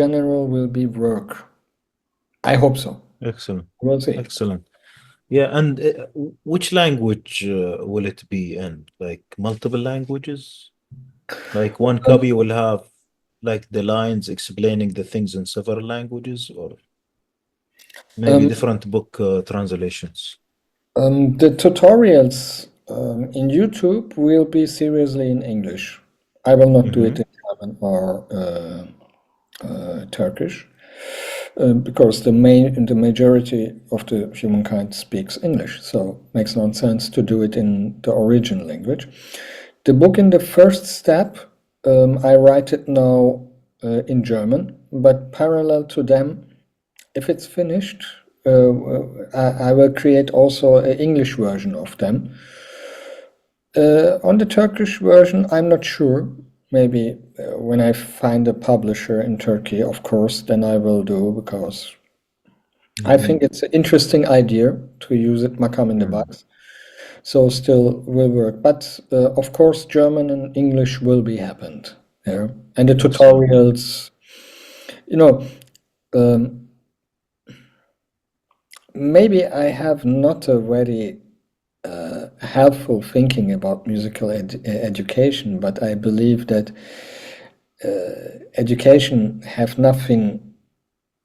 general will be work. I hope so.
Excellent.
We'll see.
Excellent. Yeah, and which language will it be in? Like multiple languages? Like one copy will have like the lines explaining the things in several languages, or maybe different book translations?
The tutorials in YouTube will be seriously in English. I will not do it in German or Turkish, because the majority of the humankind speaks English, so it makes no sense to do it in the original language. The book in the first step, I write it now in German, but parallel to them, if it's finished, I will create also an English version of them. On the Turkish version, I'm not sure. Maybe when I find a publisher in Turkey, of course, then I will do, because I think it's an interesting idea to use it, Makam in the Box. So still will work. But of course, German and English will be happened. Yeah? And the tutorials, maybe I have not a very helpful thinking about musical education, but I believe that education have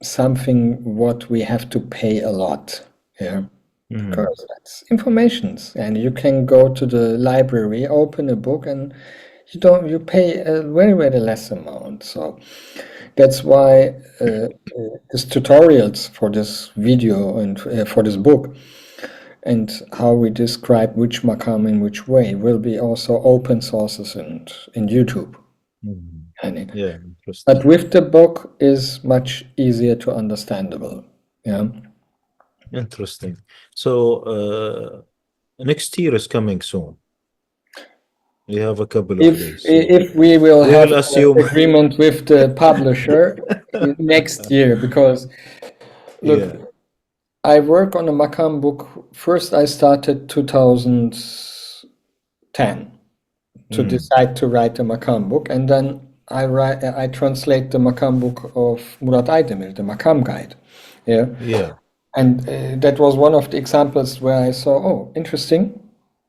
something what we have to pay a lot. Yeah. Because that's informations, and you can go to the library, open a book, and you pay a very, very less amount. So that's why these tutorials for this video and for this book, and how we describe which makam in which way, will be also open sources in YouTube.
Yeah, interesting.
But with the book is much easier to understandable. Yeah.
Interesting. So next year is coming soon. We have a couple of days. So
If we will
we
have
will assume.
an agreement with the publisher next year, because look,
Yeah.
I work on a makam book. First, I started 2010 to decide to write a makam book, and then I translate the makam book of Murat Aydemir, the makam guide. Yeah.
Yeah.
And that was one of the examples where I saw, oh, interesting,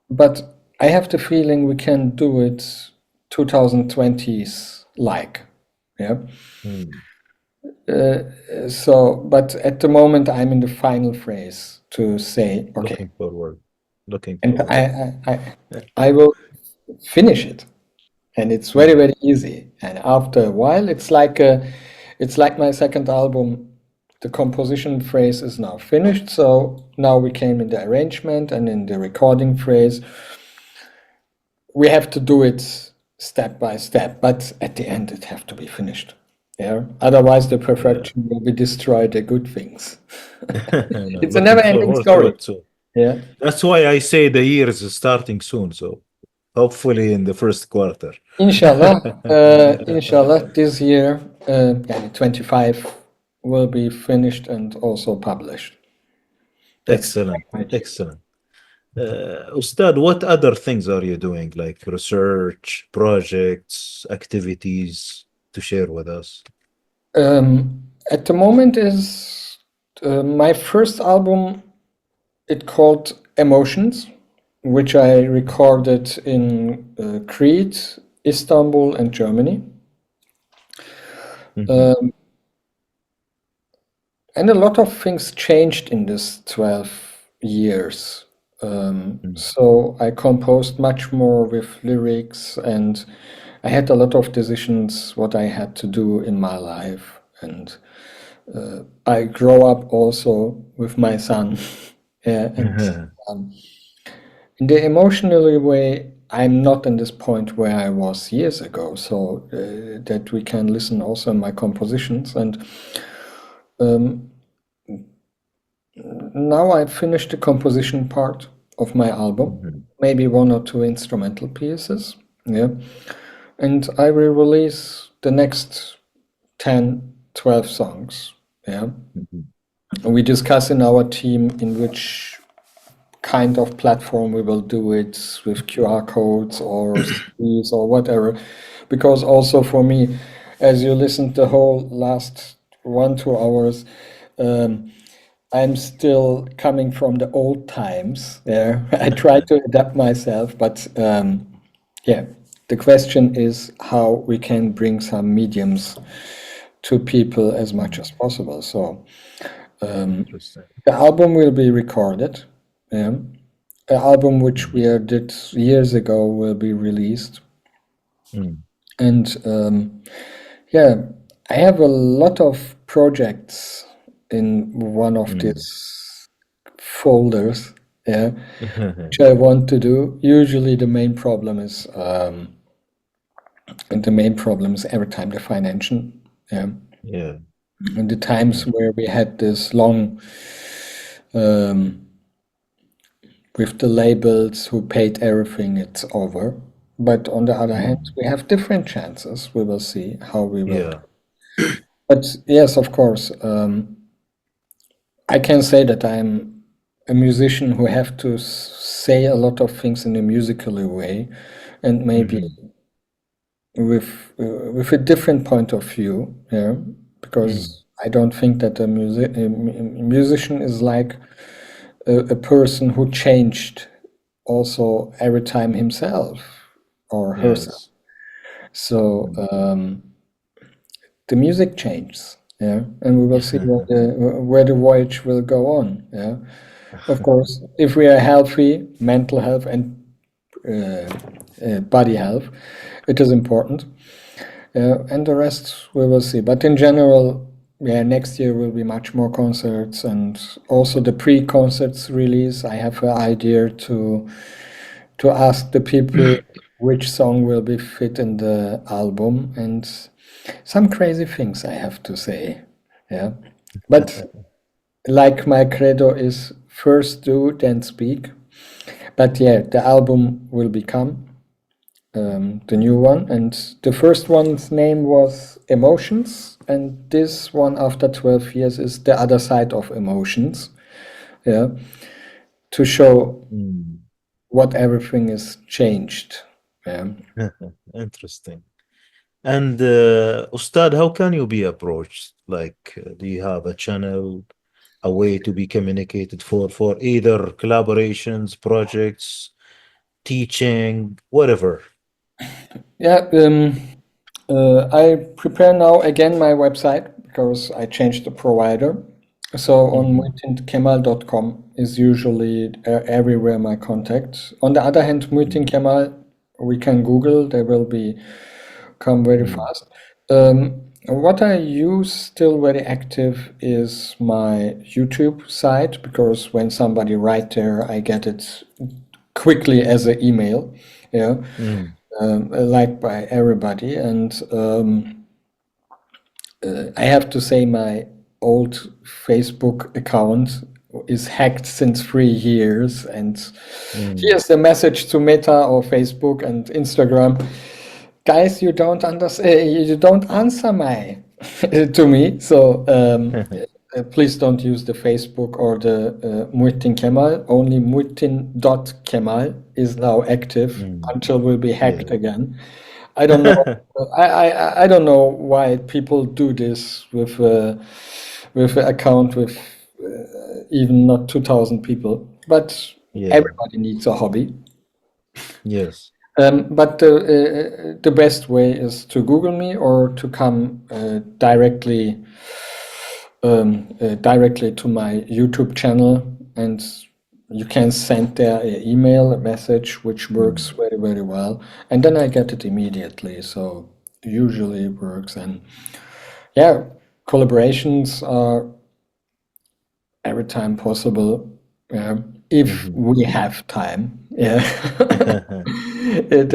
but I have the feeling we can do it 2020s like. Yeah. But at the moment I'm in the final phase to say, okay.
Looking forward.
And I will finish it. And it's very, very easy. And after a while, it's like my second album. The composition phase is now finished, so now we came in the arrangement and in the recording phase. We have to do it step by step, but at the end it have to be finished. Yeah. Otherwise, the perfection will be destroyed. The good things. It's a never-ending story. Yeah.
That's why I say the year is starting soon. So hopefully in the first quarter.
Inshallah, inshallah, this year, 25. Will be finished and also published.
Excellent. Ustad, what other things are you doing, like research, projects, activities, to share with us?
At the moment is my first album, it called Emotions, which I recorded in Crete, Istanbul and Germany. And a lot of things changed in this 12 years. So I composed much more with lyrics, and I had a lot of decisions what I had to do in my life. And I grow up also with my son. In the emotional way, I'm not in this point where I was years ago, so that we can listen also in my compositions. And now I've finished the composition part of my album, maybe 1 or 2 instrumental pieces, yeah, and I will release the next 10, 12 songs, yeah. We discuss in our team in which kind of platform we will do it, with QR codes or CDs or whatever, because also for me, as you listened the whole last 1-2 hours, I'm still coming from the old times. Yeah, I try to adapt myself, but yeah, the question is how we can bring some mediums to people as much as possible. So
Interesting.
the album will be recorded. Yeah, the album which we did years ago will be released,
Mm.
and yeah, I have a lot of projects in one of these folders. Yeah, which I want to do. Usually, the main problem is every time the financial. Yeah,
Yeah.
and the times where we had this long with the labels who paid everything, it's over. But on the other hand, we have different chances. We will see how we will.
Yeah.
But yes, of course, I can say that I'm a musician who have to say a lot of things in a musical way, and maybe with a different point of view. Yeah, because I don't think that a musician is like a person who changed also every time himself or herself.
Yes.
So the music changes, yeah, and we will see where the voyage will go on. Yeah, of course, if we are healthy, mental health and body health, it is important, and the rest we will see. But in general, yeah, next year will be much more concerts, and also the pre-concerts release. I have an idea to ask the people which song will be fit in the album, and some crazy things I have to say. Yeah, but like my credo is first do, then speak. But yeah, the album will become the new one, and the first one's name was Emotions, and this one after 12 years is The Other Side of Emotions. Yeah, to show what everything is changed. Yeah.
Interesting. And Ustad, how can you be approached? Like, do you have a channel, a way to be communicated for either collaborations, projects, teaching, whatever?
Yeah, I prepare now again my website because I changed the provider. So on muhittinkemal.com is usually everywhere my contacts. On the other hand, Muhittin Kemal, we can Google, they will be come very fast. What I use still very active is my YouTube site because when somebody write there, I get it quickly as an email. Yeah. Liked by everybody, and I have to say my old Facebook account is hacked since 3 years, and here's the message to Meta or Facebook and Instagram: guys, you don't understand, you don't answer my to me, so please don't use the Facebook or the Muhittin Kemal. Only Muhittin.Kemal is now active until we'll be hacked again. I don't know. I don't know why people do this with an account with even not 2,000 people, but
Yeah.
everybody needs a hobby.
Yes.
But the best way is to Google me or to come directly to my YouTube channel, and you can send there an email, a message, which works very, very well, and then I get it immediately. So usually it works, and yeah, collaborations are every time possible. If we have time, yeah.
Yes.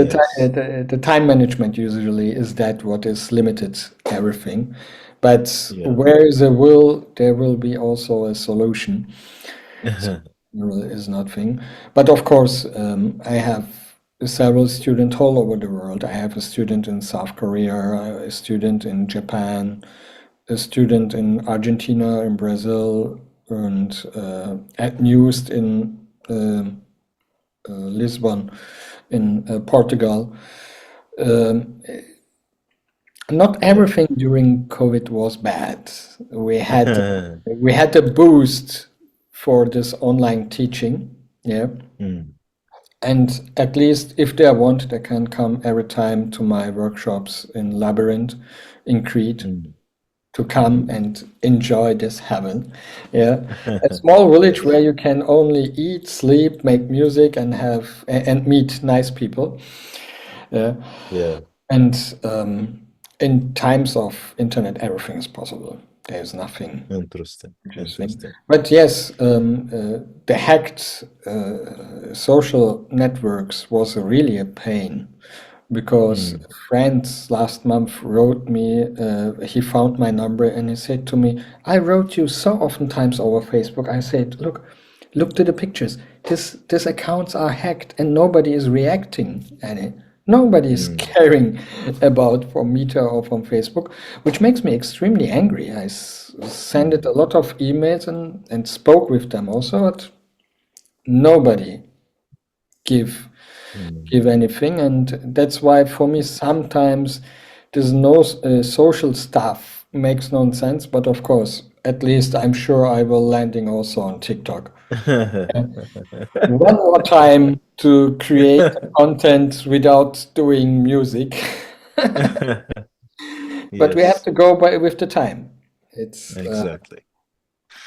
The time management usually is that what is limited everything, but
Yeah.
where is a will, there will be also a solution. There is nothing, but of course, I have several students all over the world. I have a student in South Korea, a student in Japan, a student in Argentina, in Brazil, and at Newest in Lisbon, in Portugal. not
Yeah.
everything during COVID was bad. We had a boost for this online teaching, yeah.
Mm,
And at least if they want, they can come every time to my workshops in Labyrinth, in Crete,
mm.
to come and enjoy this heaven. Yeah, a small village where
Yes.
you can only eat, sleep, make music, and have and meet nice people. Yeah,
Yeah.
and in times of internet, everything is possible. There's nothing
Interesting.
interesting.
Interesting.
But yes, the hacked social networks was really a pain because
Mm,
a friend last month wrote me, he found my number and he said to me, I wrote you so oftentimes over Facebook. I said, look to the pictures. These accounts are hacked and nobody is reacting any. Nobody is
mm,
caring about from Meta or from Facebook, which makes me extremely angry. I sent it
mm,
a lot of emails and spoke with them also, but nobody give
mm.
give anything, and that's why for me sometimes this no social stuff makes no sense. But of course, at least I'm sure I will landing also on TikTok one more time to create content without doing music. But we have
Yes,
to go by with the time. It's
exactly.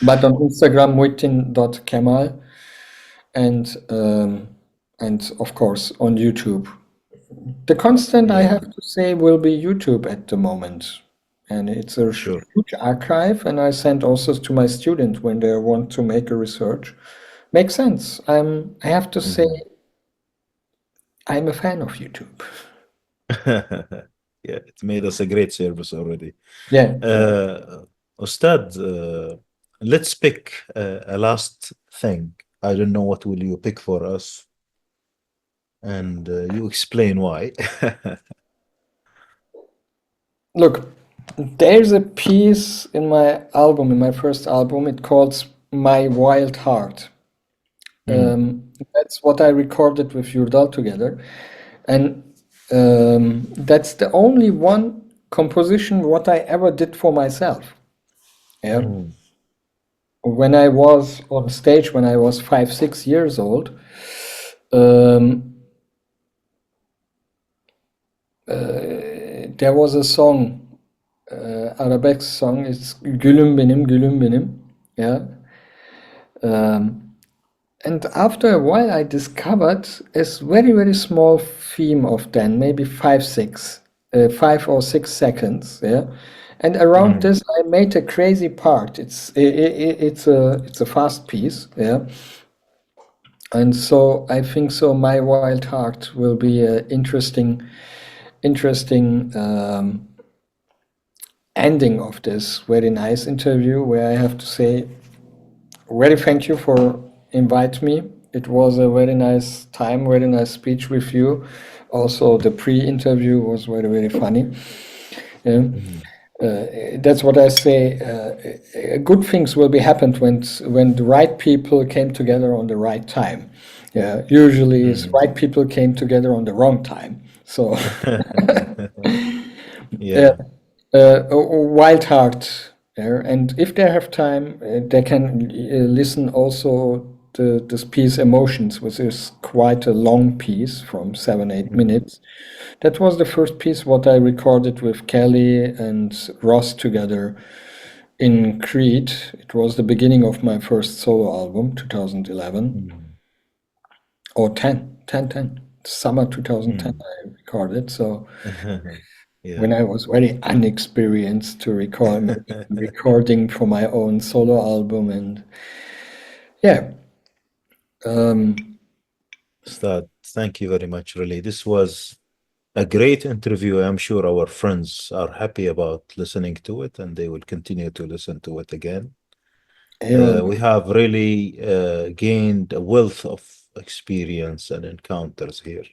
but on Instagram Muhittin.Kemal and of course on YouTube. The constant I
Yeah,
have to say will be YouTube at the moment. And it's a
sure.
huge archive, and I send also to my students when they want to make a research. Makes sense. I have to say
Mhm.
I'm a fan of YouTube.
Yeah, it made us a great service already.
Yeah.
Uh, Ustad, let's pick a last thing. I don't know what will you pick for us, and you explain why.
Look, there's a piece in my album, in my first album, it calls My Wild Heart.
Mm,
That's what I recorded with Yurdal together. And that's the only one composition what I ever did for myself. Yeah.
mm,
When I was on stage, when I was 5, 6 years old, um, there was a song, Arabesk song. It's Gülüm Benim, Gülüm Benim. Yeah. And after a while, I discovered a very, very small theme of then, maybe 5 or 6 seconds. Yeah. And around
mm,
this, I made a crazy part. It's a fast piece. Yeah. And so I think so. My Wild Heart will be an interesting ending of this very nice interview, where I have to say, very thank you for invite me. It was a very nice time, very nice speech with you. Also, the pre-interview was very, very funny. Yeah.
mm,
That's what I say. Good things will be happened when the right people came together on the right time. Yeah, usually it's
mm.
right people came together on the wrong time. So yeah,
Yeah.
a wild heart there. And if they have time, they can listen also to this piece Emotions, which is quite a long piece from 7, 8 minutes. That was the first piece what I recorded with Kelly and Ross together in Crete. It was the beginning of my first solo album, 2011
Mm,
or 10. Summer 2010
mm.
I recorded. So
Yeah.
when I was very unexperienced to record recording for my own solo album, and yeah,
Ustad, thank you very much, really. This was a great interview. I'm sure our friends are happy about listening to it and they will continue to listen to it again. We have really gained a wealth of experience and encounters here.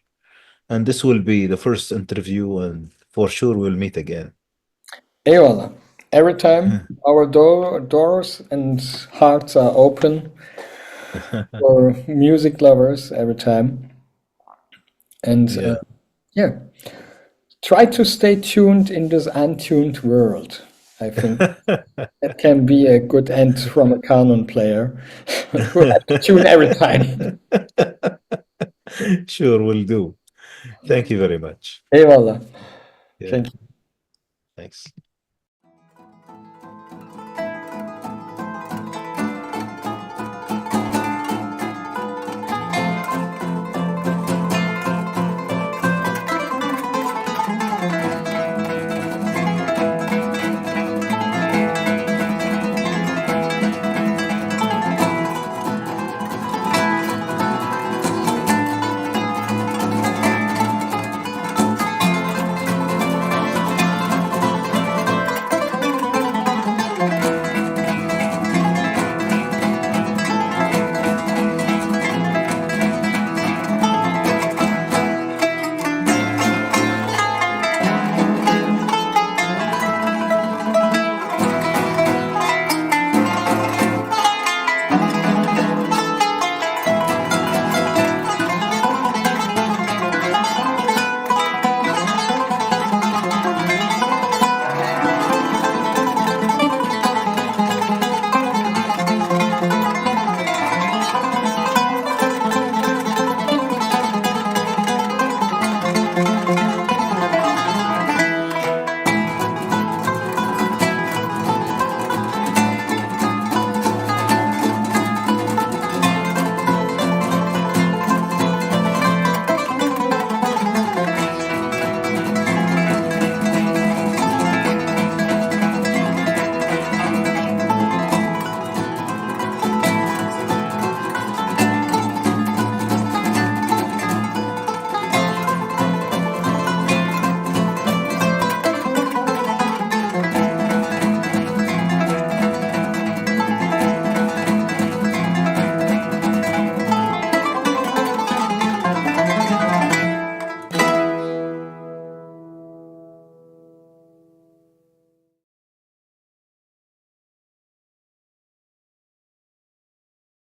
And this will be the first interview, and for sure we'll meet again.
Eyvallah. Every time our doors and hearts are open for music lovers every time. And
Yeah.
yeah, try to stay tuned in this untuned world. I think that can be a good end from a kanun player who has to tune every time.
Sure, will do. Thank you very much.
Eyvallah.
Yeah,
Thank you.
thanks.